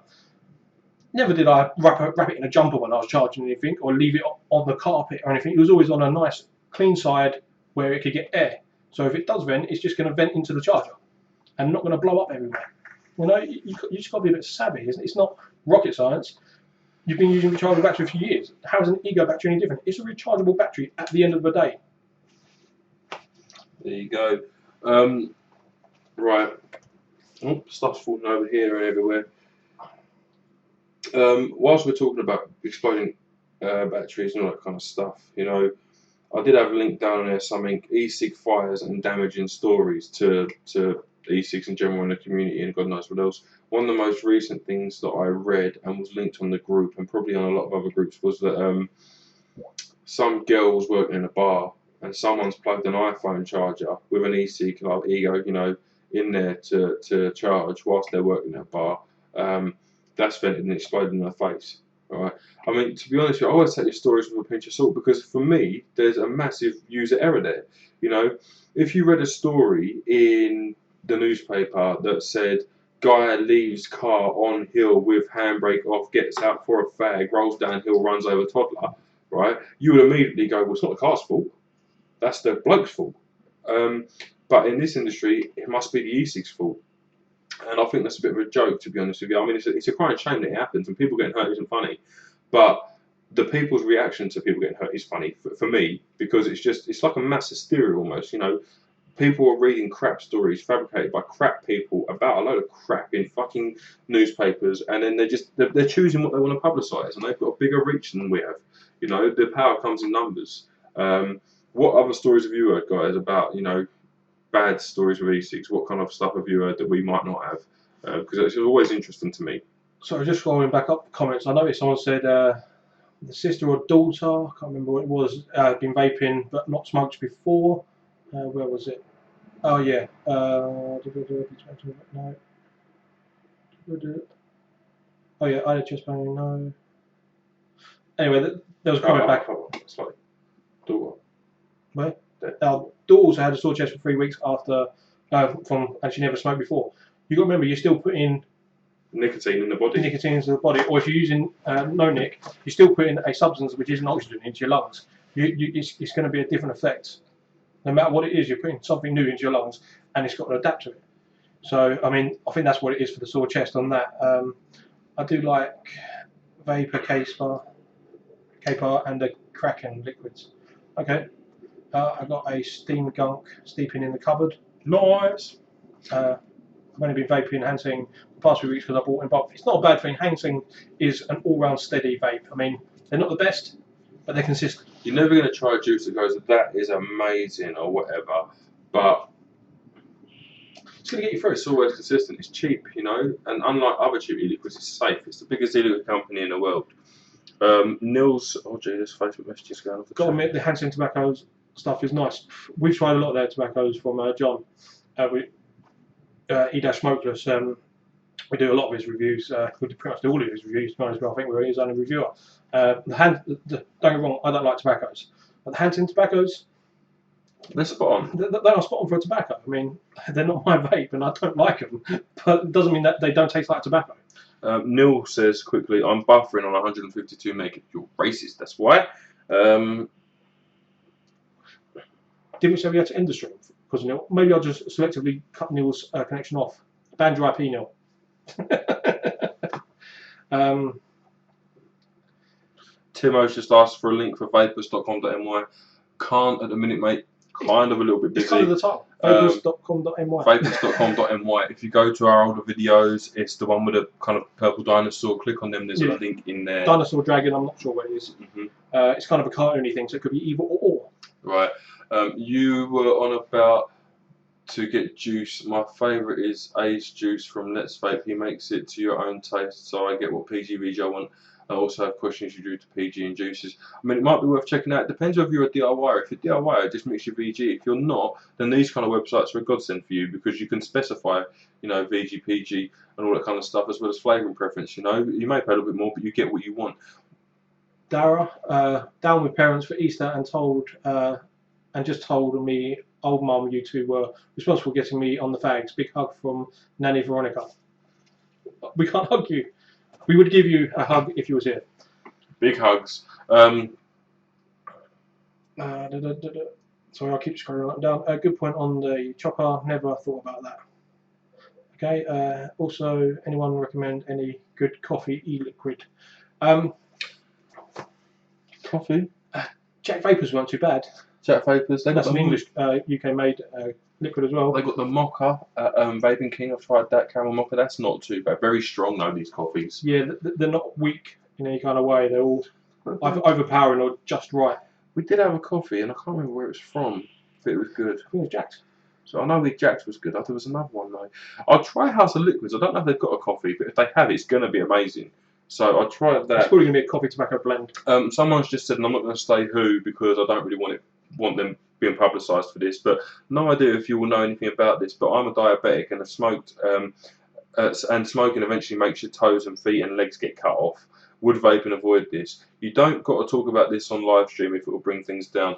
Never did I wrap it in a jumper when I was charging anything or leave it on the carpet or anything. It was always on a nice, clean side where it could get air. So if it does vent, it's just going to vent into the charger and not going to blow up everywhere. You know, you just got to be a bit savvy. It's not rocket science. You've been using a rechargeable battery for years. How is an ego battery any different? It's a rechargeable battery at the end of the day. There you go. Right. Oh, stuff's falling over here and everywhere. Whilst we're talking about exploding batteries and all that kind of stuff, you know, I did have a link down there, something e-cig fires and damaging stories to e-cigs in general in the community and God knows what else. One of the most recent things that I read and was linked on the group and probably on a lot of other groups was that some girl was working in a bar and someone's plugged an iPhone charger with an e-cig, like ego, you know, in there to charge whilst they're working at a bar. That's vented and exploded in their face. Right. I mean, to be honest with you, I always take your stories with a pinch of salt because for me, there's a massive user error there. You know, if you read a story in the newspaper that said, guy leaves car on hill with handbrake off, gets out for a fag, rolls downhill, runs over toddler, right? You would immediately go, well, it's not the car's fault. That's the bloke's fault. But in this industry, it must be the e-cig's fault. And I think that's a bit of a joke, to be honest with you. I mean, it's a crying shame that it happens and people getting hurt isn't funny. But the people's reaction to people getting hurt is funny for me because it's like a mass hysteria almost. You know, people are reading crap stories fabricated by crap people about a load of crap in fucking newspapers, and then they're choosing what they want to publicise, and they've got a bigger reach than we have. You know, the power comes in numbers. What other stories have you heard, guys, about, you know, bad stories with e-cigs? What kind of stuff have you heard that we might not have? Because it's always interesting to me. So just scrolling back up the comments, I noticed someone said the sister or daughter, I can't remember what it was, been vaping but not smoked before. Where was it? Oh yeah. No. Oh yeah, I had chest pain. No. Anyway, there was a comment back. Sorry. Daughter. Where? Our daughter also had a sore chest for 3 weeks after and she never smoked before. You got to remember, you're still putting nicotine in the body. Nicotine into the body, or if you're using no-nic, you're still putting a substance which isn't oxygen into your lungs. It's going to be a different effect. No matter what it is, you're putting something new into your lungs, and it's got to adapt to it. So, I mean, I think that's what it is for the sore chest on that. I do like Vapor, K-Bar, and the Kraken liquids. Okay. I got a steam gunk steeping in the cupboard. Nice. I've only been vaping Hansing the past few weeks because I bought in bulk. It's not a bad thing. Hansing is an all-round steady vape. I mean, they're not the best, but they're consistent. You're never going to try a juice that goes, that is amazing or whatever, but it's going to get you through. It's always consistent. It's cheap, you know, and unlike other cheap e-liquids, it's safe. It's the biggest e-liquid company in the world. Nils, oh gee, there's Facebook messages going off the Got to admit, the Hansing Tobaccos stuff is nice. We've tried a lot of their tobaccos from John. E-Smokeless. We do a lot of his reviews. We do pretty much do all of his reviews, to be honest. I think we're his only reviewer. Don't get me wrong, I don't like tobaccos, but the Hansing tobaccos, they're spot on. They are spot on for a tobacco. I mean, they're not my vape, and I don't like them, but it doesn't mean that they don't taste like tobacco. Neil says quickly, I'm buffering on 152 meg. You're racist, that's why. Didn't we say we had to end the stream? Because Neil, maybe I'll just selectively cut Neil's connection off. Ban your IP, Neil. Timo's just asked for a link for vapors.com.my. Can't at the minute, mate. Kind of a little bit busy. It's kind of the top. Vapors.com.my. Vapors.com.my. If you go to our older videos, it's the one with a kind of purple dinosaur. Click on them. There's a link in there. Dinosaur dragon. I'm not sure what it is. It's kind of a cartoony thing, so it could be either or. Right. You were on about to get juice. My favourite is Ace juice from Let's Vape. He makes it to your own taste, so I get what PG I want. I also have questions you do to PG and juices. I mean, it might be worth checking out. It depends whether you're a DIY. If you're DIY, just mix your VG. If you're not, then these kind of websites are a godsend for you because you can specify, you know, VG, PG, and all that kind of stuff, as well as flavouring preference. You know, you may pay a little bit more, but you get what you want. Dara, down with parents for Easter and just told me old mum you two were responsible for getting me on the fags. Big hug from Nanny Veronica. We can't hug you. We would give you a hug if you was here. Big hugs. Sorry, I'll keep scrolling down. Good point on the chopper. Never thought about that. Okay. Also, anyone recommend any good coffee e-liquid? Coffee? Jack Vapors weren't too bad. Jack Vapors. That's an English, UK-made liquid as well. They got the mocha, Vaping King. I've tried that caramel mocha. That's not too bad. Very strong though, these coffees. Yeah, they're not weak in any kind of way. They're all either overpowering or just right. We did have a coffee, and I can't remember where it was from. If it was good. I think it was Jack's. So I know the Jack's was good. There was another one though. I'll try House of Liquids. I don't know if they've got a coffee, but if they have, it's going to be amazing. So I'll try that. It's probably going to be a coffee tobacco blend. Someone's just said, and I'm not going to say who because I don't really want them being publicised for this, but no idea if you will know anything about this, but I'm a diabetic and have smoked, and smoking eventually makes your toes and feet and legs get cut off. Would vape and avoid this? You don't got to talk about this on live stream if it will bring things down.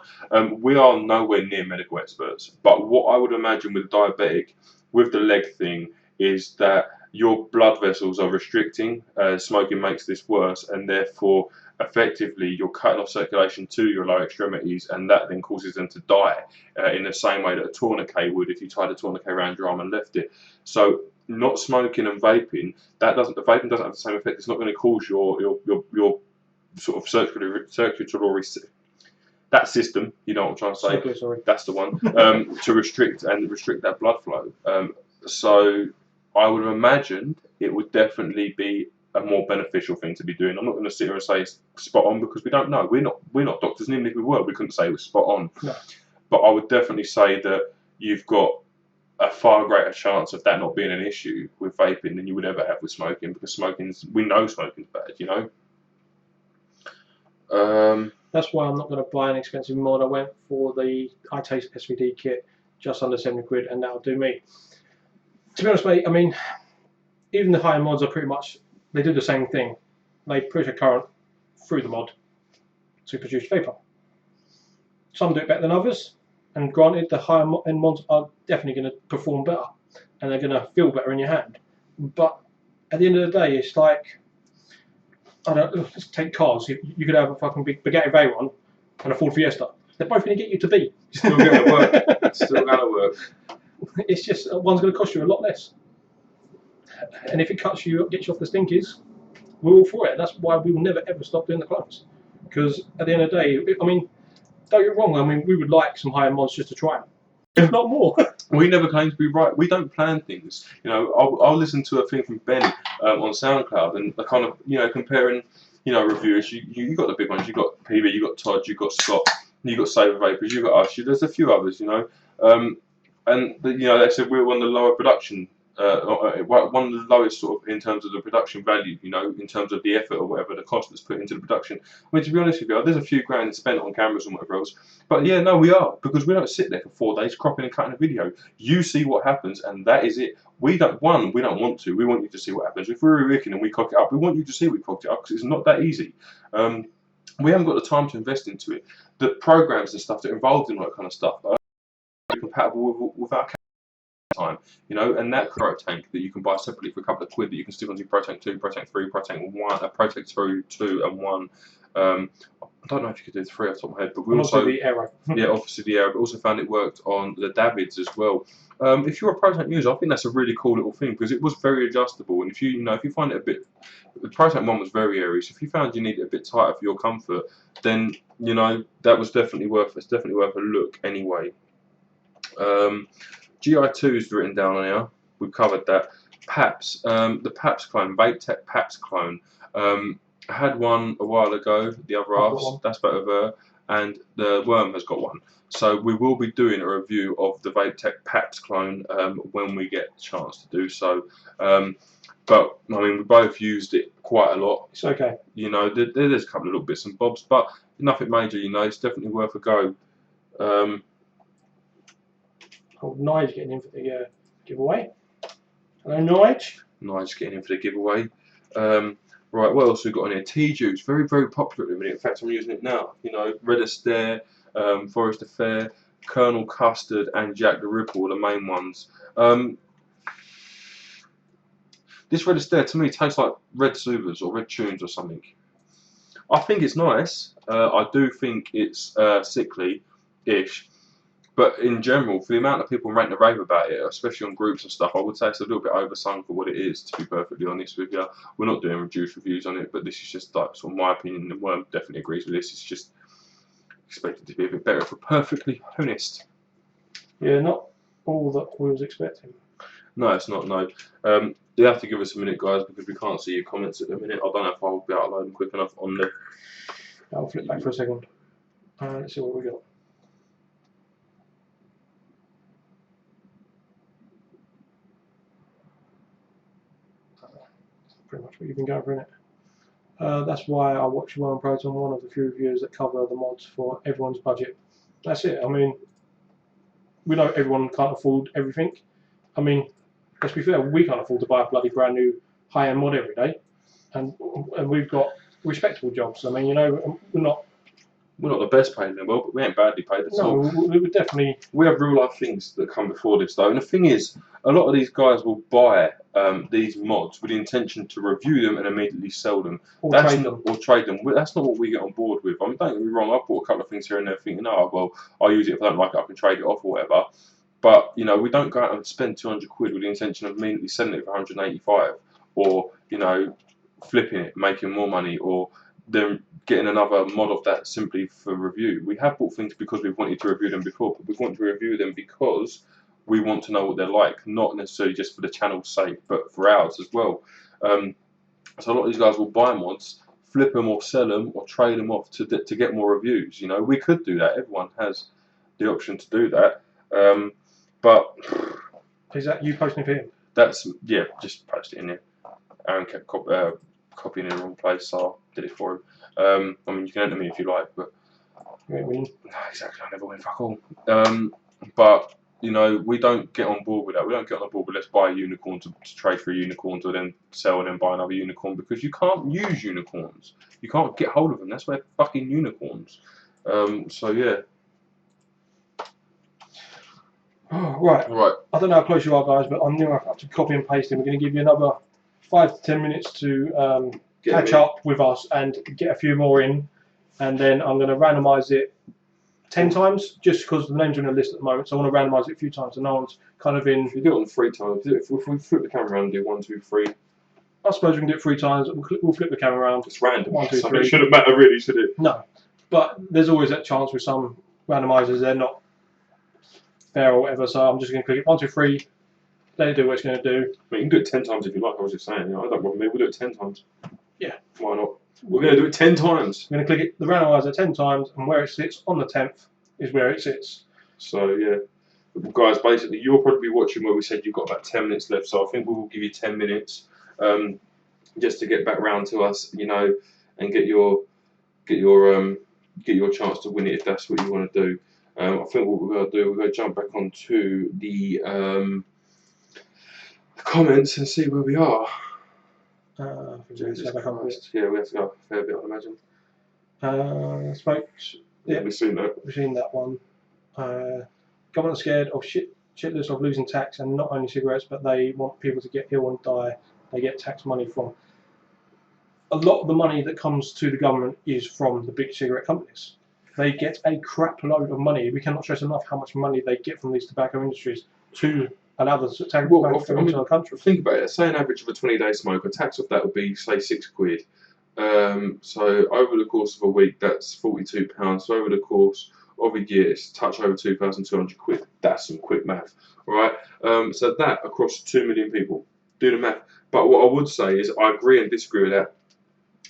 We are nowhere near medical experts, but what I would imagine with diabetic, with the leg thing, is that your blood vessels are restricting. Smoking makes this worse, and therefore effectively you're cutting off circulation to your lower extremities, and that then causes them to die in the same way that a tourniquet would if you tied a tourniquet around your arm and left it. So not smoking and vaping, the vaping doesn't have the same effect. It's not going to cause your sort of circulatory that system, you know what I'm trying to say? Okay, sorry. That's the one. To restrict that blood flow. So I would have imagined it would definitely be a more beneficial thing to be doing. I'm not going to sit here and say it's spot on because we don't know. We're not doctors, and even if we were, we couldn't say it was spot on. No. But I would definitely say that you've got a far greater chance of that not being an issue with vaping than you would ever have with smoking, because we know smoking's bad, you know. That's why I'm not going to buy an expensive mod. I went for the iTaste SVD kit, just under 70 quid, and that'll do me. To be honest, mate, I mean, even the higher mods are pretty much, they do the same thing. They push a current through the mod to produce vapor. Some do it better than others, and granted, the higher end mods are definitely going to perform better, and they're going to feel better in your hand. But at the end of the day, it's like, I don't know, let's take cars. You could have a fucking big Bugatti Veyron and a Ford Fiesta. They're both going to get you to B. Still going to work. Still going to work. It's just one's going to cost you a lot less. And if it gets you off the stinkies, we're all for it. That's why we will never ever stop doing the clones. Because at the end of the day, I mean, don't get me wrong. I mean, we would like some higher mods just to try them, if not more. We never claim to be right. We don't plan things. You know, I'll listen to a thing from Ben on SoundCloud, and the kind of, you know, comparing, you know, reviewers. You got the big ones. You got PB. You got Todd. You got Scott. You got Saber Vapors. You got us. There's a few others. You know, and you know, they said we're on the lower production. One of the lowest sort of in terms of the production value, you know, in terms of the effort or whatever the cost that's put into the production. I mean, to be honest with you, there's a few grand spent on cameras and whatever else. But yeah, no, we are, because we don't sit there for 4 days cropping and cutting a video. You see what happens, and that is it. We don't want to. We want you to see what happens. If we're working and we cock it up, we want you to see we cocked it up, because it's not that easy. We haven't got the time to invest into it. The programs and stuff that are involved in all that kind of stuff are compatible with our time, you know, and that Pro tank that you can buy separately for a couple of quid that you can stick onto Pro Tank 2, Pro Tank 3, Pro Tank 1, Pro Tank 2 and 1. I don't know if you could do 3 off the top of my head, but we also the Aero. yeah, obviously the Aero, but also found it worked on the Davids as well. If you're a Pro Tank user, I think that's a really cool little thing, because it was very adjustable, and if you find it a bit, the Pro Tank 1 was very airy, so if you found you needed it a bit tighter for your comfort, then you know that was definitely worth a look anyway. GI2 is written down on here. We've covered that. PAPS, the PAPS clone, VapeTech PAPS clone. I had one a while ago, the other half, that's better, and the Worm has got one. So we will be doing a review of the VapeTech PAPS clone when we get a chance to do so. But I mean, we both used it quite a lot. It's okay. You know, there's a couple of little bits and bobs, but nothing major. You know, it's definitely worth a go. Nige getting in for the giveaway. Hello, Nige. Nige getting in for the giveaway. Right, what else we got on here? Tea juice, very, very popular at the minute. In fact, I'm using it now. You know, Red Astaire, Forest Affair, Colonel Custard, and Jack the Ripple are the main ones. This Red Astaire to me tastes like Red Subas or Red Tunes or something. I think it's nice. I do think it's sickly-ish. But in general, for the amount of people ranting and rave about it, especially on groups and stuff, I would say it's a little bit oversung for what it is, to be perfectly honest with you. We're not doing reduced reviews on it, but this is just like sort of my opinion, and Worm definitely agrees with this. It's just expected to be a bit better, if we're perfectly honest. Yeah, not all that we was expecting. No, it's not, no. You have to give us a minute, guys, because we can't see your comments at the minute. I don't know if I'll be uploading quick enough on the... I'll flip back for a second. Let's see what we got. Pretty much what you've been going through, innit? That's why I watch Worm Proton, one of the few reviewers that cover the mods for everyone's budget. That's it. I mean, we know everyone can't afford everything. I mean, let's be fair, we can't afford to buy a bloody brand new high-end mod every day, and we've got respectable jobs. I mean, you know, we're not the best paid in the world, but we ain't badly paid at all. No, we would definitely... We have real life things that come before this though, and the thing is, a lot of these guys will buy these mods with the intention to review them and immediately sell them. Or trade them. That's not what we get on board with. I mean, don't get me wrong, I've bought a couple of things here and there thinking, oh, well, I'll use it if I don't like it, I can trade it off or whatever. But, you know, we don't go out and spend 200 quid with the intention of immediately selling it for 185, or, you know, flipping it, making more money, or them getting another mod of that simply for review. We have bought things because we've wanted to review them before, but we want to review them because we want to know what they're like, not necessarily just for the channel's sake, but for ours as well. So a lot of these guys will buy mods, flip them or sell them or trade them off to get more reviews. You know, we could do that. Everyone has the option to do that. But is that you posting for him? That's, yeah, just post it in there. Aaron kept copying in the wrong place, so I did it for him. I mean, you can enter me if you like, but You won't win. no, exactly, I never win fuck all. But you know, we don't get on board with that. We don't get on board with let's buy a unicorn to trade for a unicorn to then sell and then buy another unicorn, because you can't use unicorns. You can't get hold of them. That's why they're fucking unicorns. So yeah. Oh, right. I don't know how close you are, guys, but I'm going to have to copy and paste, and we're going to give you another 5 to 10 minutes to catch up with us and get a few more in, and then I'm going to randomise it 10 times, just because the names are in the list at the moment, so I want to randomise it a few times, so no one's kind of in. If you do it on 3 times, if we flip the camera around and do 1, 2, 3. I suppose we can do it 3 times. We'll flip the camera around. It's random. 1, 2, 3. So it shouldn't matter really, should it? No, but there's always that chance with some randomisers they're not fair or whatever. So I'm just going to click it 1, 2, 3. Let it do what it's going to do. I mean, you can do it 10 times if you like. I was just saying. You know, I don't bother me. We'll do it 10 times. Yeah. Why not? We're going to do it 10 times. I'm going to click it, the randomiser 10 times, and where it sits on the 10th is where it sits. So yeah, guys, basically you'll probably be watching where we said you've got about 10 minutes left. So I think we will give you 10 minutes, just to get back round to us, you know, and get your chance to win it if that's what you want to do. I think what we're going to do, we're going to jump back onto the comments and see where we are. Yeah, Yeah, we have to go a fair bit, I imagine. Yeah, we've seen that. We've seen that one. Government scared of shitless of losing tax, and not only cigarettes, but they want people to get ill and die. They get tax money from. A lot of the money that comes to the government is from the big cigarette companies. They get a crap load of money. We cannot stress enough how much money they get from these tobacco industries to allow the tobacco into the country. Think about it. Say an average of a 20-day smoker, tax off that would be say £6. So over the course of a week, that's £42. So over the course of a year, it's a touch over £2,200. That's some quick math, all right? So that across 2 million people. Do the math. But what I would say is I agree and disagree with that,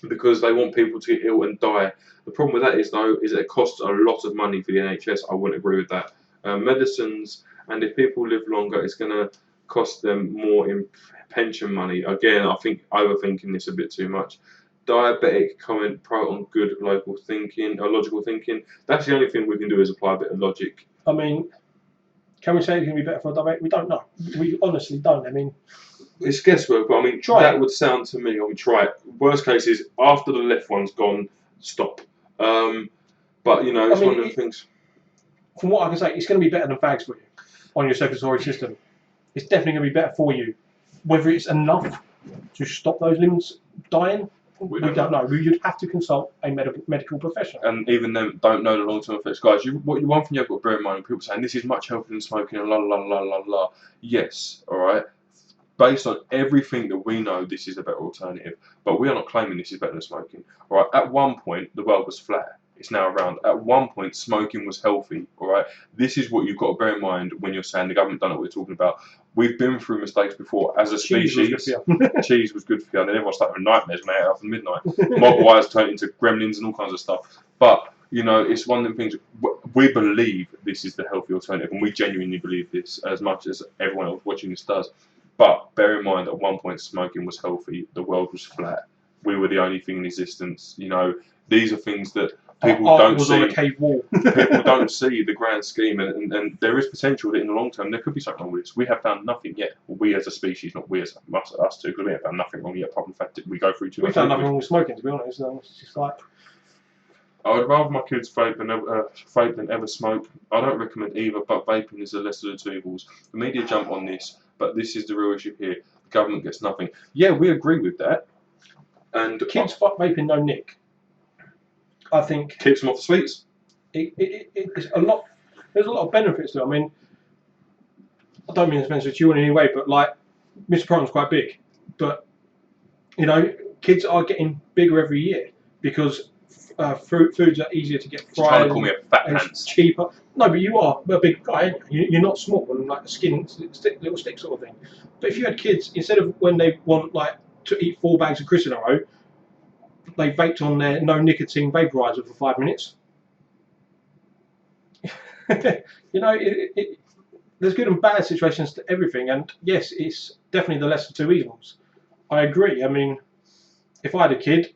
because they want people to get ill and die. The problem with that is, though, is that it costs a lot of money for the NHS. I wouldn't agree with that. Medicines, and if people live longer, it's going to cost them more in pension money. Again, I think overthinking this a bit too much. Diabetic comment, Proton, good logical thinking. That's the only thing we can do is apply a bit of logic. I mean, can we say it's going to be better for a diabetic? We don't know. We honestly don't. I mean, it's guesswork, but I mean, that would sound to me, I would try it. Worst case is, after the left one's gone, stop. But, you know, it's one of the things. From what I can say, it's going to be better than fags for you on your circulatory system. It's definitely going to be better for you. Whether it's enough to stop those limbs dying, we don't know. You'd have to consult a medical professional. And even them don't know the long-term effects. Guys, one thing you've got to bear in mind, people saying this is much healthier than smoking and la la la la la. Yes, all right. Based on everything that we know, this is a better alternative. But we are not claiming this is better than smoking. All right. At one point, the world was flat. It's now round. At one point, smoking was healthy. All right. This is what you've got to bear in mind when you're saying the government don't know what we're talking about. We've been through mistakes before as a species. Cheese was good for you. And then everyone started with nightmares when they ate after midnight. Mogwais turned into gremlins and all kinds of stuff. But, you know, it's one of the things, we believe this is the healthy alternative, and we genuinely believe this as much as everyone else watching this does. But bear in mind, at one point, smoking was healthy. The world was flat. We were the only thing in existence. You know, these are things that people don't see. On a cave wall. People don't see the grand scheme, and there is potential that in the long term there could be something wrong with this. We have found nothing yet. We as a species, not we as us two, because we have found nothing wrong yet. Apart from the fact that we go through too much. We found nothing wrong with smoking, to be honest. It's just like, I would rather my kids vape than ever smoke. I don't recommend either, but vaping is the lesser of the two evils. The media jump on this, but this is the real issue here. The government gets nothing. Yeah, we agree with that. And kids fuck vaping no nick. I think keeps them off the sweets. It's a lot. There's a lot of benefits to it. I mean, I don't mean it's offensive to you in any way, but like, Mr. Proton's quite big, but you know, kids are getting bigger every year. because foods are easier to get fried. You're trying to call me a fat and pants. cheaper. No, but you are a big guy. Ain't you? You're not small and like a skin little stick sort of thing. But if you had kids, instead of when they want like to eat 4 bags of crisps in a row, they vaped on their no nicotine vaporizer for 5 minutes. You know, there's good and bad situations to everything, and yes, it's definitely the lesser of two evils. I agree. I mean, if I had a kid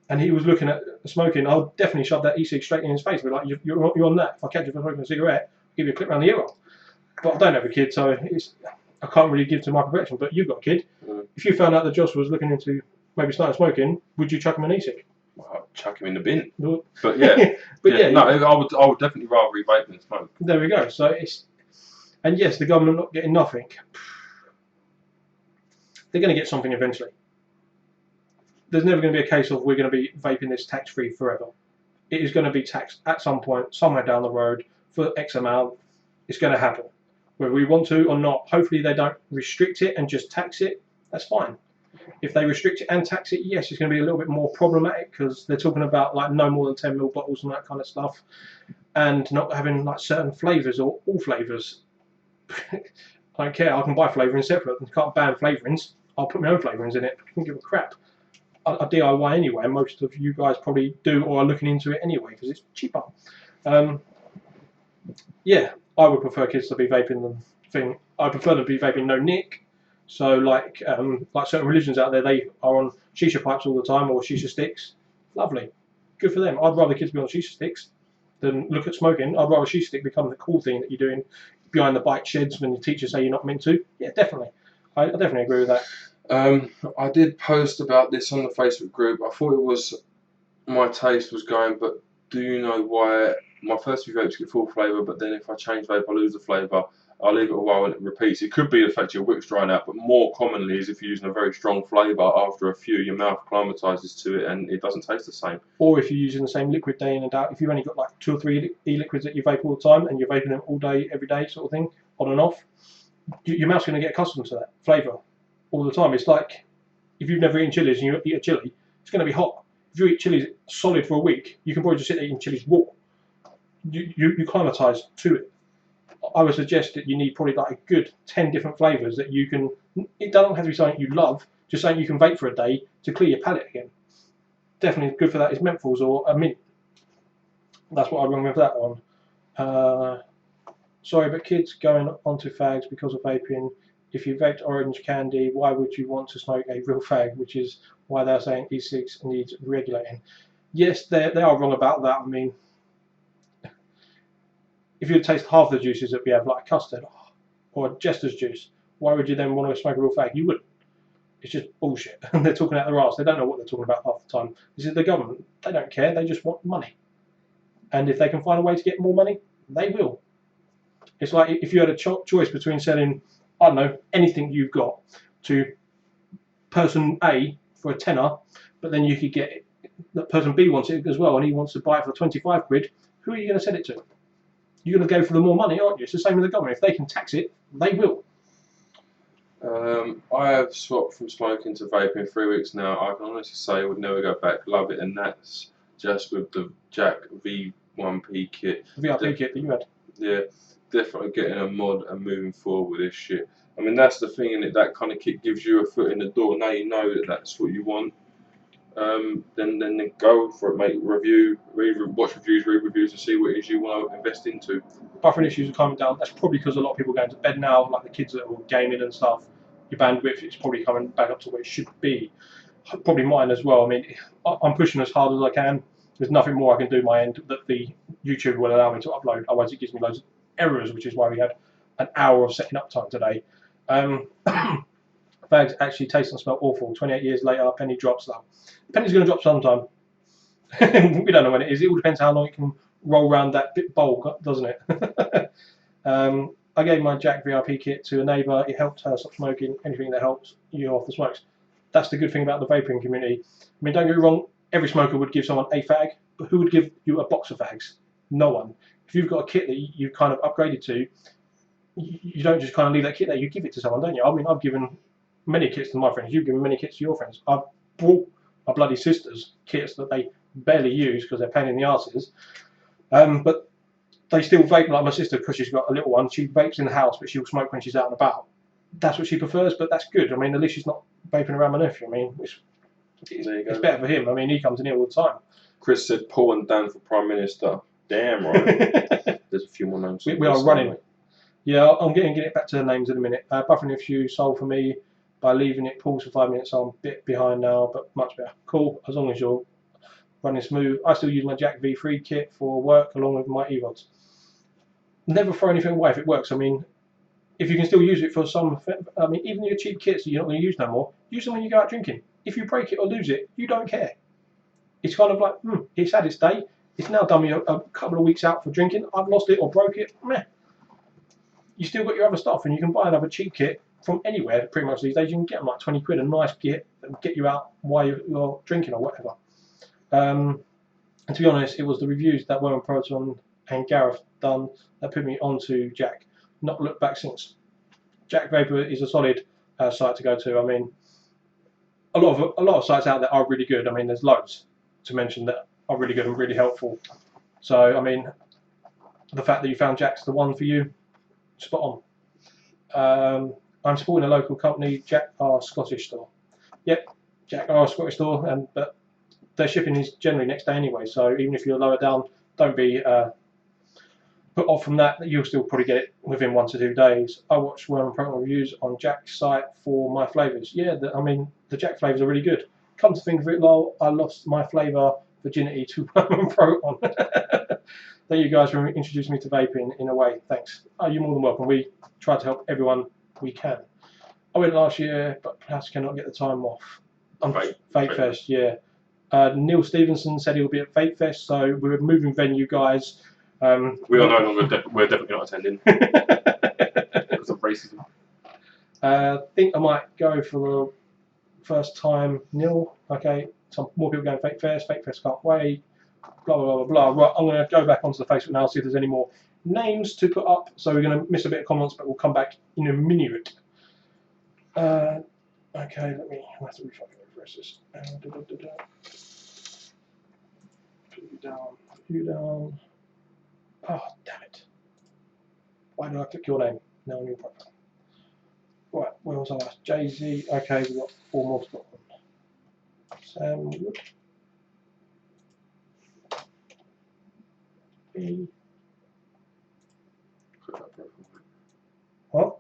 and he was looking at smoking, I would definitely shove that e-cig straight in his face. Be like, you're on that. If I catch you for smoking a cigarette, I'll give you a clip around the ear. But I don't have a kid, so I can't really give to my profession. But you've got a kid. If you found out that Josh was looking into maybe starting smoking, would you chuck him an e-cig? Well, I'd chuck him in the bin. No. But yeah, no, you, I would definitely rather he vape than smoke. There we go. So and yes, the government not getting nothing. They're going to get something eventually. There's never going to be a case of we're going to be vaping this tax-free forever. It is going to be taxed at some point, somewhere down the road, for X amount. It's going to happen. Whether we want to or not, hopefully they don't restrict it and just tax it. That's fine. If they restrict it and tax it, yes, it's going to be a little bit more problematic because they're talking about like no more than 10ml bottles and that kind of stuff, and not having like certain flavours or all flavours. I don't care. I can buy flavouring separate. I can't ban flavourings. I'll put my own flavourings in it. I don't give a crap. I DIY anyway, and most of you guys probably do or are looking into it anyway because it's cheaper. Yeah, I would prefer kids to be vaping than thing. I prefer them to be vaping no nick. So like certain religions out there, they are on shisha pipes all the time or shisha sticks. Lovely, good for them. I'd rather kids be on shisha sticks than look at smoking. I'd rather shisha stick become the cool thing that you're doing behind the bike sheds when the teachers say you're not meant to. Yeah, definitely. I definitely agree with that. I did post about this on the Facebook group. I thought it was my taste was going, but do you know why my first few vapes get full flavour, but then if I change vape I lose the flavour? I'll leave it a while and it repeats. It could be the fact your wick's drying out, but more commonly is if you're using a very strong flavour, after a few your mouth acclimatises to it and it doesn't taste the same. Or if you're using the same liquid day in and out, if you've only got like 2 or 3 e-liquids that you vape all the time and you're vaping them all day, every day sort of thing, on and off, your mouth's going to get accustomed to that flavour all the time. It's like if you've never eaten chilies and you eat a chili, it's going to be hot. If you eat chilies solid for a week, you can probably just sit there eating chilies raw. You acclimatise to it. I would suggest that you need probably like a good 10 different flavours that you can. It doesn't have to be something you love, just something you can vape for a day to clear your palate again. Definitely good for that is menthols or a mint. That's what I run with that on. Sorry, but kids going onto fags because of vaping. If you vaped orange candy, why would you want to smoke a real fag? Which is why they're saying e-cigs needs regulating. Yes, they are wrong about that. I mean, if you taste half the juices that we have, like custard or jester's juice, why would you then want to smoke a real fag? You wouldn't. It's just bullshit. And they're talking out their arse. They don't know what they're talking about half the time. This is the government. They don't care. They just want money. And if they can find a way to get more money, they will. It's like if you had a choice between selling, I don't know, anything you've got to person A for a tenner, but then you could get it, that person B wants it as well and he wants to buy it for 25 quid, who are you going to sell it to? You're going to go for the more money, aren't you? It's the same with the government. If they can tax it, they will. I have swapped from smoking to vaping 3 weeks now. I can honestly say I would never go back. Love it, and that's just with the Jack V1P kit. VIP kit that you had. Yeah, definitely getting a mod and moving forward with this shit. I mean, that's the thing, in it. That kind of kit gives you a foot in the door. Now you know that that's what you want. Then go for it, mate. Watch reviews, read reviews, and see what it is you want to invest into. Buffering issues are coming down. That's probably because a lot of people are going to bed now, like the kids that are gaming and stuff. Your bandwidth is probably coming back up to where it should be. Probably mine as well. I mean, I'm pushing as hard as I can. There's nothing more I can do my end that the YouTube will allow me to upload. Otherwise, it gives me loads of errors, which is why we had an hour of setting up time today. Fags actually taste and smell awful. 28 years later, penny drops though. Penny's going to drop sometime. We don't know when it is. It all depends how long it can roll around that bit bowl, doesn't it? I gave my Jack VIP kit to a neighbour. It helped her stop smoking. Anything that helps you off the smokes. That's the good thing about the vaping community. I mean, don't get me wrong. Every smoker would give someone a fag, but who would give you a box of fags? No one. If you've got a kit that you've kind of upgraded to, you don't just kind of leave that kit there. You give it to someone, don't you? I mean, I've given many kits to my friends. You've given many kits to your friends. I've brought my bloody sister's kits that they barely use because they're pain in the arses. But they still vape, like my sister, because she's got a little one. She vapes in the house, but she'll smoke when she's out and about. That's what she prefers, but that's good. I mean, at least she's not vaping around my nephew. I mean, it's better for him. I mean, he comes in here all the time. Chris said Paul and Dan for Prime Minister. Damn right. There's a few more names. We are running. Yeah, I'm getting it back to the names in a minute. Buffering if you sold for me by leaving it pause for 5 minutes. So I'm a bit behind now, but much better. Cool, as long as you're running smooth. I still use my Jack V3 kit for work along with my eVods. Never throw anything away if it works. I mean, if you can still use it for some, I mean, even your cheap kits that you're not going to use no more, use them when you go out drinking. If you break it or lose it, you don't care. It's kind of like, it's had its day. It's now done me a couple of weeks out for drinking. I've lost it or broke it. Meh. You still got your other stuff, and you can buy another cheap kit from anywhere pretty much these days. You can get them like 20 quid, a nice kit that will get you out while you're drinking or whatever. And to be honest, it was the reviews that were on Proton and Gareth done that put me onto Jack. Not looked back since. Jack Vapor is a solid site to go to. I mean, a lot of sites out there are really good. I mean, there's loads to mention that are really good and really helpful. So, I mean, the fact that you found Jack's the one for you, spot on. I'm supporting a local company, Jack R Scottish store. Yep, Jack R Scottish store, but their shipping is generally next day anyway. So even if you're lower down, don't be put off from that. You'll still probably get it within 1 to 2 days. I watch Worm and Proton reviews on Jack's site for my flavours. Yeah, I mean, the Jack flavours are really good. Come to think of it, lol, I lost my flavour virginity to Worm and Proton. Thank you guys for introducing me to vaping in a way. Thanks. Oh, you're more than welcome. We try to help everyone we can. I went last year, but perhaps cannot get the time off. Vape Fest, yeah. Neil Stevenson said he'll be at Vape Fest, so we're moving venue, guys. We are no longer. We're definitely not attending because of racism. I think I might go for the first time. Neil, okay. Some more people going Vape Fest. Vape Fest can't wait. Blah blah blah blah. Right, I'm going to go back onto the Facebook now, see if there's any more names to put up. So we're going to miss a bit of comments, but we'll come back in a minute. Okay, let me. I have to refresh this. Put you down. Put you down. Oh, damn it. Why did I click your name? Now on your profile. Right, where was I last? Jay-Z. Okay, we've got 4 more to go on. Sam Wood. B. What?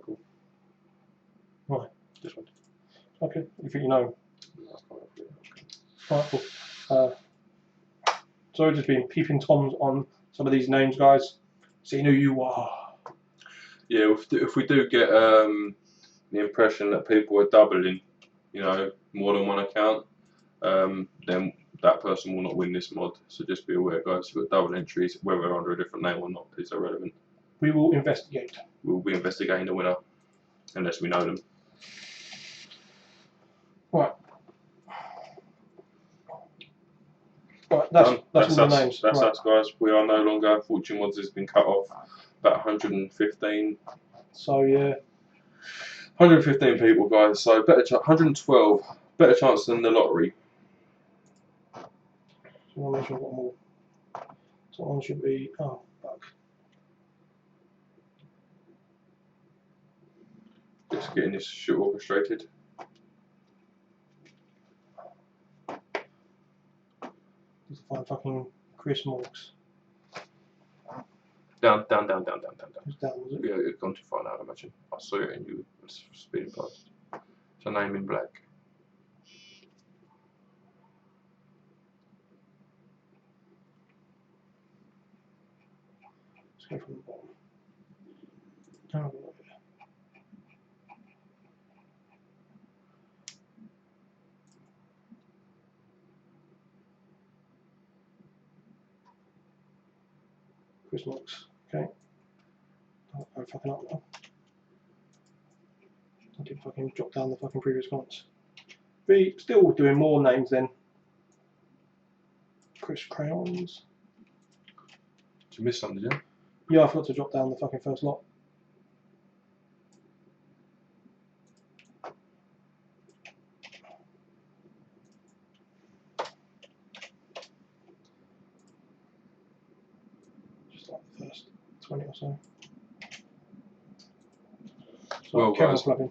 Cool. Right. This one. Okay, you think you know. Right, cool. So I've just been peeping toms on some of these names, guys. Seeing who you are. Yeah, if we do get the impression that people are doubling, you know, more than one account, then that person will not win this mod. So just be aware, guys. If you've got double entries, whether under a different name or not, is irrelevant. We will investigate. We will be investigating the winner, unless we know them. Right. Right, that's all the names. That's right. us, guys. We are no longer. Fortune Mods has been cut off. About 115. So yeah. 115 people, guys. So better 112. Better chance than the lottery. So I'll make sure I've got more. So one should be. Oh, fuck. Just getting this shit orchestrated. Need to find fucking Chris Morgs. Down. Who's down, was it? Yeah, it's gone too far now, I imagine. I saw it and you were speeding past. It's a name in black. Let's go from the bottom. Oh, Chris Morgs. Okay. Oh, fucking up now. I did fucking drop down the fucking previous comments. Be still doing more names then. Chris Crayons. Did you miss something, did you? Yeah, I forgot to drop down the fucking first lot. Just like the first 20 or so. Well, camera guys, flapping.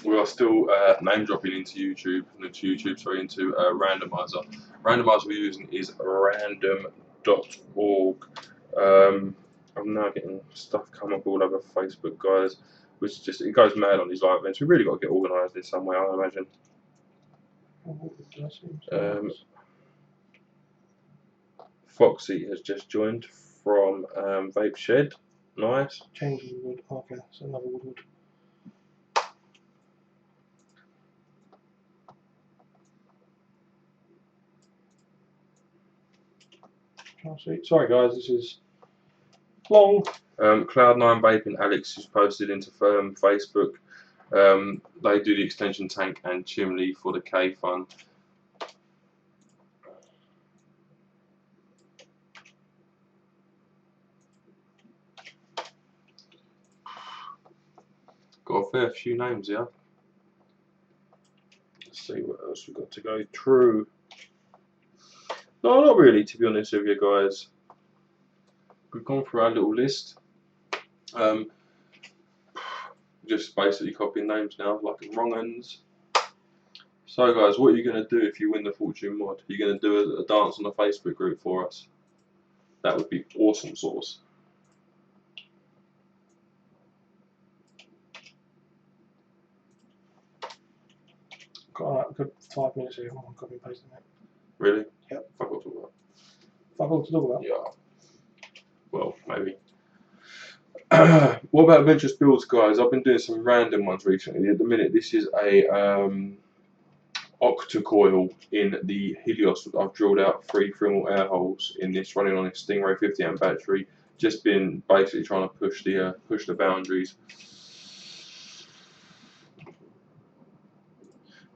we are still name dropping into YouTube, into Randomizer. Randomizer we're using is random.org. I'm now getting stuff come up all over Facebook, guys, which just, it goes mad on these live events. We really got to get organised in some way, I imagine. Foxy has just joined from Vape Shed. Nice. Change of wood. Okay, so another wood. Sorry guys, this is long. Cloud9 Vaping Alex has posted into Facebook. They do the extension tank and chimney for the K Fun. Got a fair few names here. Let's see what else we've got to go through. No, not really, to be honest with you guys. We've gone through our little list. Just basically copying names now, like wrong uns. So guys, what are you going to do if you win the Fortune mod? Are you going to do a dance on the Facebook group for us? That would be awesome sauce. Got like a good 5 minutes here. I'm copy and pasting it. Really? Yep. Fuck all to talk about. Fuck all to talk about? Yeah. Well, maybe. What about adventurous builds, guys? I've been doing some random ones recently. At the minute, this is a octacoil in the Helios. I've drilled out 3 thermal air holes in this, running on a Stingray 50 amp battery. Just been basically trying to push the boundaries.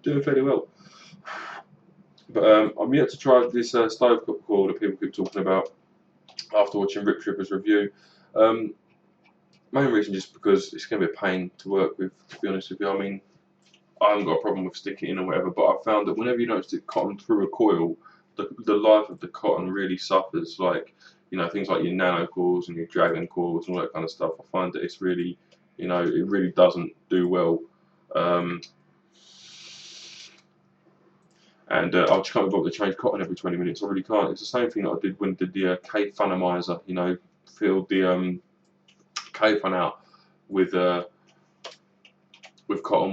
Doing fairly well. But I'm yet to try this stove coil that people keep talking about after watching Rip Tripper's review. Main reason just because it's going to be a pain to work with, to be honest with you. I mean, I haven't got a problem with sticking it in or whatever, but I've found that whenever you don't stick cotton through a coil, the life of the cotton really suffers. Like, you know, things like your nano coils and your dragon coils and all that kind of stuff. I find that it's really, you know, it really doesn't do well. And I just can't be bothered to change cotton every 20 minutes. I really can't. It's the same thing that I did when I did the K-Funamizer, you know, filled the K-Fun out with cotton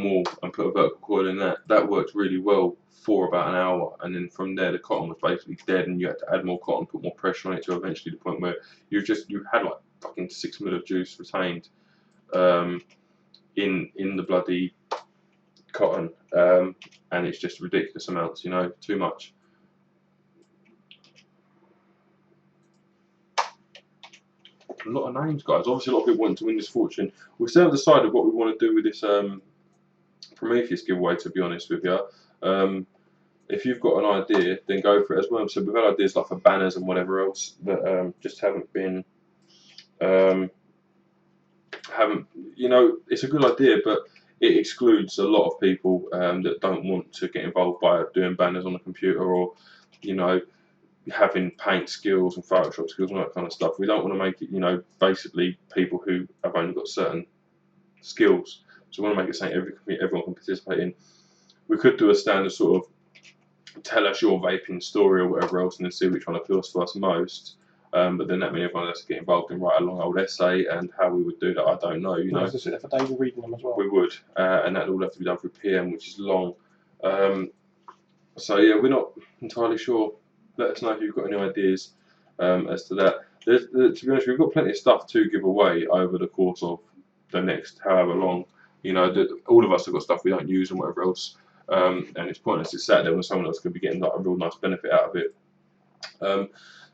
wool and put a vertical coil in that. That worked really well for about an hour, and then from there the cotton was basically dead, and you had to add more cotton, put more pressure on it, to eventually the point where you had like fucking 6 ml of juice retained in the bloody cotton, and it's just ridiculous amounts, you know, too much. A lot of names, guys. Obviously, a lot of people want to win this Fortune. We still haven't decided what we want to do with this Prometheus giveaway, to be honest with you. If you've got an idea, then go for it as well. So we've had ideas like for banners and whatever else that just haven't been, you know, it's a good idea, but it excludes a lot of people that don't want to get involved by doing banners on the computer, or, you know, having paint skills and Photoshop skills and all that kind of stuff. We don't want to make it, you know, basically people who have only got certain skills. So we want to make it something everyone can participate in. We could do a standard sort of tell us your vaping story or whatever else, and then see which one appeals to us most. But then that means everyone has to get involved and write a long old essay, and how we would do that, I don't know. You know, to sit there for days reading them as well. We would, and that would all have to be done through PM, which is long. So yeah, we're not entirely sure. Let us know if you've got any ideas as to that. To be honest, we've got plenty of stuff to give away over the course of the next however long. You know, all of us have got stuff we don't use and whatever else, and it's pointless to sit there when someone else could be getting like a real nice benefit out of it.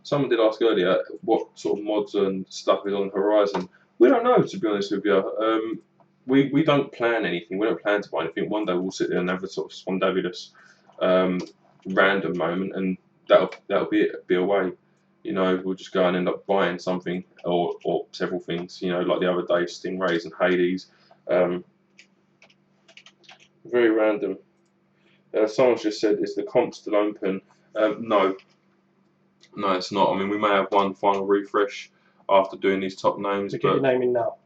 Someone did ask earlier what sort of mods and stuff is on the horizon. We don't know, to be honest with you. We don't plan anything. We don't plan to buy anything. One day we'll sit there and have a sort of spontaneous, random moment, and that'll be it. Be away. you know, we'll just go and end up buying something or several things, you know, like the other day, Stingrays and Hades. Very random. Someone's just said, is the comp still open? No, it's not. I mean, we may have one final refresh after doing these top names. So get your name in now.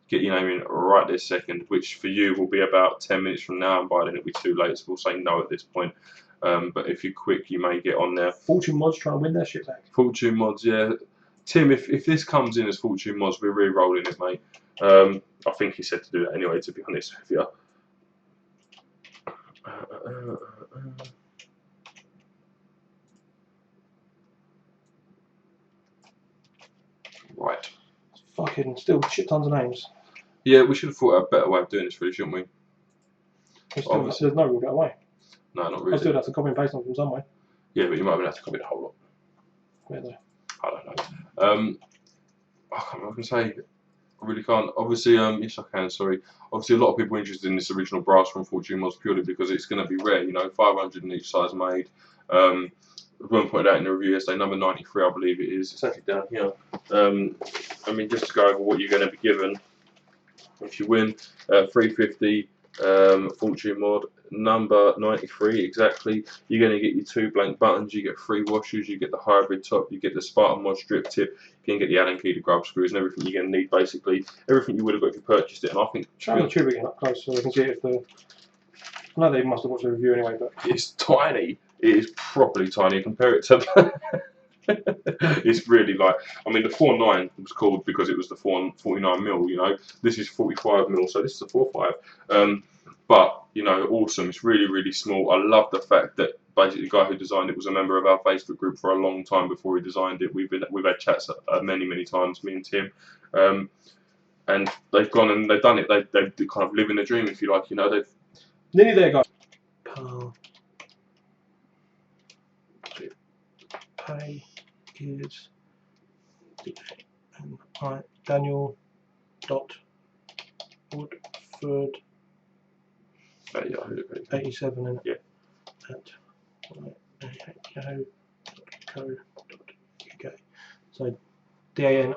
Get your name in right this second, which for you will be about 10 minutes from now, and by then it'll be too late, so we'll say no at this point. But if you're quick, you may get on there. Fortune Mods trying to win their shit back. Fortune Mods, yeah. Tim, if this comes in as Fortune Mods, we're re-rolling it, mate. I think he said to do that anyway, to be honest with you. Right. Fucking still shit tons of names. Yeah, we should have thought out a better way of doing this, really, shouldn't we? Still, says no, we'll get away. No, not really. I still have to copy and paste them from somewhere. Yeah, but you might have to copy the whole lot. Where though? I don't know. I can't remember what I can say. I really can't. Obviously, yes, I can. Sorry. Obviously, a lot of people are interested in this original brass from Fortune Mods purely because it's going to be rare. You know, 500 in each size made. Everyone pointed out in the review yesterday, number 93, I believe it is. It's actually down here. I mean, just to go over what you're going to be given if you win, 350 Fortune Mod, number 93 exactly. You're going to get your 2 blank buttons, you get 3 washers, you get the hybrid top, you get the Spartan Mod strip tip, you can get the Allen key, the grub screws, and everything you're going to need, basically. Everything you would have got if you purchased it, and I think... Show the tube again up close so we can see if the... No, they must have watched the review anyway, but... It's tiny. It is properly tiny. Compare it to... It's really like, I mean, the 4.9 was called because it was the 49mm, you know. This is 45mm, so this is a 4.5. But, you know, awesome. It's really, really small. I love the fact that basically the guy who designed it was a member of our Facebook group for a long time before he designed it. We've had chats many times, me and Tim. And they've gone and they've done it. They kind of living the dream, if you like, you know. They've nearly there, guys. Pay is Daniel Woodford 87 in it. At yahoo.co.uk. So DANI